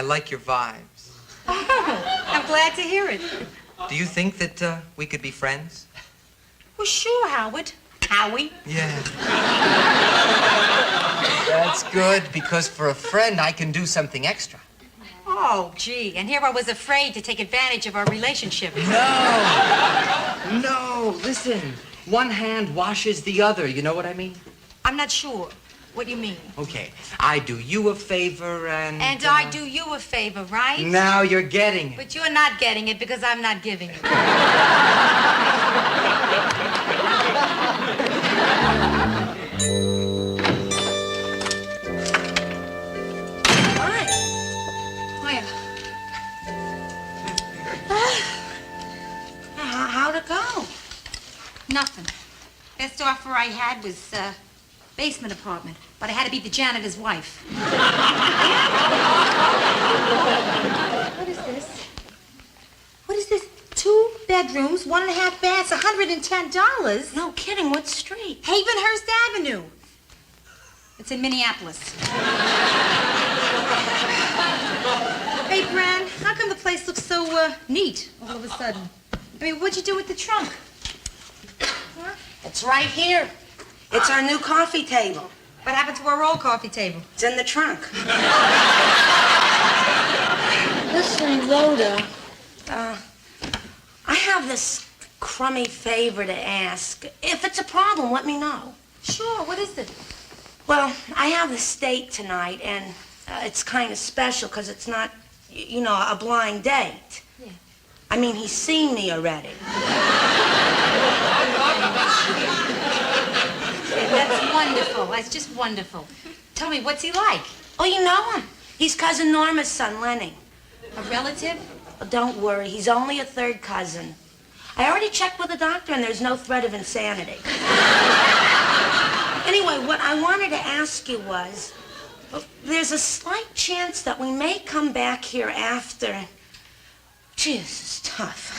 like your vibes. Oh, I'm glad to hear it. Do you think that we could be friends? Well, sure, Howard. Howie? Yeah. That's good, because for a friend, I can do something extra. Oh, gee, and here I was afraid to take advantage of our relationship. No, listen. One hand washes the other, you know what I mean? I'm not sure. What do you mean? Okay, I do you a favor and... And I do you a favor, right? Now you're getting it. But you're not getting it because I'm not giving it. How'd it go? Nothing. Best offer I had was, basement apartment, but I had to be the janitor's wife. What is this? What is this? 2 bedrooms, 1.5 baths, $110? No kidding. What street? Havenhurst Avenue. It's in Minneapolis. Hey, Bran, how come the place looks so, neat all of a sudden? I mean, what'd you do with the trunk? Huh? It's right here. It's our new coffee table. What happened to our old coffee table? It's in the trunk. Listen, Rhoda, I have this crummy favor to ask. If it's a problem, let me know. Sure, what is it? Well, I have this date tonight, and it's kind of special because it's not, you know, a blind date. Yeah. I mean, he's seen me already. That's wonderful. That's just wonderful. Tell me, what's he like? Oh, you know him. He's Cousin Norma's son, Lenny. A relative? Oh, don't worry. He's only a third cousin. I already checked with the doctor, and there's no threat of insanity. Anyway, what I wanted to ask you was, there's a slight chance that we may come back here after... Gee, this is tough.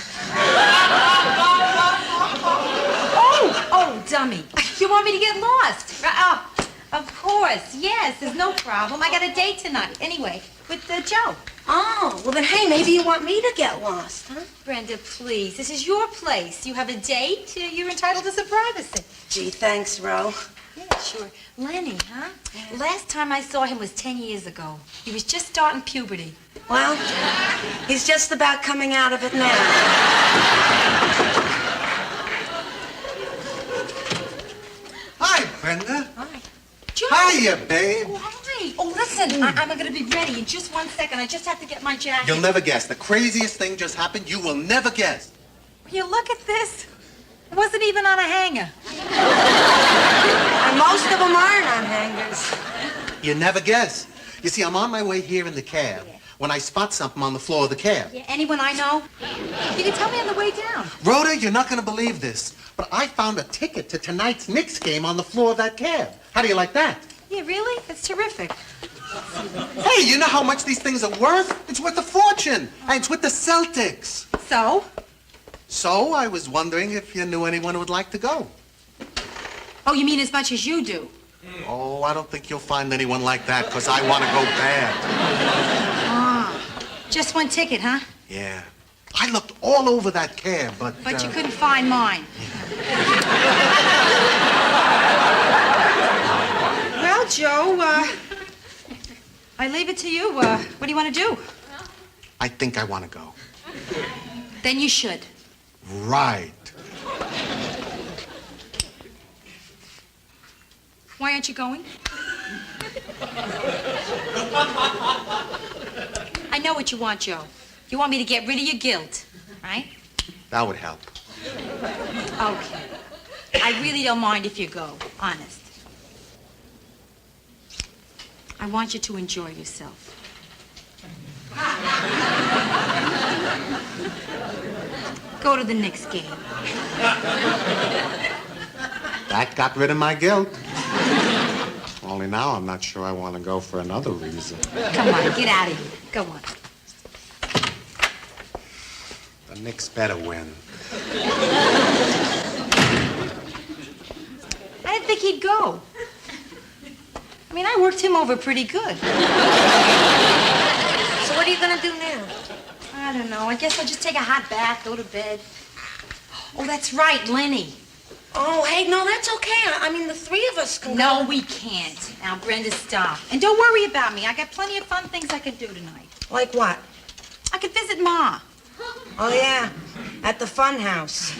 Oh, dummy. You want me to get lost? Oh, of course. Yes, there's no problem. I got a date tonight. Anyway, with Joe. Oh, well then, hey, maybe you want me to get lost, huh? Brenda, please. This is your place. You have a date. You're entitled to some privacy. Gee, thanks, Ro. Yeah, sure. Lenny, huh? Yeah. Last time I saw him was 10 years ago. He was just starting puberty. Well, he's just about coming out of it now. Hiya, babe. Oh, hi. Oh, listen, I'm going to be ready in just 1 second. I just have to get my jacket. You'll never guess. The craziest thing just happened. You will never guess. Will you look at this? It wasn't even on a hanger. And most of them aren't on hangers. You never guess. You see, I'm on my way here in the cab when I spot something on the floor of the cab. Yeah, anyone I know? You can tell me on the way down. Rhoda, you're not going to believe this, but I found a ticket to tonight's Knicks game on the floor of that cab. How do you like that? Yeah, really? That's terrific. Hey, you know how much these things are worth? It's worth a fortune. And it's with the Celtics. So? So I was wondering if you knew anyone who would like to go. Oh, you mean as much as you do? Oh, I don't think you'll find anyone like that, because I want to go bad. Ah, just one ticket, huh? Yeah. I looked all over that cab, but... But you couldn't find mine. Well, Joe, I leave it to you. What do you want to do? I think I want to go. Then you should. Right. Why aren't you going? I know what you want, Joe. You want me to get rid of your guilt, right? That would help. Okay. I really don't mind if you go, honest. I want you to enjoy yourself. Go to the Knicks game. That got rid of my guilt. Only now I'm not sure I want to go for another reason. Come on, get out of here. Go on. The Knicks better win. I didn't think he'd go. I mean, I worked him over pretty good. So what are you gonna do now? I don't know. I guess I'll just take a hot bath, go to bed. Oh, that's right, Lenny. Oh, hey, no, that's okay. I mean, the three of us can No, go. we can't. Now, Brenda, stop. And don't worry about me. I got plenty of fun things I can do tonight. Like what? I could visit Ma. Oh, yeah, at the fun house.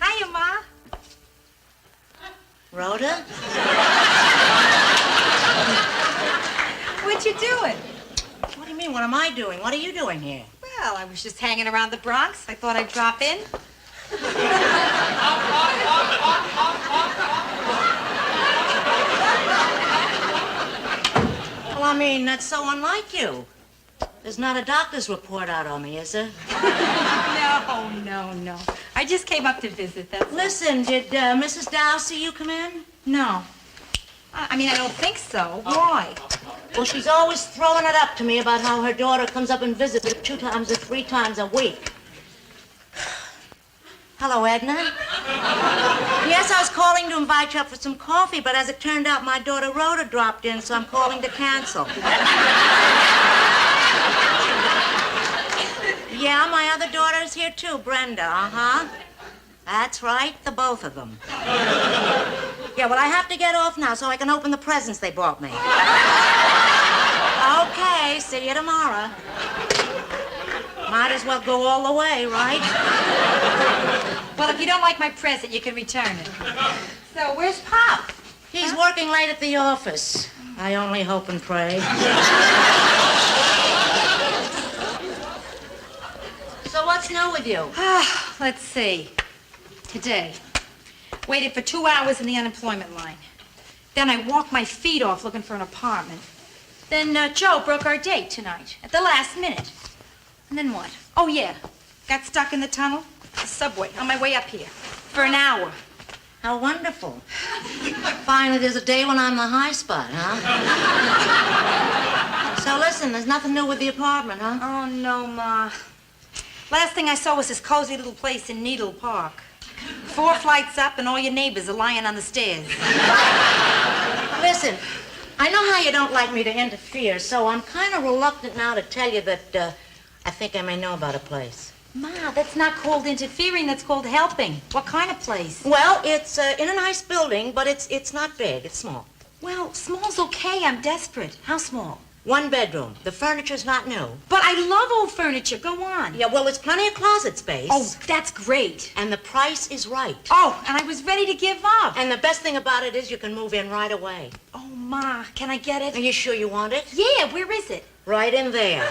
Hiya, Ma. Rhoda? What you doing? What do you mean, what am I doing? What are you doing here? Well, I was just hanging around the Bronx. I thought I'd drop in. Well, I mean, that's so unlike you. There's not a doctor's report out on me, is there? No. I just came up to visit. That's Listen, did Mrs. Dow see you come in? No. I mean, I don't think so. Why? Well, she's always throwing it up to me about how her daughter comes up and visits her 2 times or 3 times a week. Hello, Edna. Yes, I was calling to invite you up for some coffee, but as it turned out, my daughter Rhoda dropped in, so I'm calling to cancel. Yeah, my other daughter's here too, Brenda, uh-huh. That's right, the both of them. Yeah, well, I have to get off now so I can open the presents they bought me. Okay, see you tomorrow. Might as well go all the way, right? Well, if you don't like my present, you can return it. So, where's Pop? He's working late at the office. I only hope and pray. So what's new with you? Let's see. Today, waited for 2 hours in the unemployment line. Then I walked my feet off looking for an apartment. Then Joe broke our date tonight at the last minute. And then what? Oh, yeah. Got stuck in the tunnel, the subway, on my way up here for an hour. How wonderful. Finally, there's a day when I'm the high spot, huh? So listen, there's nothing new with the apartment, huh? Oh, no, Ma. Last thing I saw was this cozy little place in Needle Park. 4 flights up and all your neighbors are lying on the stairs. Listen, I know how you don't like me to interfere, so I'm kind of reluctant now to tell you that I think I may know about a place. Ma, that's not called interfering, that's called helping. What kind of place? Well, it's in a nice building, but it's not big, it's small. Well, small's okay. I'm desperate. How small? 1 bedroom. The furniture's not new. But I love old furniture. Go on. Yeah, well, there's plenty of closet space. Oh, that's great. And the price is right. Oh, and I was ready to give up. And the best thing about it is you can move in right away. Oh, Ma, can I get it? Are you sure you want it? Yeah, where is it? Right in there.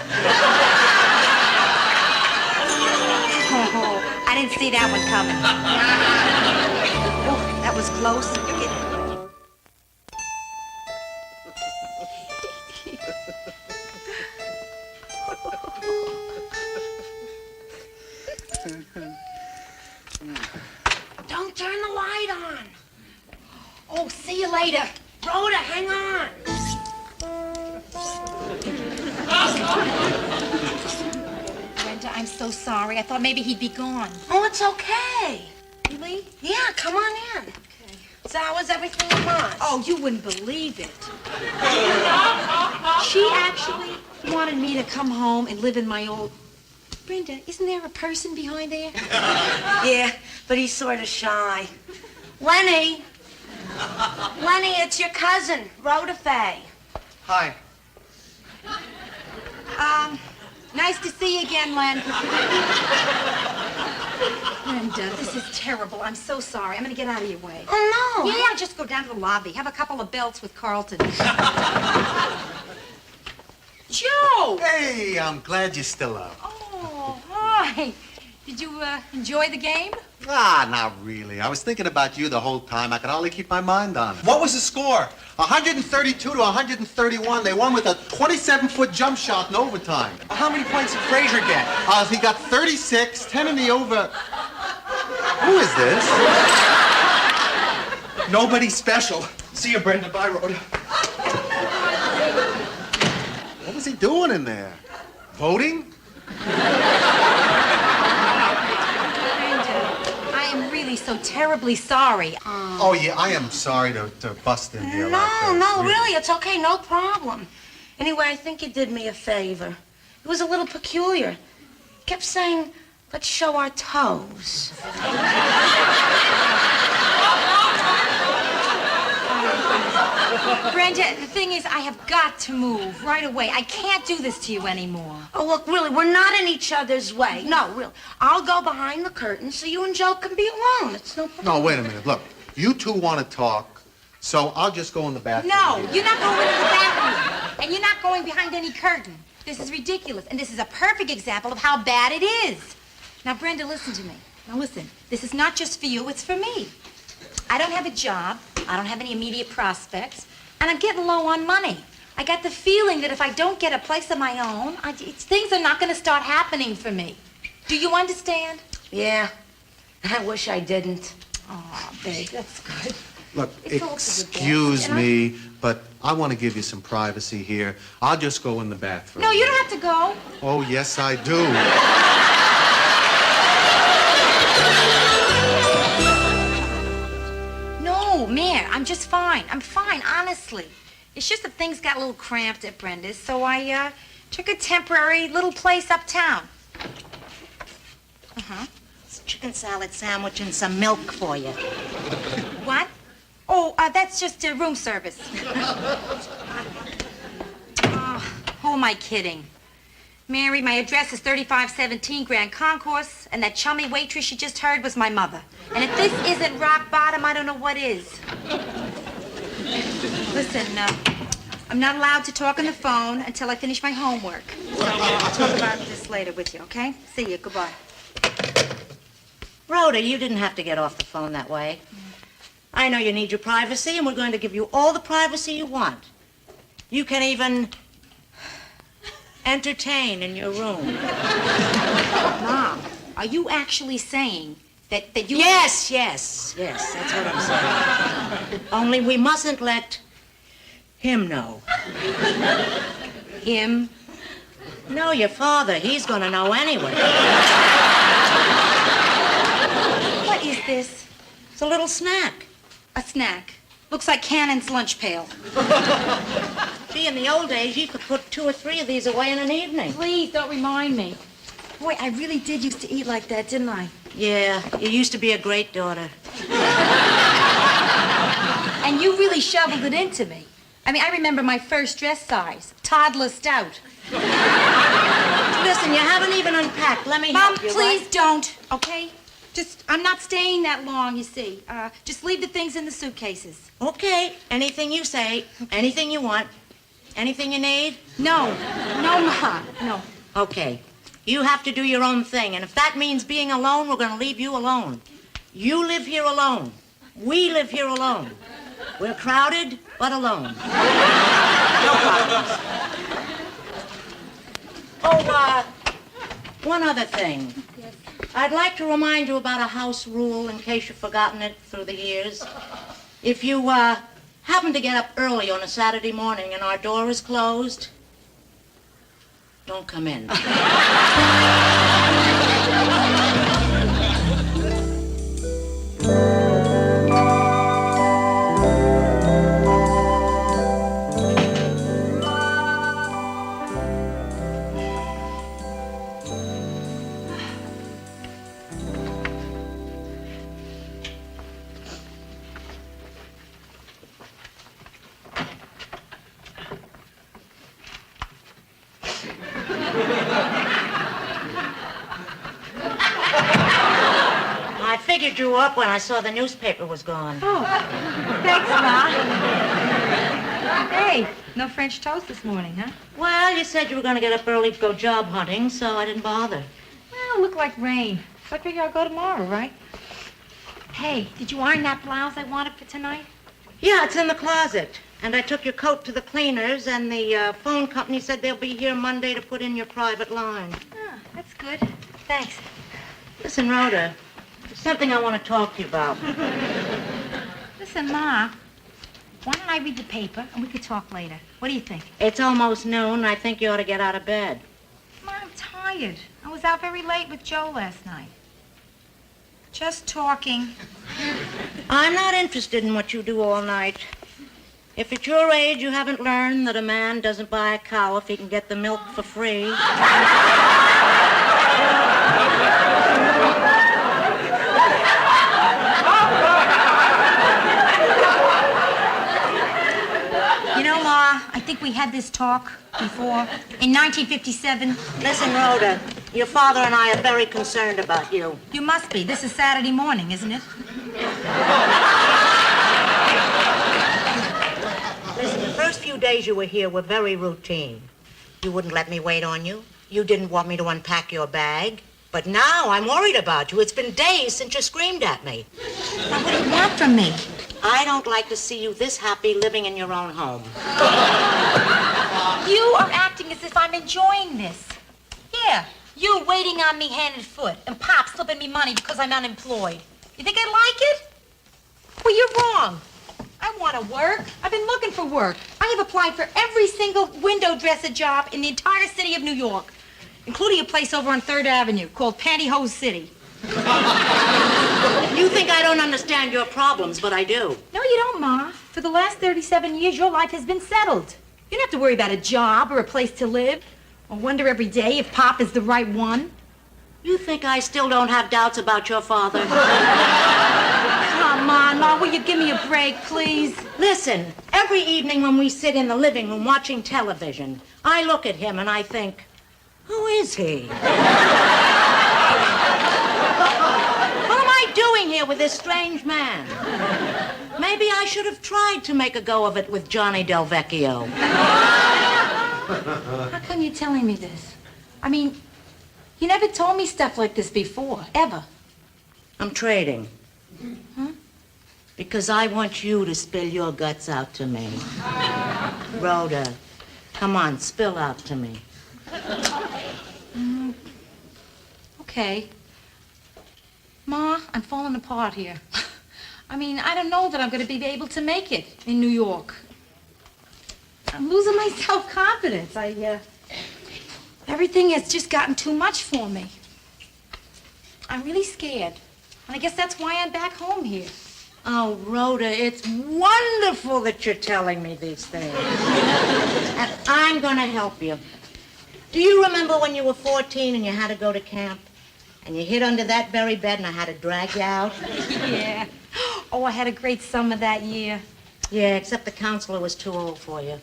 Oh, I didn't see that one coming. Oh, that was close. Don't turn the light on. Oh, see you later. Rhoda, hang on. Brenda, I'm so sorry. I thought maybe he'd be gone. Oh, it's okay. Really? Yeah, come on in. Okay. So how was everything at Mars? Oh, you wouldn't believe it. She actually wanted me to come home and live in my old... Brenda, isn't there a person behind there? Yeah, but he's sort of shy. Lenny. Lenny, it's your cousin, Rhoda Faye. Hi. Nice to see you again, Len. Brenda, this is terrible. I'm so sorry. I'm going to get out of your way. Oh, no. Yeah, just go down to the lobby. Have a couple of belts with Carlton. Joe! Hey, I'm glad you're still up. Oh, hi. Did you enjoy the game? Ah, not really. I was thinking about you the whole time. I could hardly keep my mind on it. What was the score? 132 to 131. They won with a 27-foot jump shot in overtime. How many points did Frazier get? He got 36, 10 in the over. Who is this? Nobody special. See you, Brenda. Bye, Rhoda. What was he doing in there? Voting? I am really so terribly sorry. Oh, yeah, I am sorry to bust in here like No, this. no, really, it's okay, no problem. Anyway, I think you did me a favor. It was a little peculiar. Kept saying, let's show our toes. Brenda, the thing is, I have got to move right away. I can't do this to you anymore. Oh, look, really, we're not in each other's way. No, really. I'll go behind the curtain so you and Joe can be alone. It's no problem. No, wait a minute. Look, you two want to talk, so I'll just go in the bathroom. No, you're not going into the bathroom. And you're not going behind any curtain. This is ridiculous. And this is a perfect example of how bad it is. Now, Brenda, listen to me. Now, listen. This is not just for you. It's for me. I don't have a job. I don't have any immediate prospects. And I'm getting low on money. I got the feeling that if I don't get a place of my own, things are not going to start happening for me. Do you understand? Yeah. I wish I didn't. Oh, babe, that's good. Look, It's all for the best, excuse and I- me, but I want to give you some privacy here. I'll just go in the bathroom. No, you don't have to go. Oh, yes, I do. No, Mare, I'm just fine. I'm fine, honestly. It's just that things got a little cramped at Brenda's, so I took a temporary little place uptown. Uh-huh. It's a chicken salad sandwich and some milk for you. What? Oh, that's just room service. Who am I kidding? Mary, my address is 3517 Grand Concourse, and that chummy waitress you just heard was my mother. And if this isn't rock bottom, I don't know what is. Listen, I'm not allowed to talk on the phone until I finish my homework. So I'll talk about this later with you, okay? See you. Goodbye. Rhoda, you didn't have to get off the phone that way. I know you need your privacy, and we're going to give you all the privacy you want. You can even entertain in your room. Mom, are you actually saying that you... Yes, that's what I'm saying. Only we mustn't let him know. Him? No, your father. He's going to know anyway. What is this? It's a little snack. A snack. Looks like Cannon's lunch pail. Gee, in the old days, you could put 2 or 3 of these away in an evening. Please, don't remind me. Boy, I really did used to eat like that, didn't I? Yeah, you used to be a great daughter. And you really shoveled it into me. I mean, I remember my first dress size, toddler stout. Listen, you haven't even unpacked. Let me Mom, help you, please right? don't, okay? I'm not staying that long, you see. Just leave the things in the suitcases. Okay, anything you say, anything you want, anything you need? No, Ma, no. Okay, you have to do your own thing, and if that means being alone, we're going to leave you alone. You live here alone. We live here alone. We're crowded, but alone. No problems. Oh, one other thing. Yes. I'd like to remind you about a house rule in case you've forgotten it through the years. If you happen to get up early on a Saturday morning and our door is closed, don't come in. I figured you up when I saw the newspaper was gone. Oh, thanks, Ma. Hey, no French toast this morning, huh? Well, you said you were going to get up early to go job hunting, so I didn't bother. Well, it looked like rain. So I figure I'll go tomorrow, right? Hey, did you iron that blouse I wanted for tonight? Yeah, it's in the closet. And I took your coat to the cleaners, and the phone company said they'll be here Monday to put in your private line. Oh, that's good. Thanks. Listen, Rhoda, there's something I want to talk to you about. Listen, Ma, why don't I read the paper and we could talk later? What do you think? It's almost noon, and I think you ought to get out of bed. Ma, I'm tired. I was out very late with Joe last night. Just talking. I'm not interested in what you do all night. If at your age you haven't learned that a man doesn't buy a cow if he can get the milk for free. You know, Ma, I think we had this talk before. In 1957. Listen, Rhoda, your father and I are very concerned about you. You must be. This is Saturday morning, isn't it? Listen, the first few days you were here were very routine. You wouldn't let me wait on you. You didn't want me to unpack your bag. But now I'm worried about you. It's been days since you screamed at me. Now, what do you want from me? I don't like to see you this happy living in your own home. You are acting as if I'm enjoying this. Yeah, you waiting on me hand and foot, and Pop slipping me money because I'm unemployed. You think I like it? Well, you're wrong. I want to work. I've been looking for work. I have applied for every single window dresser job in the entire city of New York, including a place over on 3rd Avenue called Pantyhose City. You think I don't understand your problems, but I do. No, you don't, Ma. For the last 37 years, your life has been settled. You don't have to worry about a job or a place to live, or wonder every day if Pop is the right one. You think I still don't have doubts about your father? Come on, Ma, will you give me a break, please? Listen, every evening when we sit in the living room watching television, I look at him and I think, who is he? What am I doing here with this strange man? Maybe I should have tried to make a go of it with Johnny Del Vecchio. How come you're telling me this? I mean, you never told me stuff like this before, ever. I'm trading. Huh? Because I want you to spill your guts out to me. Rhoda, come on, spill out to me. Okay. Ma, I'm falling apart here. I mean, I don't know that I'm going to be able to make it in New York. I'm losing my self-confidence. Everything has just gotten too much for me. I'm really scared. And I guess that's why I'm back home here. Oh, Rhoda, it's wonderful that you're telling me these things. And I'm going to help you. Do you remember when you were 14 and you had to go to camp? And you hid under that very bed and I had to drag you out? Yeah. Oh, I had a great summer that year. Yeah, except the counselor was too old for you.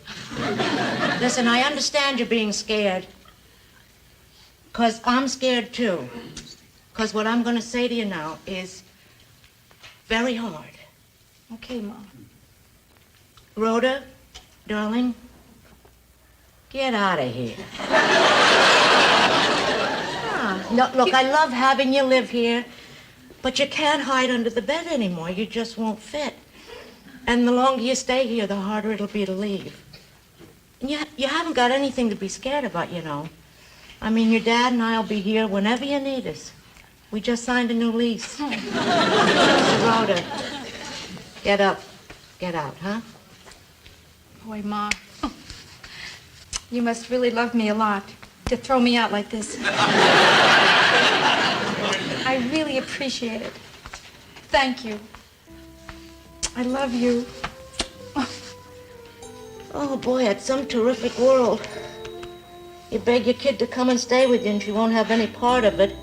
Listen, I understand you're being scared. 'Cause I'm scared, too. 'Cause what I'm going to say to you now is very hard. Okay, Mom. Rhoda, darling, get out of here. Look, I love having you live here, but you can't hide under the bed anymore. You just won't fit. And the longer you stay here, the harder it'll be to leave. And you haven't got anything to be scared about, you know. I mean, your dad and I'll be here whenever you need us. We just signed a new lease. Rhoda, get up. Get out, huh? Boy, Ma, you must really love me a lot to throw me out like this. I really appreciate it. Thank you. I love you. Oh, boy, it's some terrific world. You beg your kid to come and stay with you and she won't have any part of it.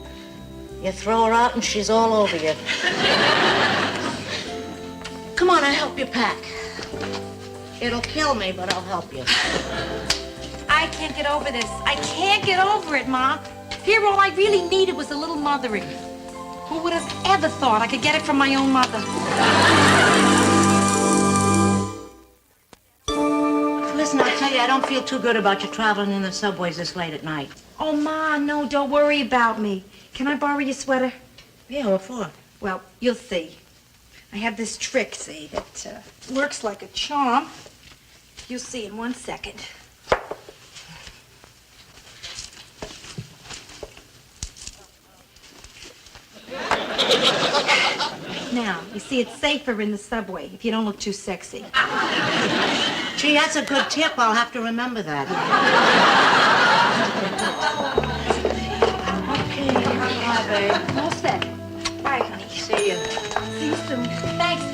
You throw her out and she's all over you. Come on, I'll help you pack. It'll kill me, but I'll help you. I can't get over this. I can't get over it, Ma. Here, all I really needed was a little mothering. Who would have ever thought I could get it from my own mother? Listen, I'll tell you, I don't feel too good about you traveling in the subways this late at night. Oh, Ma, no, don't worry about me. Can I borrow your sweater? Yeah, what for? Well, you'll see. I have this trick, see, that works like a charm. You'll see in 1 second. Now, you see, it's safer in the subway if you don't look too sexy. Gee, that's a good tip. I'll have to remember that. Okay, bye, babe. All set. Bye, honey. See you. See you soon. Thanks.